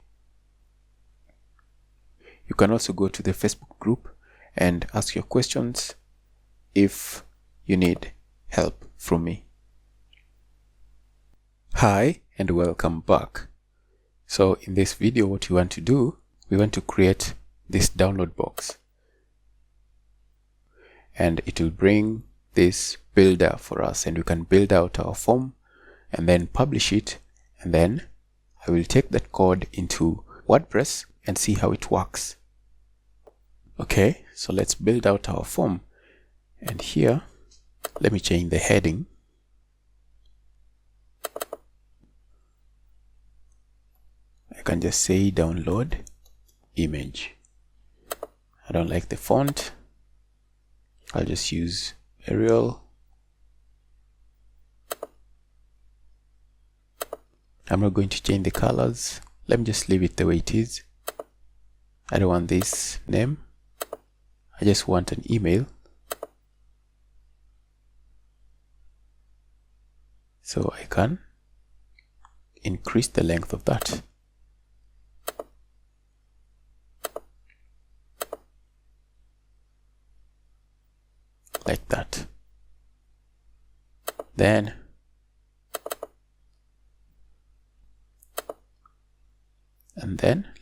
You can also go to the Facebook group and ask your questions if you need help from me. Hi and welcome back. So in this video, what you want to do, we want to create this download box, and it will bring this builder for us, and we can build out our form and then publish it, and then I will take that code into WordPress and see how it works. Okay, so let's build out our form, and here let me change the heading. I can just say download image. I don't like the font. I'll just use Arial. I'm not going to change the colors. Let me just leave it the way it is. I don't want this name. I just want an email. So I can increase the length of that. Like that. Then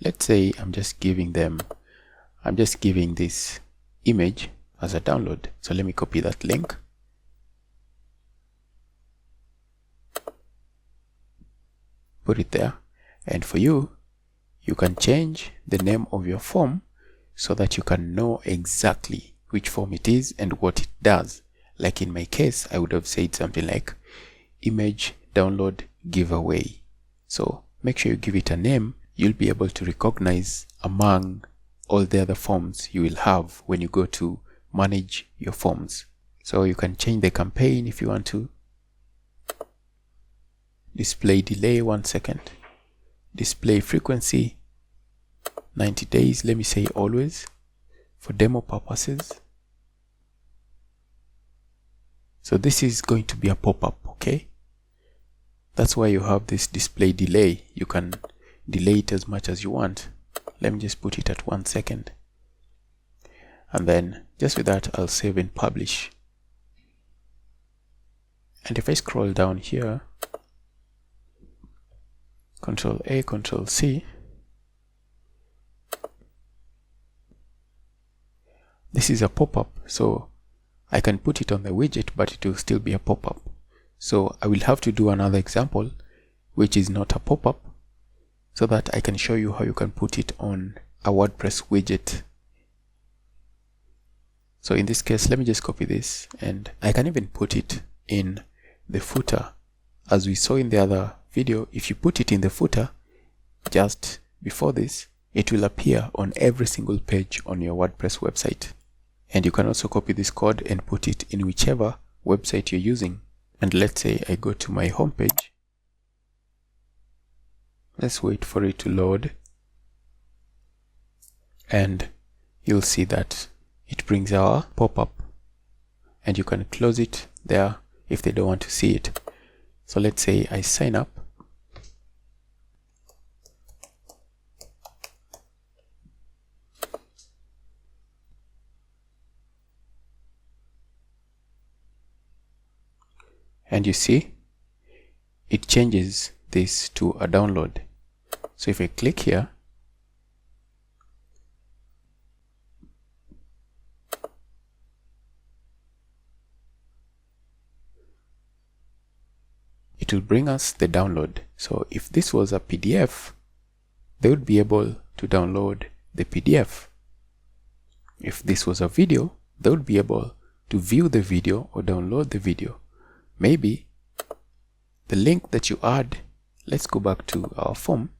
let's say I'm just giving this image as a download. So let me copy that link. Put it there. And for you can change the name of your form so that you can know exactly which form it is and what it does. Like in my case, I would have said something like image download giveaway. So make sure you give it a name you'll be able to recognize among all the other forms you will have when you go to manage your forms. So you can change the campaign if you want to. Display delay 1 second. Display frequency 90 days. Let me say always for demo purposes. So this is going to be a pop-up, okay? That's why you have this display delay. You can delay it as much as you want. Let me just put it at 1 second. And then just with that, I'll save and publish. And if I scroll down here, Control A, Control C, this is a pop-up, so I can put it on the widget, but it will still be a pop-up. So I will have to do another example, which is not a pop-up, so that I can show you how you can put it on a WordPress widget. So in this case, let me just copy this, and I can even put it in the footer. As we saw in the other video, if you put it in the footer just before this, it will appear on every single page on your WordPress website. And you can also copy this code and put it in whichever website you're using. And let's say I go to my homepage. Let's wait for it to load. And you'll see that it brings our pop-up. And you can close it there if they don't want to see it. So let's say I sign up. And you see, it changes this to a download. So if I click here, it will bring us the download. So if this was a PDF, they would be able to download the PDF. If this was a video, they would be able to view the video or download the video. Maybe the link that you add, let's go back to our form.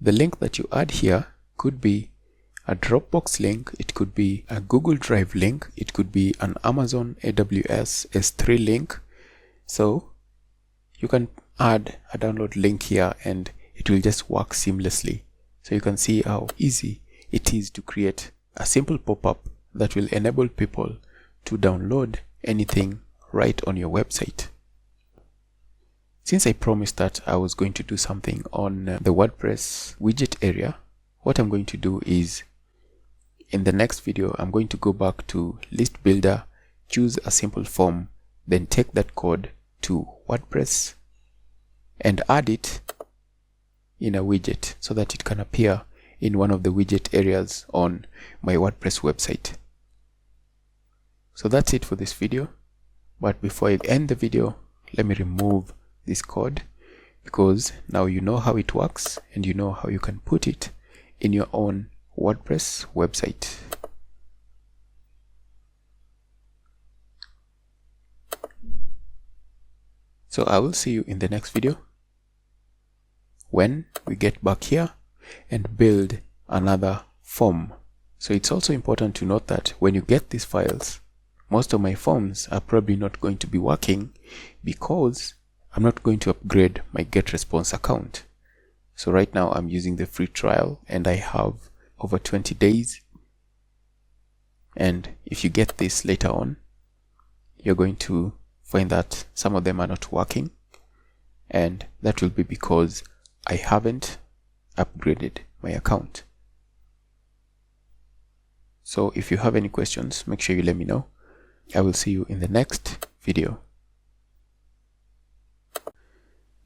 The link that you add here could be a Dropbox link, it could be a Google Drive link, it could be an Amazon AWS S3 link. So you can add a download link here and it will just work seamlessly. So you can see how easy it is to create a simple pop-up that will enable people to download anything right on your website. Since I promised that I was going to do something on the WordPress widget area, what I'm going to do is, in the next video, I'm going to go back to list builder, choose a simple form, then take that code to WordPress and add it in a widget so that it can appear in one of the widget areas on my WordPress website. So that's it for this video. But before I end the video, let me remove this code, because now you know how it works and you know how you can put it in your own WordPress website. So I will see you in the next video when we get back here and build another form. So it's also important to note that when you get these files, most of my forms are probably not going to be working because I'm not going to upgrade my Getresponse account. So right now I'm using the free trial and I have over 20 days. And if you get this later on, you're going to find that some of them are not working, and that will be because I haven't upgraded my account. So if you have any questions, make sure you let me know. I will see you in the next video.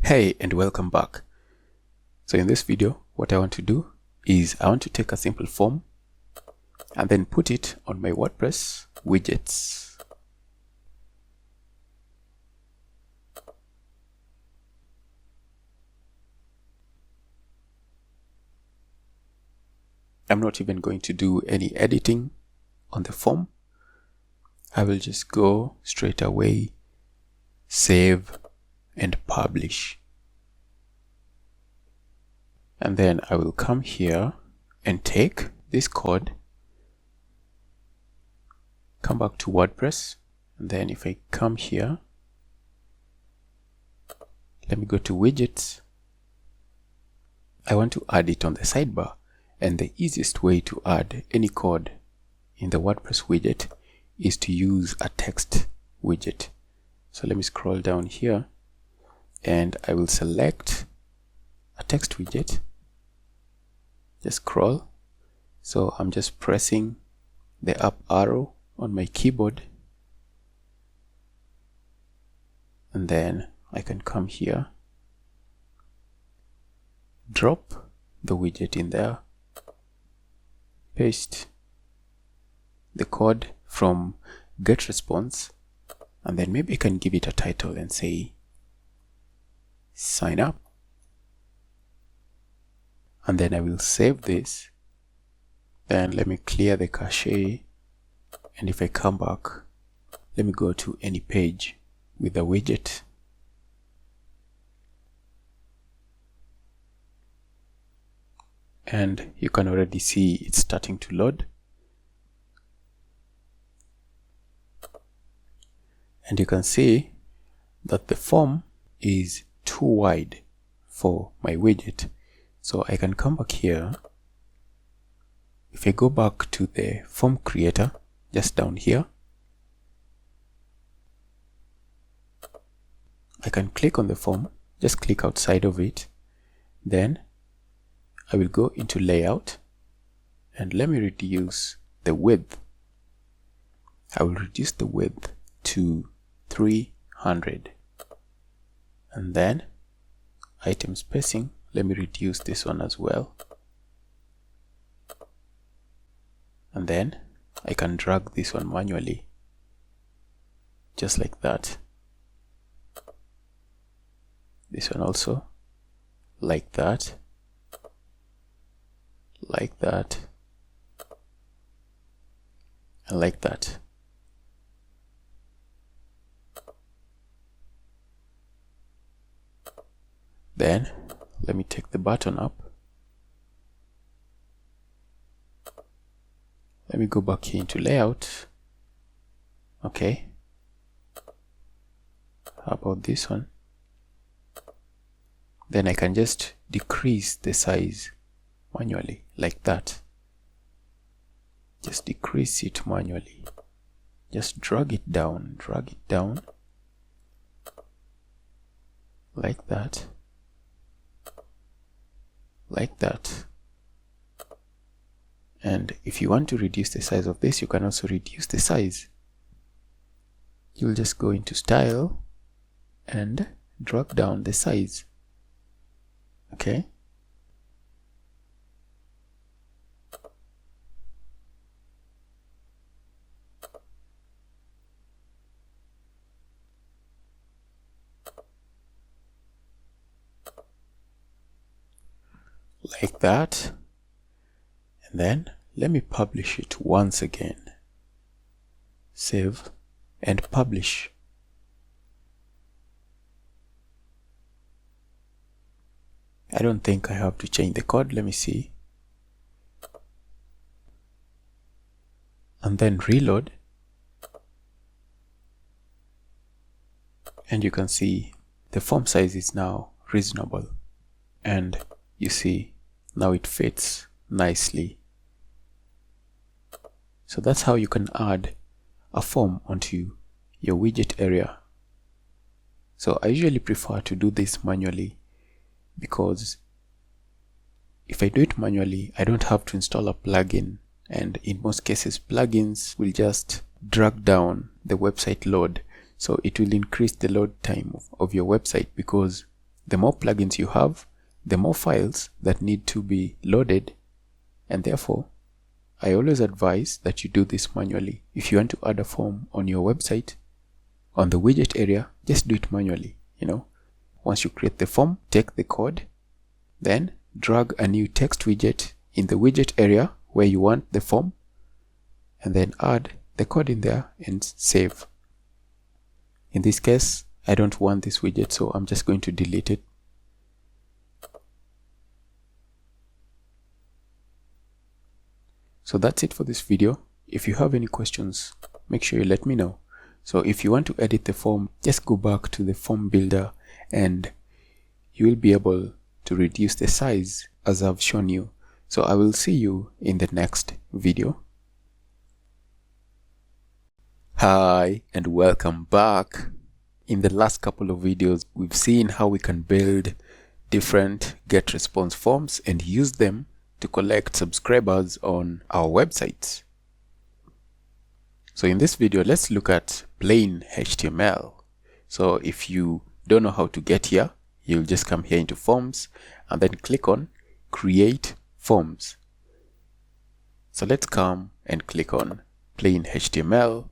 Hey, and welcome back. So in this video, what I want to do is I want to take a simple form and then put it on my WordPress widgets. I'm not even going to do any editing on the form. I will just go straight away, save, and publish. And then I will come here and take this code, come back to WordPress, and then if I come here, let me go to widgets. I want to add it on the sidebar. And the easiest way to add any code in the WordPress widget is to use a text widget. So let me scroll down here and I will select a text widget. Just scroll. So I'm just pressing the up arrow on my keyboard. And then I can come here, drop the widget in there, paste the code from Getresponse, and then maybe I can give it a title and say sign up. And then I will save this. Then let me clear the cache. And if I come back, let me go to any page with a widget. And you can already see it's starting to load. And you can see that the form is too wide for my widget. So I can come back here. If I go back to the form creator, just down here, I can click on the form, just click outside of it. Then I will go into layout and let me reduce the width. I will reduce the width to 300. And then item spacing, let me reduce this one as well. And then I can drag this one manually, just like that. This one also, like that. Like that, and like that. Then let me take the button up. Let me go back here into layout. Okay. How about this one? Then I can just decrease the size manually, like that. Just decrease it manually. Just drag it down, like that, like that, And if you want to reduce the size of this, you can also reduce the size. You'll just go into style and drag down the size. Okay. Like that. And then let me publish it once again. Save and publish. I don't think I have to change the code. Let me see. And then reload. And you can see the form size is now reasonable. And you see now it fits nicely. So that's how you can add a form onto your widget area. So I usually prefer to do this manually, because if I do it manually, I don't have to install a plugin, and in most cases plugins will just drag down the website load, so it will increase the load time of your website, because the more plugins you have, the more files that need to be loaded, and therefore I always advise that you do this manually. If you want to add a form on your website, on the widget area, just do it manually. Once you create the form, take the code, then drag a new text widget in the widget area where you want the form, and then add the code in there and save. In this case, I don't want this widget, so I'm just going to delete it. So that's it for this video. If you have any questions, make sure you let me know. So if you want to edit the form, just go back to the form builder and you will be able to reduce the size as I've shown you. So I will see you in the next video. Hi and welcome back. In the last couple of videos, we've seen how we can build different Getresponse forms and use them to collect subscribers on our websites. So in this video, let's look at plain HTML. So if you don't know how to get here, you'll just come here into forms and then click on create forms. So let's come and click on plain HTML.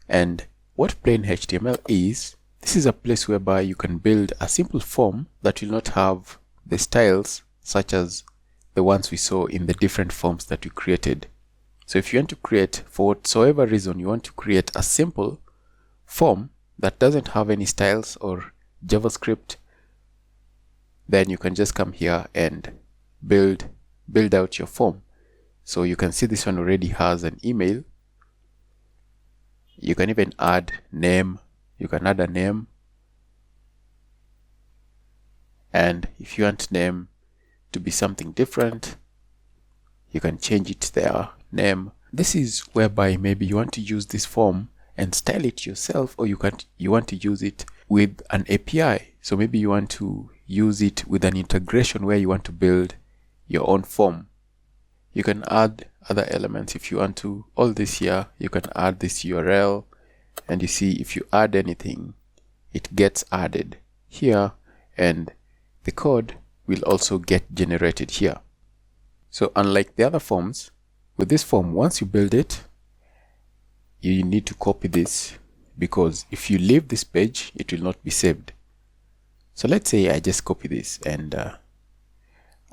And what plain HTML is, this is a place whereby you can build a simple form that will not have the styles such as the ones we saw in the different forms that we created. So if you want to create, for whatsoever reason, you want to create a simple form that doesn't have any styles or JavaScript, then you can just come here and build out your form. So you can see this one already has an email. You can even add name. You can add a name. And if you want name to be something different, you can change it there, name. This is whereby maybe you want to use this form and style it yourself, or you want to use it with an API. So maybe you want to use it with an integration where you want to build your own form. You can add other elements if you want to. All this here, you can add this URL, and you see if you add anything, it gets added here, and the code will also get generated here. So unlike the other forms, with this form, once you build it, you need to copy this, because if you leave this page, it will not be saved. So let's say I just copy this and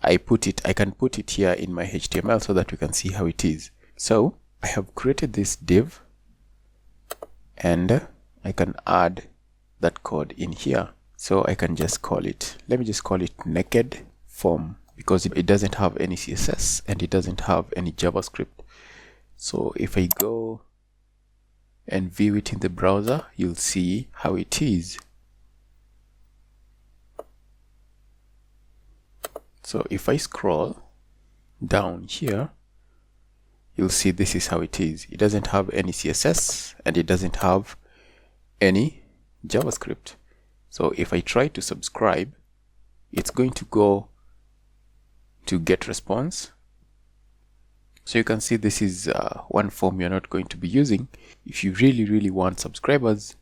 I can put it here in my HTML so that we can see how it is. So I have created this div and I can add that code in here. So I can just call it, let me just call it naked form, because it doesn't have any CSS and it doesn't have any JavaScript. So if I go and view it in the browser, you'll see how it is. So if I scroll down here, you'll see this is how it is. It doesn't have any CSS and it doesn't have any JavaScript. So if I try to subscribe, it's going to go to Getresponse So you can see this is one form you're not going to be using. If you really want subscribers,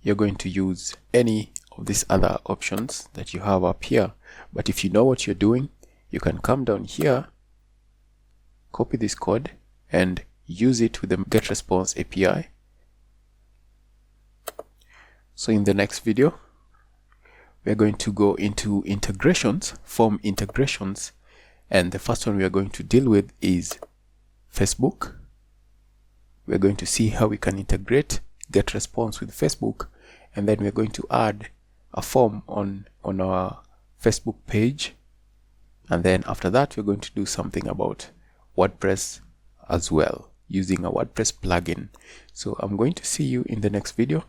you're going to use any of these other options that you have up here. But if you know what you're doing, you can come down here, copy this code, and use it with the Getresponse API. So in the next video, we're going to go into integrations, form integrations, and the first one we are going to deal with is Facebook. We're going to see how we can integrate Getresponse with Facebook, and then we're going to add a form on our Facebook page, and then after that we're going to do something about WordPress as well using a WordPress plugin. So I'm going to see you in the next video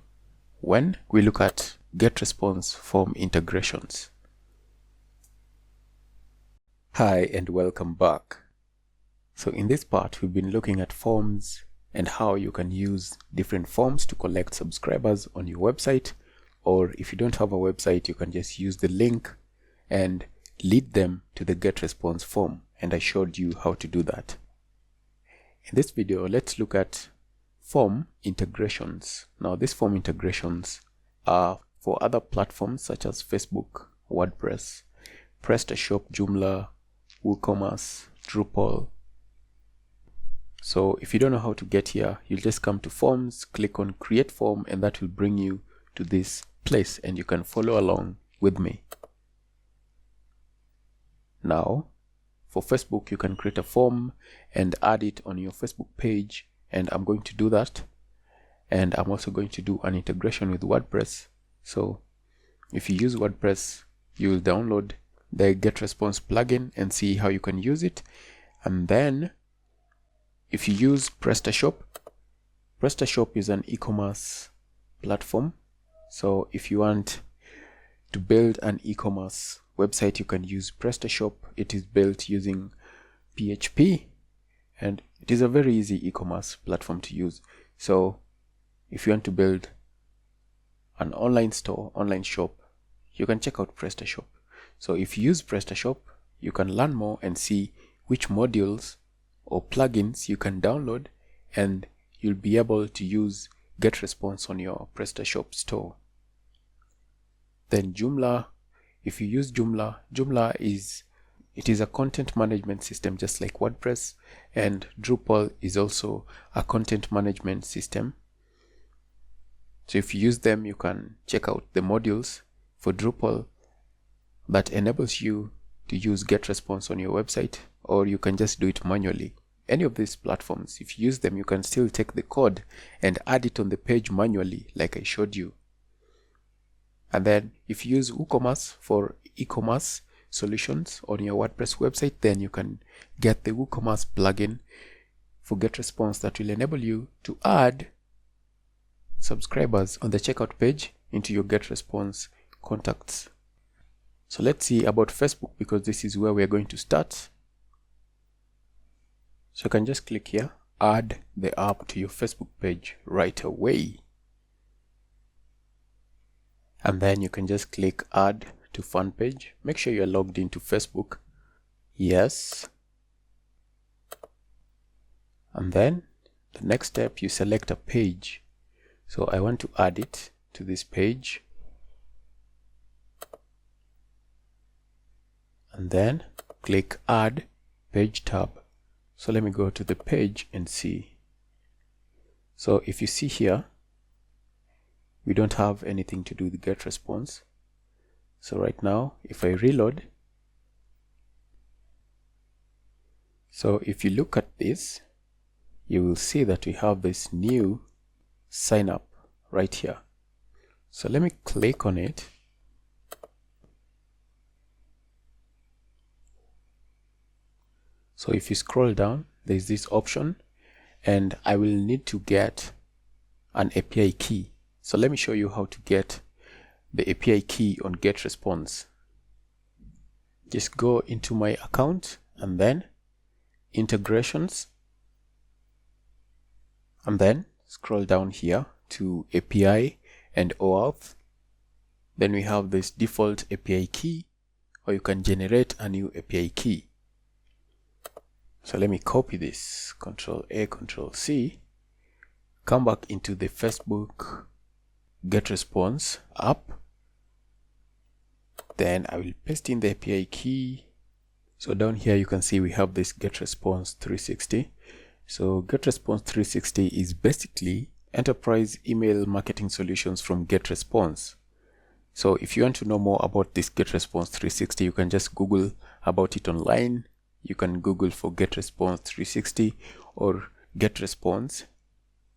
when we look at Getresponse form integrations. Hi and welcome back. So in this part we've been looking at forms and how you can use different forms to collect subscribers on your website, or if you don't have a website, you can just use the link and lead them to the Getresponse form, and I showed you how to do that. In this video, let's look at form integrations. Now these form integrations are for other platforms such as Facebook, WordPress, PrestaShop, Joomla, WooCommerce, Drupal. So if you don't know how to get here, you'll just come to forms, click on create form, and that will bring you to this place and you can follow along with me. Now for Facebook, you can create a form and add it on your Facebook page, and I'm going to do that. And I'm also going to do an integration with WordPress. So if you use WordPress, you will download the Getresponse plugin and see how you can use it. And then if you use PrestaShop, PrestaShop is an e-commerce platform. So if you want to build an e-commerce website, you can use PrestaShop. It is built using PHP and it is a very easy e-commerce platform to use. So if you want to build an online store, online shop, you can check out PrestaShop. So if you use PrestaShop, you can learn more and see which modules or plugins you can download, and you'll be able to use Getresponse on your PrestaShop store. Then Joomla, if you use Joomla, Joomla is a content management system just like WordPress, and Drupal is also a content management system. So if you use them, you can check out the modules for Drupal that enables you to use Getresponse on your website, or you can just do it manually. Any of these platforms, if you use them, you can still take the code and add it on the page manually like I showed you. And then if you use WooCommerce for e-commerce solutions on your WordPress website, then you can get the WooCommerce plugin for Getresponse that will enable you to add subscribers on the checkout page into your Getresponse contacts. So let's see about Facebook, because this is where we are going to start. So you can just click here, add the app to your Facebook page right away. And then you can just click add to fan page. Make sure you're logged into Facebook. Yes. And then the next step, you select a page. So I want to add it to this page. And then click add page tab. So let me go to the page and see. So if you see here, we don't have anything to do with Getresponse. So right now, if I reload, so if you look at this, you will see that we have this new sign up right here. So let me click on it. So if you scroll down, there's this option, and I will need to get an API key. So let me show you how to get the API key on Getresponse. Just go into my account and then integrations, and then scroll down here to API and OAuth. Then we have this default API key, or you can generate a new API key. So let me copy this, Control A, Control C, come back into the Facebook Getresponse app. Then I will paste in the API key. So down here you can see we have this Getresponse 360. So Getresponse 360 is basically enterprise email marketing solutions from Getresponse. So if you want to know more about this Getresponse 360, you can just Google about it online. You can Google for Getresponse 360 or Getresponse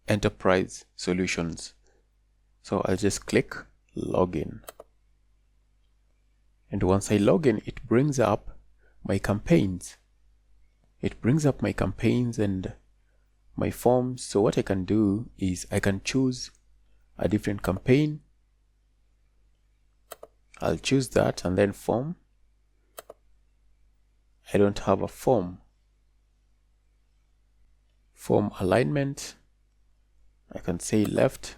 Enterprise Solutions. So I'll just click login. And once I log in, it brings up my campaigns. It brings up my campaigns and my forms. So what I can do is I can choose a different campaign. I'll choose that and then form. I don't have a form. Form alignment. I can say left.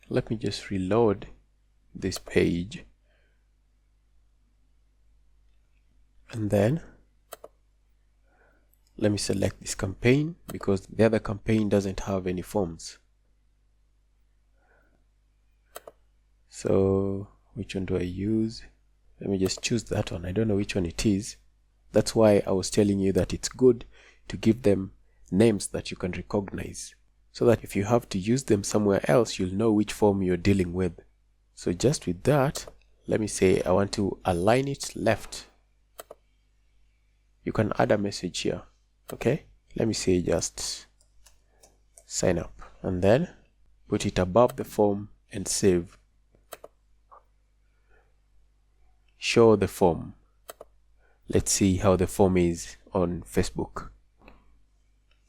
Let me just reload this page. And then let me select this campaign because the other campaign doesn't have any forms. So which one do I use? Let me just choose that one. I don't know which one it is. That's why I was telling you that it's good to give them names that you can recognize, so that if you have to use them somewhere else, you'll know which form you're dealing with. So just with that, let me say I want to align it left. You can add a message here. Okay, let me say just sign up and then put it above the form and save. Show the form. Let's see how the form is on Facebook.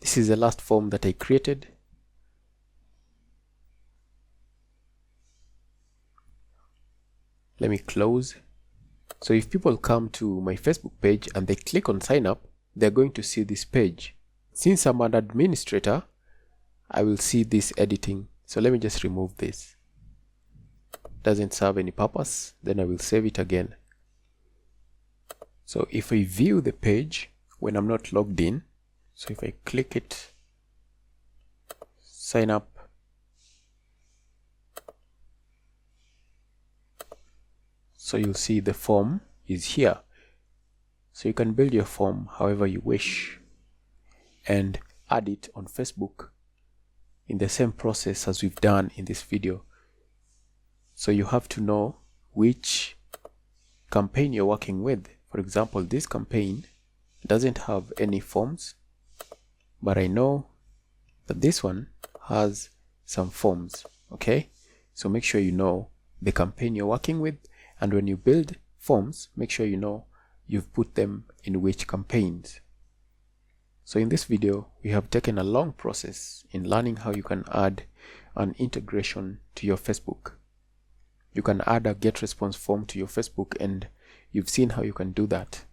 This is the last form that I created. Let me close. So if people come to my Facebook page and they click on sign up, they're going to see this page. Since I'm an administrator, I will see this editing. So let me just remove this. Doesn't serve any purpose. Then I will save it again. So if I view the page when I'm not logged in, so if I click it, sign up, so you'll see the form is here. So you can build your form however you wish and add it on Facebook in the same process as we've done in this video. So you have to know which campaign you're working with. For example, this campaign doesn't have any forms, but I know that this one has some forms. Okay, so make sure you know the campaign you're working with, and when you build forms, make sure you know you've put them in which campaigns. So in this video, we have taken a long process in learning how you can add an integration to your Facebook. You can add a Getresponse form to your Facebook, and you've seen how you can do that.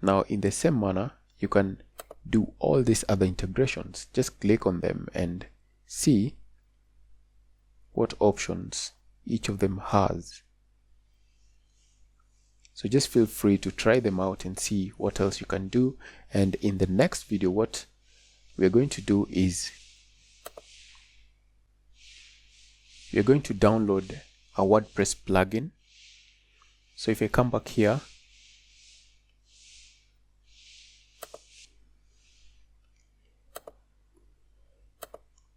Now, in the same manner, you can do all these other integrations. Just click on them and see what options each of them has. So just feel free to try them out and see what else you can do. And in the next video, what we're going to do is we're going to download a WordPress plugin. So if I come back here,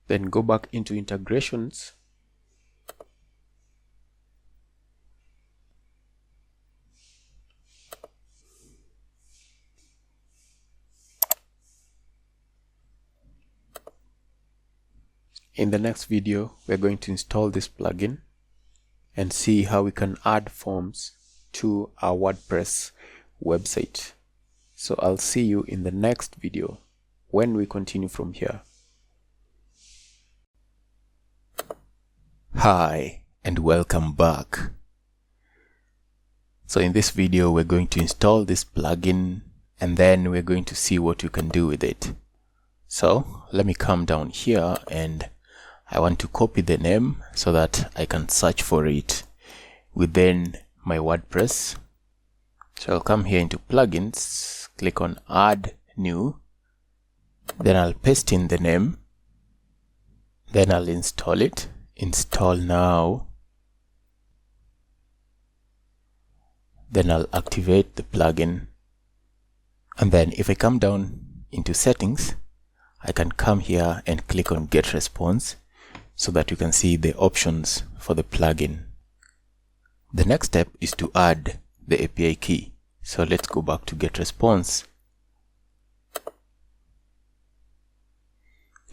then go back into integrations, in the next video, we're going to install this plugin and see how we can add forms to our WordPress website. So I'll see you in the next video when we continue from here. Hi and welcome back. So in this video, we're going to install this plugin and then we're going to see what you can do with it. So let me come down here and I want to copy the name so that I can search for it within my WordPress. So I'll come here into plugins, click on add new, then I'll paste in the name, then I'll install it, install now, then I'll activate the plugin, and then if I come down into settings, I can come here and click on Getresponse so that you can see the options for the plugin. The next step is to add the API key. So let's go back to Getresponse.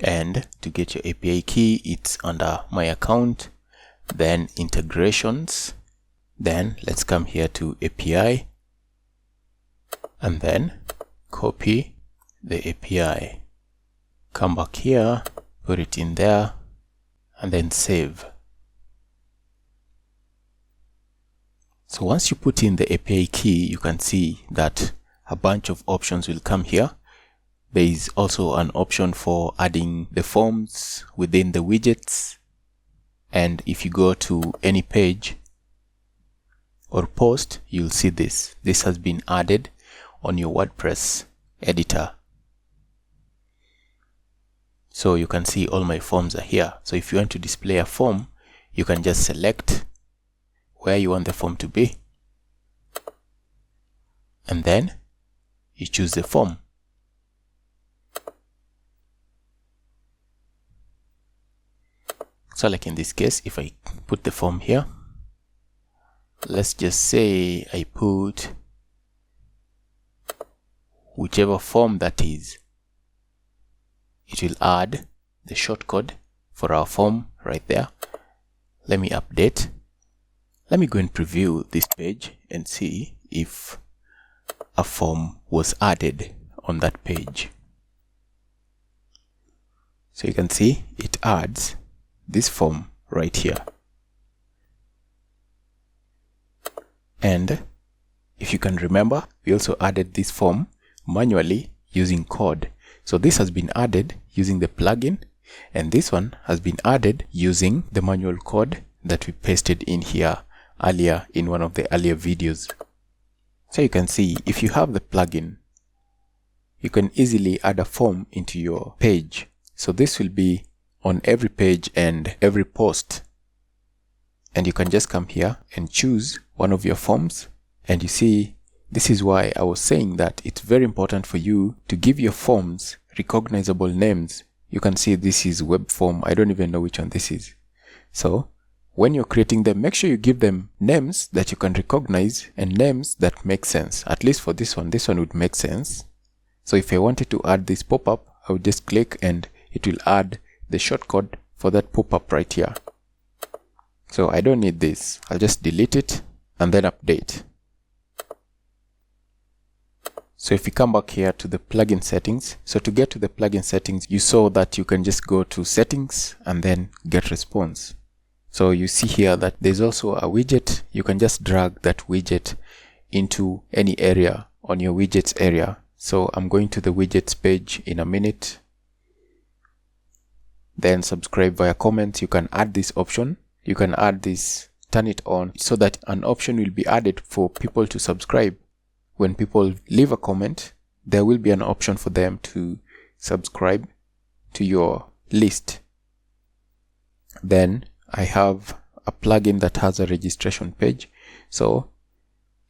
And to get your API key, it's under my account, then integrations, then let's come here to API, and then copy the API. Come back here, put it in there, and then save. So once you put in the API key, you can see that a bunch of options will come here. There is also an option for adding the forms within the widgets. And if you go to any page or post, you'll see this. This has been added on your WordPress editor. So you can see all my forms are here. So if you want to display a form, you can just select where you want the form to be, and then you choose the form. So like in this case, if I put the form here, let's just say I put whichever form that is, it will add the shortcode for our form right there. Let me update. Let me go and preview this page and see if a form was added on that page. So you can see it adds this form right here. And if you can remember, we also added this form manually using code. So this has been added using the plugin, and this one has been added using the manual code that we pasted in here earlier in one of the earlier videos. So you can see if you have the plugin, you can easily add a form into your page. So this will be on every page and every post. And you can just come here and choose one of your forms. And you see, this is why I was saying that it's very important for you to give your forms recognizable names. You can see this is web form. I don't even know which one this is. So when you're creating them, make sure you give them names that you can recognize and names that make sense. At least for this one would make sense. So if I wanted to add this pop-up, I would just click and it will add the shortcode for that pop-up right here. So I don't need this. I'll just delete it and then update. So if you come back here to the plugin settings, so to get to the plugin settings, you saw that you can just go to settings and then Getresponse. So you see here that there's also a widget. You can just drag that widget into any area on your widgets area. So I'm going to the widgets page in a minute. Then subscribe via comments. You can add this option. You can add this, turn it on so that an option will be added for people to subscribe. When people leave a comment, there will be an option for them to subscribe to your list. Then I have a plugin that has a registration page. So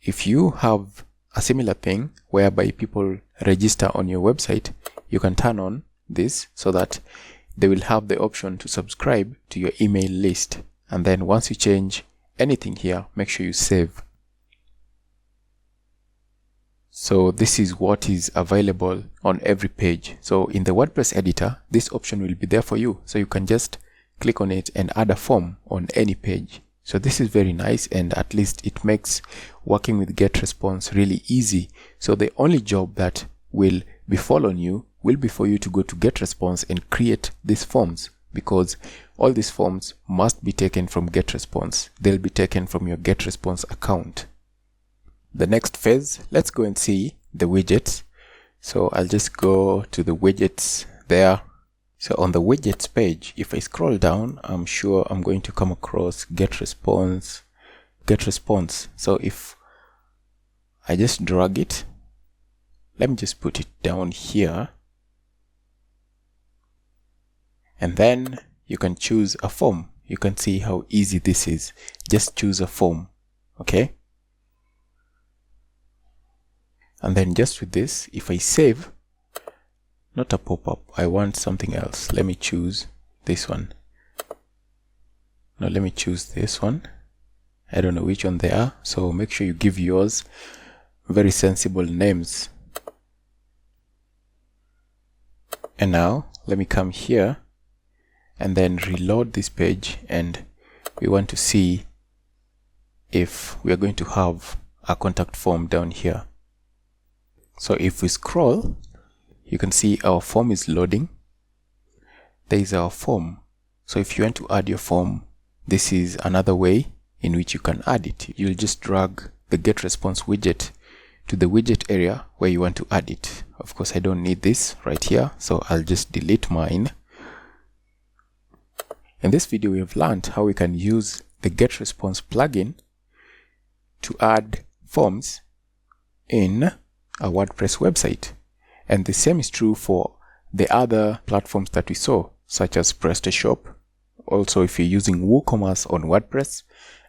if you have a similar thing whereby people register on your website, you can turn on this so that they will have the option to subscribe to your email list. And then once you change anything here, make sure you save. So this is what is available on every page. So in the WordPress editor, this option will be there for you. So you can just click on it and add a form on any page. So this is very nice, and at least it makes working with Getresponse really easy. So the only job that will befall on you will be for you to go to Getresponse and create these forms, because all these forms must be taken from Getresponse. They'll be taken from your Getresponse account. The next phase, let's go and see the widgets. So I'll just go to the widgets, there. So on the widgets page, if I scroll down, I'm sure I'm going to come across Getresponse. So if I just drag it, let me just put it down here, and then you can choose a form. You can see how easy this is. Just choose a form, okay? And then just with this, if I save, not a pop-up, I want something else. Let me choose this one. No, let me choose this one. I don't know which one they are, so make sure you give yours very sensible names. And now let me come here and then reload this page, and we want to see if we are going to have a contact form down here. So if we scroll, you can see our form is loading. There is our form. So if you want to add your form, this is another way in which you can add it. You'll just drag the Getresponse widget to the widget area where you want to add it. Of course, I don't need this right here, so I'll just delete mine. In this video, we have learned how we can use the Getresponse plugin to add forms in a WordPress website. And the same is true for the other platforms that we saw, such as PrestaShop. Also, if you're using WooCommerce on WordPress,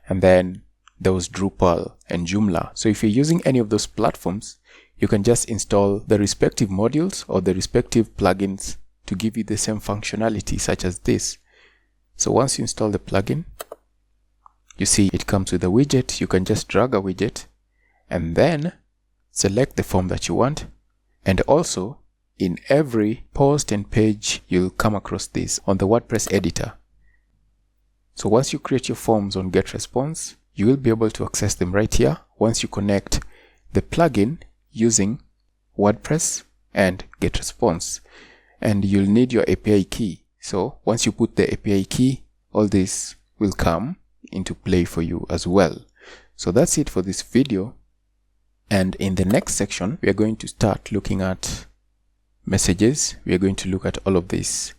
and then there was Drupal and Joomla. So if you're using any of those platforms, you can just install the respective modules or the respective plugins to give you the same functionality, such as this. So once you install the plugin, you see it comes with a widget. You can just drag a widget and then select the form that you want. And also, in every post and page, you'll come across this on the WordPress editor. So once you create your forms on Getresponse, you will be able to access them right here once you connect the plugin using WordPress and Getresponse. And you'll need your API key. So once you put the API key, all this will come into play for you as well. So that's it for this video. And in the next section, we are going to start looking at messages. We are going to look at all of this.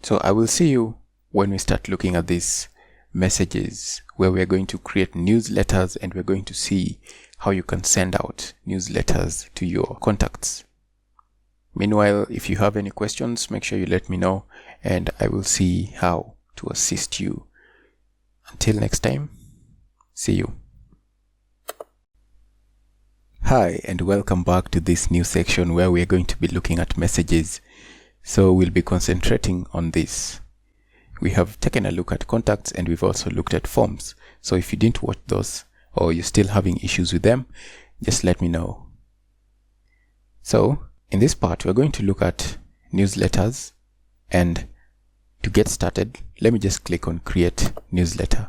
So I will see you when we start looking at these messages, where we are going to create newsletters, and we're going to see how you can send out newsletters to your contacts. Meanwhile, if you have any questions, make sure you let me know, and I will see how to assist you. Until next time, see you. Hi, and welcome back to this new section where we are going to be looking at messages. So we'll be concentrating on this. We have taken a look at contacts, and we've also looked at forms. So if you didn't watch those, or you're still having issues with them, just let me know. So in this part, we're going to look at newsletters, and to get started, let me just click on Create Newsletter.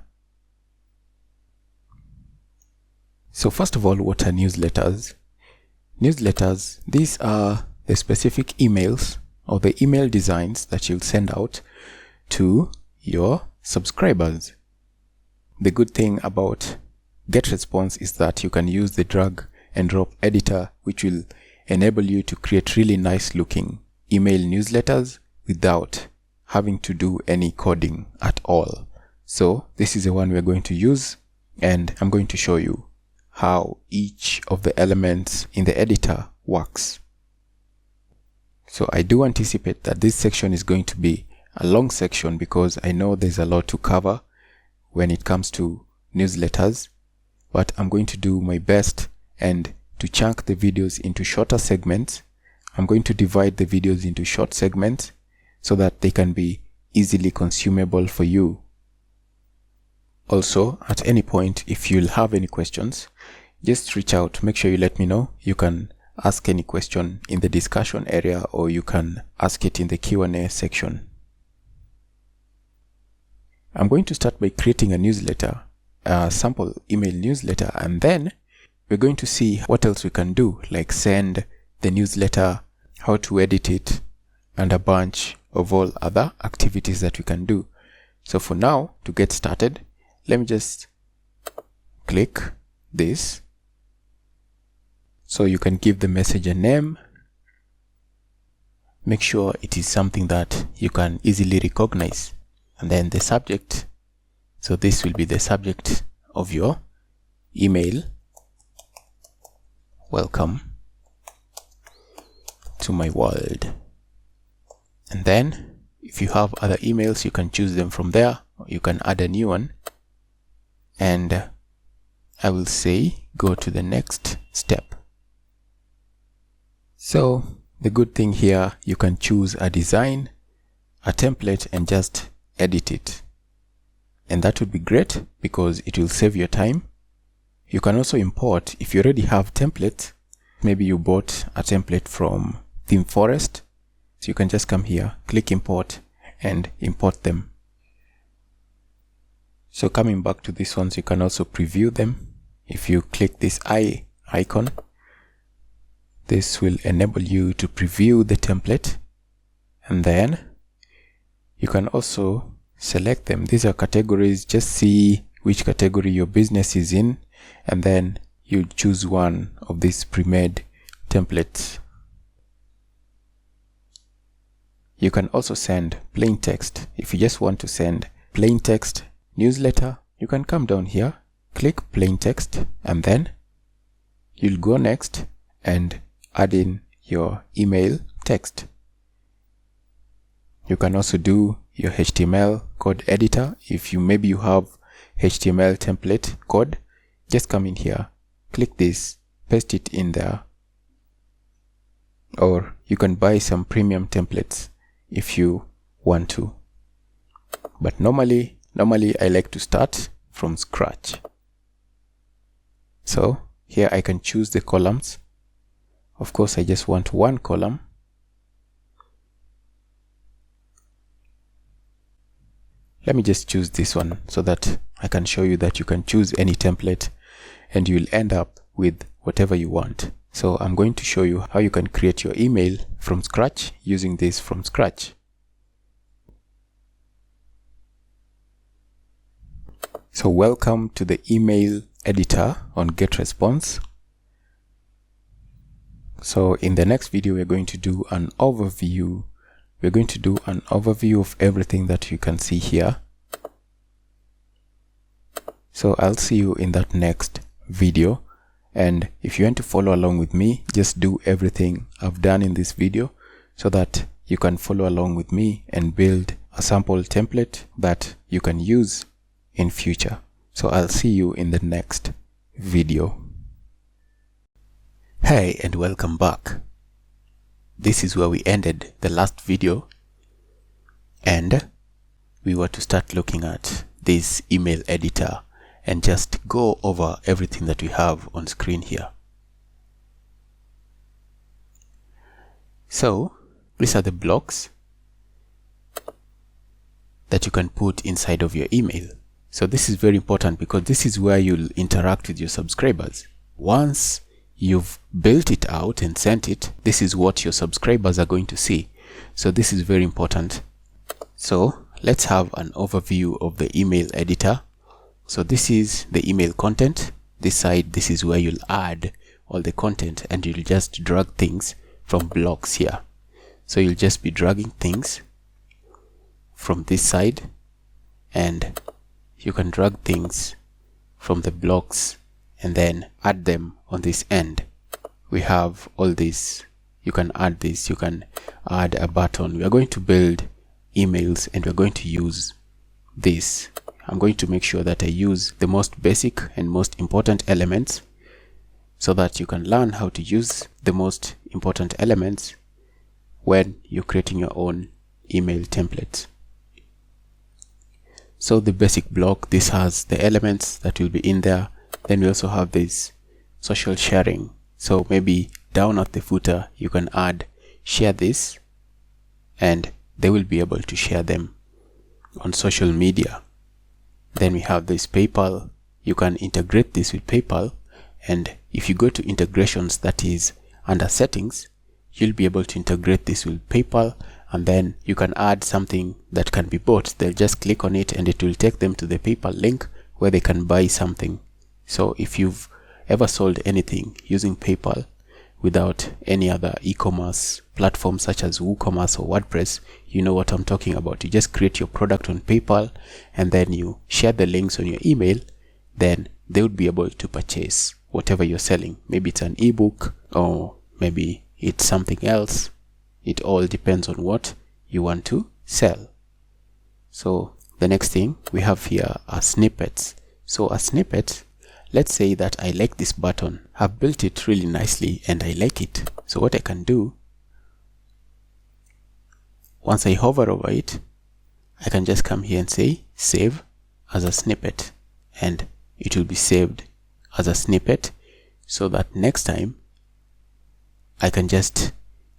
So first of all, what are newsletters? Newsletters, these are the specific emails or the email designs that you'll send out to your subscribers. The good thing about Getresponse is that you can use the drag and drop editor, which will enable you to create really nice looking email newsletters without having to do any coding at all. So this is the one we're going to use, and I'm going to show you how each of the elements in the editor works. So I do anticipate that this section is going to be a long section because I know there's a lot to cover when it comes to newsletters, but I'm going to do my best and to chunk the videos into shorter segments. I'm going to divide the videos into short segments so that they can be easily consumable for you. Also, at any point, if you'll have any questions, just reach out. Make sure you let me know. You can ask any question in the discussion area, or you can ask it in the Q&A section. I'm going to start by creating a newsletter, a sample email newsletter, and then we're going to see what else we can do, like send the newsletter, how to edit it, and a bunch of all other activities that we can do. So for now, to get started, let me just click this. So you can give the message a name, make sure it is something that you can easily recognize. And then the subject, so this will be the subject of your email. Welcome to my world. And then if you have other emails, you can choose them from there, or you can add a new one. And I will say go to the next step. So the good thing here, you can choose a design, a template, and just edit it. And that would be great because it will save your time. You can also import if you already have templates. Maybe you bought a template from Theme Forest. So you can just come here, click import, and import them. So coming back to these ones, you can also preview them. If you click this eye icon, this will enable you to preview the template. And then you can also select them. These are categories. Just see which category your business is in, and then you choose one of these pre-made templates. You can also send plain text. If you just want to send plain text newsletter, you can come down here, click plain text, and then you'll go next and add in your email text. You can also do your HTML code editor. If maybe you have HTML template code, just come in here, click this, paste it in there. Or you can buy some premium templates if you want to. But normally I like to start from scratch. So here I can choose the columns. Of course, I just want one column. Let me just choose this one so that I can show you that you can choose any template and you'll end up with whatever you want. So I'm going to show you how you can create your email from scratch using this from scratch. So welcome to the email editor on Getresponse. So in the next video, we're going to do an overview. We're going to do an overview of everything that you can see here. So I'll see you in that next video. And if you want to follow along with me, just do everything I've done in this video so that you can follow along with me and build a sample template that you can use in future. So I'll see you in the next video. Hey, and welcome back. This is where we ended the last video, and we were to start looking at this email editor and just go over everything that we have on screen here. So these are the blocks that you can put inside of your email. So this is very important because this is where you'll interact with your subscribers. Once you've built it out and sent it, this is what your subscribers are going to see. So this is very important. So let's have an overview of the email editor. So this is the email content. This side, this is where you'll add all the content, and you'll just drag things from blocks here. So you'll just be dragging things from this side, and you can drag things from the blocks and then add them on this end. We have all this. You can add this, you can add a button. We are going to build emails and we're going to use this. I'm going to make sure that I use the most basic and most important elements so that you can learn how to use the most important elements when you're creating your own email templates. So the basic block, this has the elements that will be in there. Then we also have this social sharing. So maybe down at the footer, you can add share this, and they will be able to share them on social media. Then we have this PayPal. You can integrate this with PayPal, and if you go to integrations, that is under settings, you'll be able to integrate this with PayPal, and then you can add something that can be bought. They'll just click on it and it will take them to the PayPal link where they can buy something. So if you've ever sold anything using PayPal, without any other e-commerce platform such as WooCommerce or WordPress, you know what I'm talking about. You just create your product on PayPal and then you share the links on your email, then they would be able to purchase whatever you're selling. Maybe it's an ebook or maybe it's something else. It all depends on what you want to sell. So the next thing we have here are snippets. So a snippet, let's say that I like this button. I've built it really nicely and I like it. So what I can do, once I hover over it, I can just come here and say save as a snippet, and it will be saved as a snippet, so that next time I can just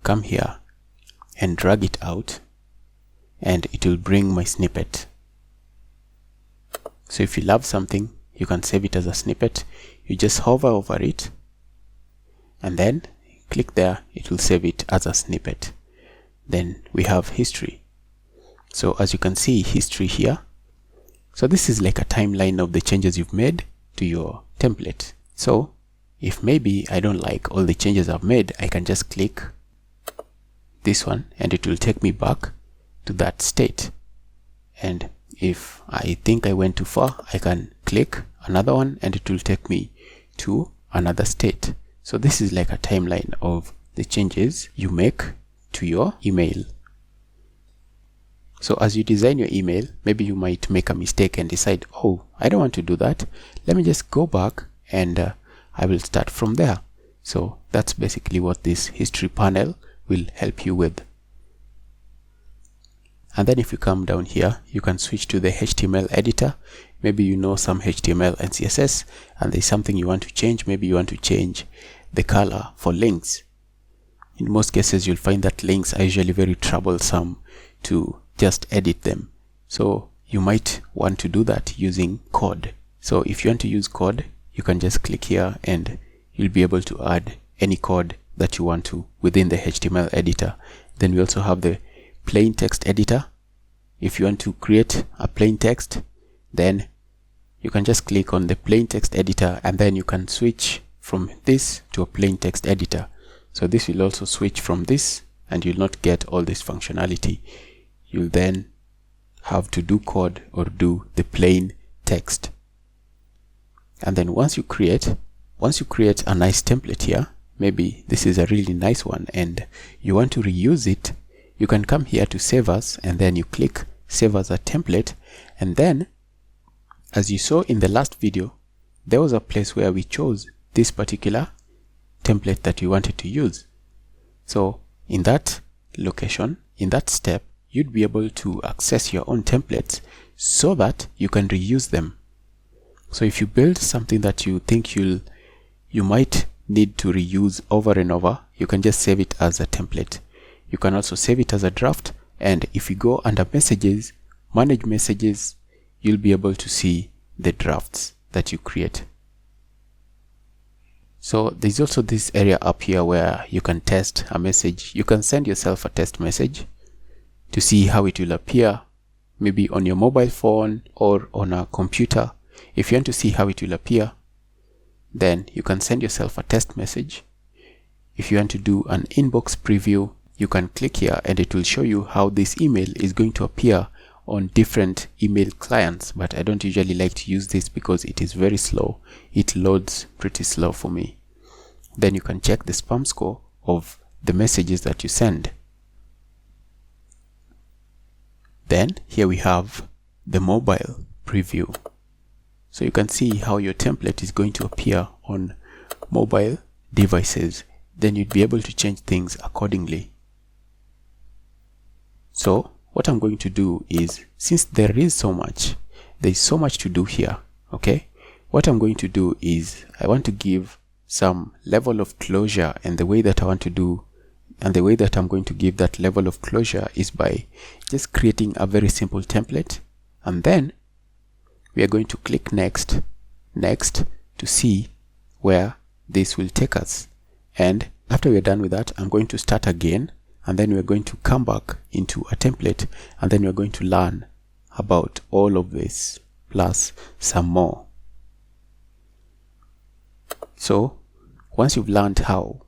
come here and drag it out and it will bring my snippet. So if you love something, you can save it as a snippet. You just hover over it and then click there, it will save it as a snippet. Then we have history. So as you can see, history here. So this is like a timeline of the changes you've made to your template. So if maybe I don't like all the changes I've made, I can just click this one and it will take me back to that state. And if I think I went too far, I can click another one and it will take me to another state. So this is like a timeline of the changes you make to your email. So as you design your email, maybe you might make a mistake and decide, oh, I don't want to do that. Let me just go back and I will start from there. So that's basically what this history panel will help you with. And then if you come down here, you can switch to the HTML editor. Maybe you know some HTML and CSS and there's something you want to change. Maybe you want to change the color for links. In most cases, you'll find that links are usually very troublesome to just edit them. So you might want to do that using code. So if you want to use code, you can just click here and you'll be able to add any code that you want to within the HTML editor. Then we also have the plain text editor. If you want to create a plain text, then you can just click on the plain text editor and then you can switch from this to a plain text editor. So this will also switch from this and you'll not get all this functionality. You'll then have to do code or do the plain text. And then once you create a nice template here, maybe this is a really nice one and you want to reuse it, you can come here to save as and then you click save as a template. And then as you saw in the last video, there was a place where we chose this particular template that we wanted to use. So in that location, in that step, you'd be able to access your own templates so that you can reuse them. So if you build something that you think you might need to reuse over and over, you can just save it as a template. You can also save it as a draft, and if you go under messages, manage messages, you'll be able to see the drafts that you create. So there's also this area up here where you can test a message. You can send yourself a test message to see how it will appear, maybe on your mobile phone or on a computer. If you want to see how it will appear, then you can send yourself a test message. If you want to do an inbox preview, you can click here and it will show you how this email is going to appear on different email clients. But I don't usually like to use this because it is very slow. It loads pretty slow for me. Then you can check the spam score of the messages that you send. Then here we have the mobile preview. So you can see how your template is going to appear on mobile devices. Then you'd be able to change things accordingly. So what I'm going to do is, since there is so much to do here, okay? What I'm going to do is I want to give some level of closure, and the way that I want to do and the way that I'm going to give that level of closure is by just creating a very simple template, and then we are going to click next to see where this will take us. And after we're done with that, I'm going to start again, and then we're going to come back into a template, and then we're going to learn about all of this plus some more. So once you've learned how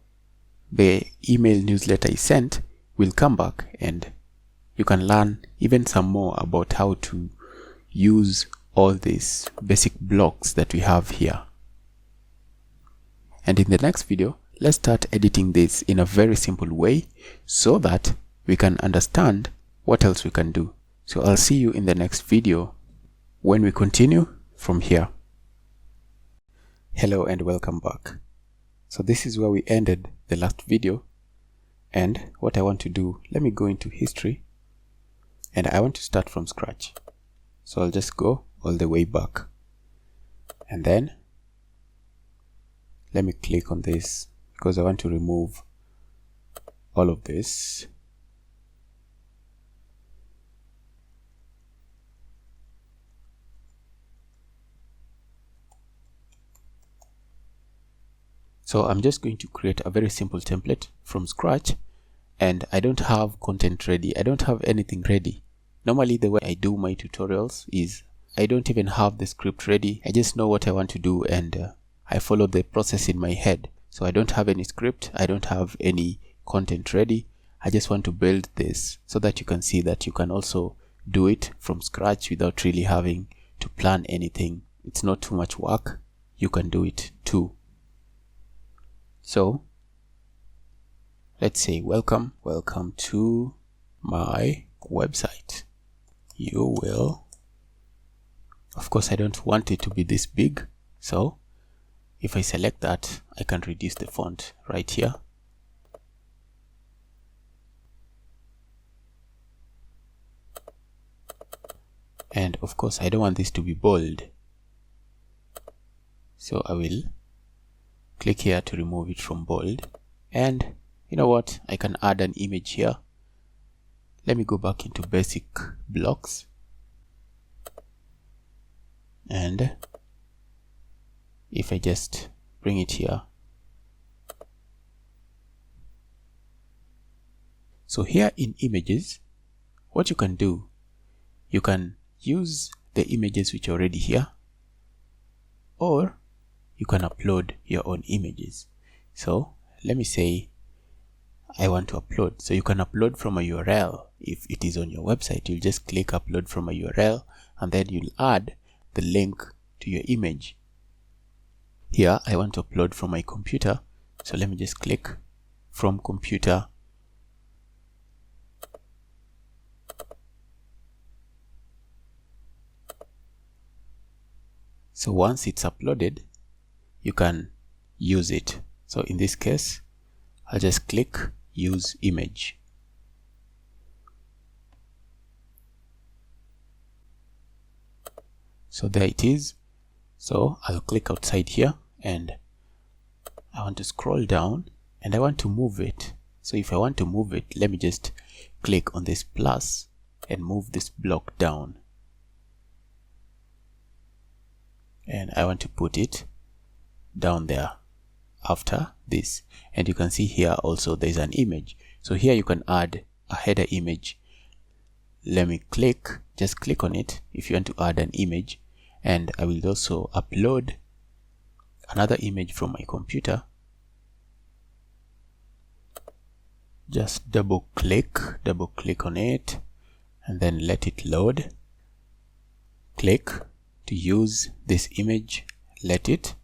the email newsletter is sent, we'll come back and you can learn even some more about how to use all these basic blocks that we have here. And in the next video, let's start editing this in a very simple way so that we can understand what else we can do. So I'll see you in the next video when we continue from here. Hello and welcome back. So this is where we ended the last video, and what I want to do, let me go into history and I want to start from scratch. So I'll just go all the way back and then let me click on this because I want to remove all of this. So I'm just going to create a very simple template from scratch, and I don't have content ready. I don't have anything ready. Normally the way I do my tutorials is I don't even have the script ready. I just know what I want to do and I follow the process in my head. So I don't have any script. I don't have any content ready. I just want to build this so that you can see that you can also do it from scratch without really having to plan anything. It's not too much work. You can do it too. So let's say welcome to my website. You will, of course I don't want it to be this big, so if I select that, I can reduce the font right here. And of course I don't want this to be bold, so I will click here to remove it from bold. And you know what, I can add an image here. Let me go back into basic blocks, and if I just bring it here, so here in images, what you can do, you can use the images which are already here, or you can upload your own images. So let me say I want to upload. So you can upload from a URL. If it is on your website, you'll just click upload from a URL and then you'll add the link to your image. Here I want to upload from my computer, so let me just click from computer. So once it's uploaded, you can use it. So in this case, I'll just click use image. So there it is. So I'll click outside here and I want to scroll down and I want to move it. So if I want to move it, let me just click on this plus and move this block down. And I want to put it down there after this, and you can see here also there's an image. So here you can add a header image. Let me just click on it if you want to add an image, and I will also upload another image from my computer. Just double click on it and then let it load. Click to use this image, let it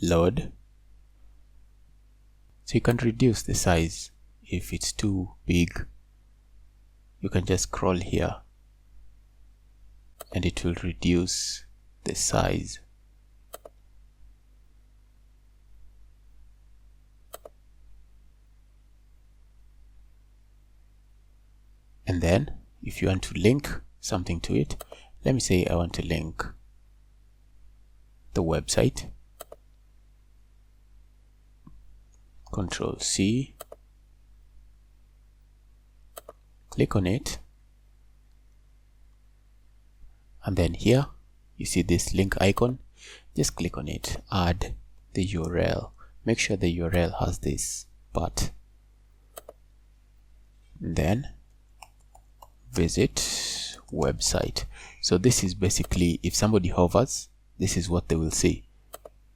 load. So you can reduce the size. If it's too big, you can just scroll here and it will reduce the size. And then if you want to link something to it, let me say I want to link the website. Control C, click on it, and then here you see this link icon. Just click on it, add the URL. Make sure the URL has this part. Then visit website. So this is basically, if somebody hovers, this is what they will see.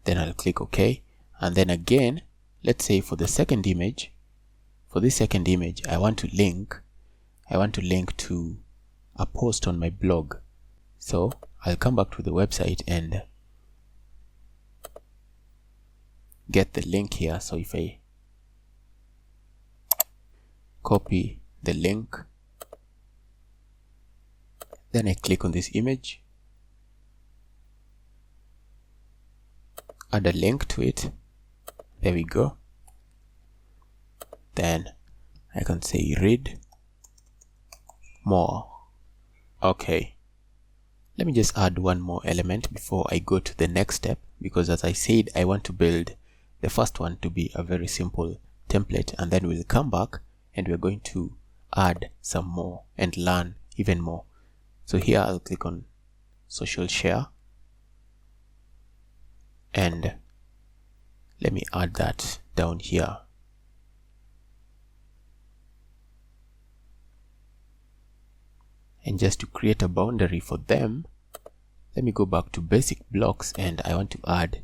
Then I'll click OK, and then again, let's say for the second image, for this second image, I want to link to a post on my blog. So I'll come back to the website and get the link here. So if I copy the link, then I click on this image, add a link to it. There we go. Then I can say read more. Okay, let me just add one more element before I go to the next step, because as I said, I want to build the first one to be a very simple template, and then we'll come back and we're going to add some more and learn even more. So here I'll click on social share, and let me add that down here. And just to create a boundary for them, let me go back to basic blocks, and I want to add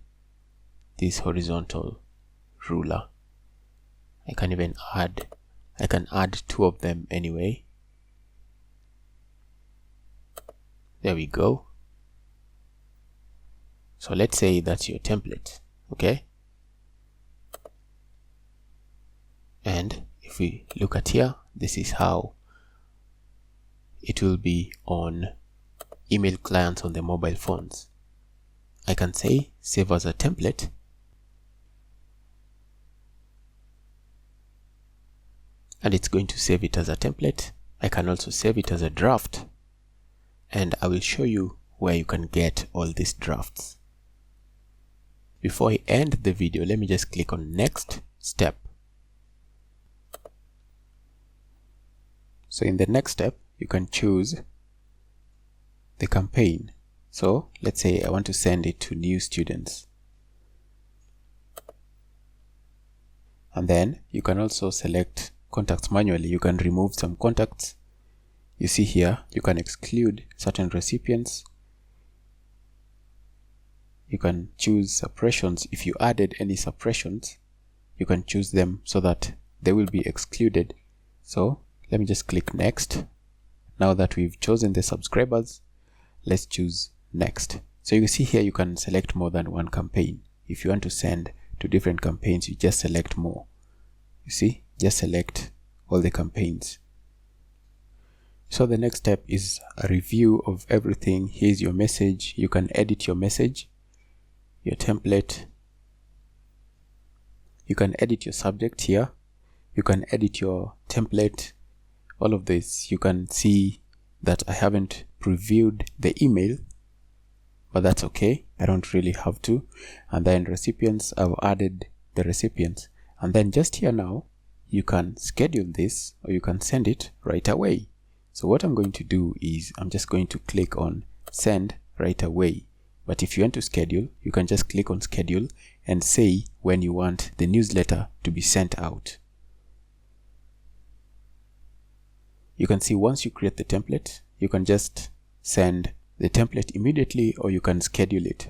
this horizontal ruler. I can add 2 of them anyway. There we go. So let's say that's your template, okay? And if we look at here, this is how it will be on email clients on the mobile phones. I can say save as a template, and it's going to save it as a template. I can also save it as a draft, and I will show you where you can get all these drafts. Before I end the video, let me just click on next step. So in the next step, you can choose the campaign. So let's say I want to send it to new students. And then you can also select contacts manually. You can remove some contacts. You see here, you can exclude certain recipients. You can choose suppressions. If you added any suppressions, you can choose them so that they will be excluded. So let me just click next. Now that we've chosen the subscribers, let's choose next. So you see here, you can select more than one campaign. If you want to send to different campaigns, you just select more. You see, just select all the campaigns. So the next step is a review of everything. Here's your message. You can edit your message, your template. You can edit your subject here. You can edit your template. All of this, you can see that I haven't previewed the email, but that's okay. I don't really have to. And then recipients, I've added the recipients. And then just here now, you can schedule this, or you can send it right away. So what I'm going to do is I'm just going to click on send right away. But if you want to schedule, you can just click on schedule and say when you want the newsletter to be sent out. You can see once you create the template, you can just send the template immediately, or you can schedule it.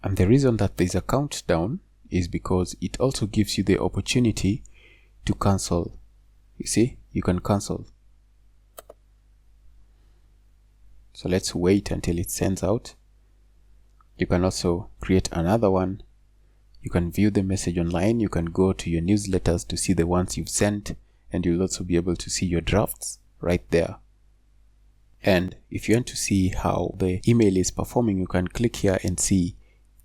And the reason that there's a countdown is because it also gives you the opportunity to cancel. You see, you can cancel. So let's wait until it sends out. You can also create another one. You can view the message online. You can go to your newsletters to see the ones you've sent, and you'll also be able to see your drafts right there. And if you want to see how the email is performing, you can click here and see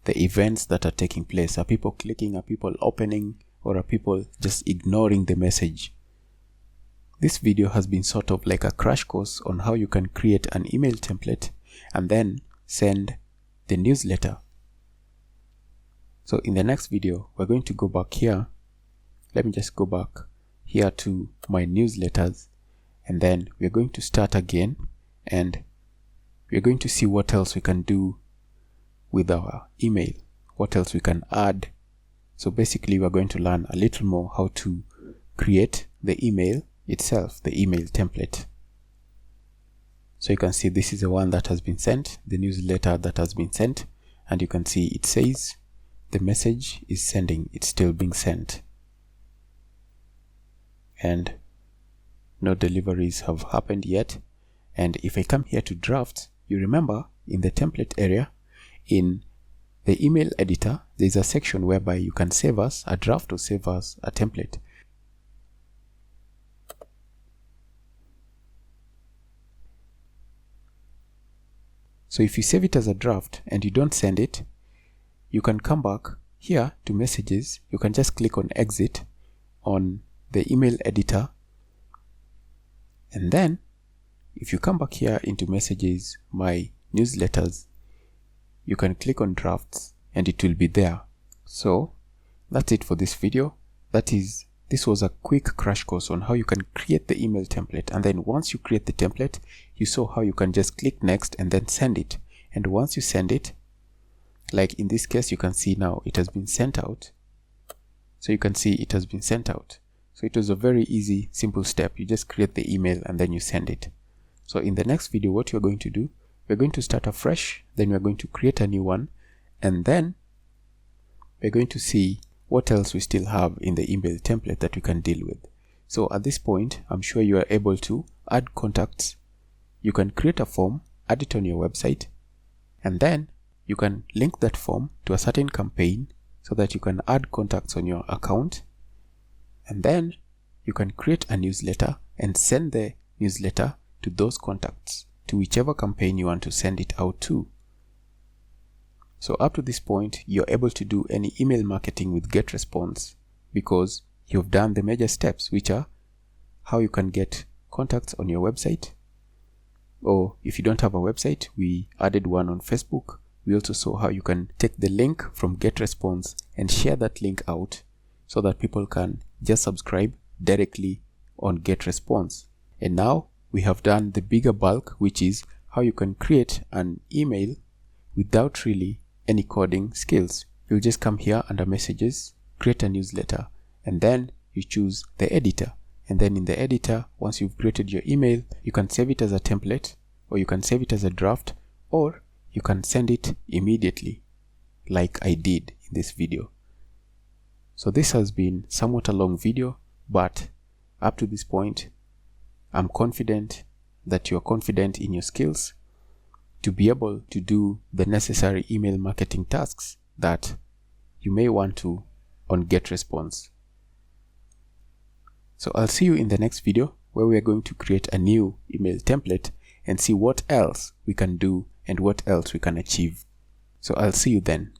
the events that are taking place. Are people clicking? Are people opening? Or are people just ignoring the message? This video has been sort of like a crash course on how you can create an email template and then send the newsletter. So in the next video, we're going to go back here. Let me just go back here to my newsletters, and then we're going to start again, and we're going to see what else we can do with our email, what else we can add. So basically, we're going to learn a little more how to create the email itself, the email template. So you can see this is the one that has been sent, the newsletter that has been sent, and you can see it says the message is sending, it's still being sent. and no deliveries have happened yet. And if I come here to drafts, you remember in the template area in the email editor, there's a section whereby you can save as a draft or save as a template. So if you save it as a draft and you don't send it, you can come back here to messages. You can just click on exit on the email editor, and then if you come back here into messages, my newsletters, you can click on drafts and it will be there. So that's it for this video. This was a quick crash course on how you can create the email template, and then once you create the template, you saw how you can just click next and then send it. And once you send it, like in this case, you can see now it has been sent out. So you can see it has been sent out. So it was a very easy, simple step. You just create the email and then you send it. So in the next video, what you're going to do, we're going to start afresh, then we're going to create a new one, and then we're going to see what else we still have in the email template that we can deal with. So at this point, I'm sure you are able to add contacts. You can create a form, add it on your website, and then you can link that form to a certain campaign so that you can add contacts on your account. And then you can create a newsletter and send the newsletter to those contacts, to whichever campaign you want to send it out to. So up to this point, you're able to do any email marketing with Getresponse because you've done the major steps, which are how you can get contacts on your website. Or if you don't have a website, we added one on Facebook. We also saw how you can take the link from Getresponse and share that link out so that people can just subscribe directly on Getresponse. And now we have done the bigger bulk, which is how you can create an email without really any coding skills. You'll just come here under messages, create a newsletter, and then you choose the editor. And then in the editor, once you've created your email, you can save it as a template, or you can save it as a draft, or you can send it immediately like I did in this video. So this has been somewhat a long video, but up to this point, I'm confident that you're confident in your skills to be able to do the necessary email marketing tasks that you may want to on Getresponse. So I'll see you in the next video where we are going to create a new email template and see what else we can do and what else we can achieve. So I'll see you then.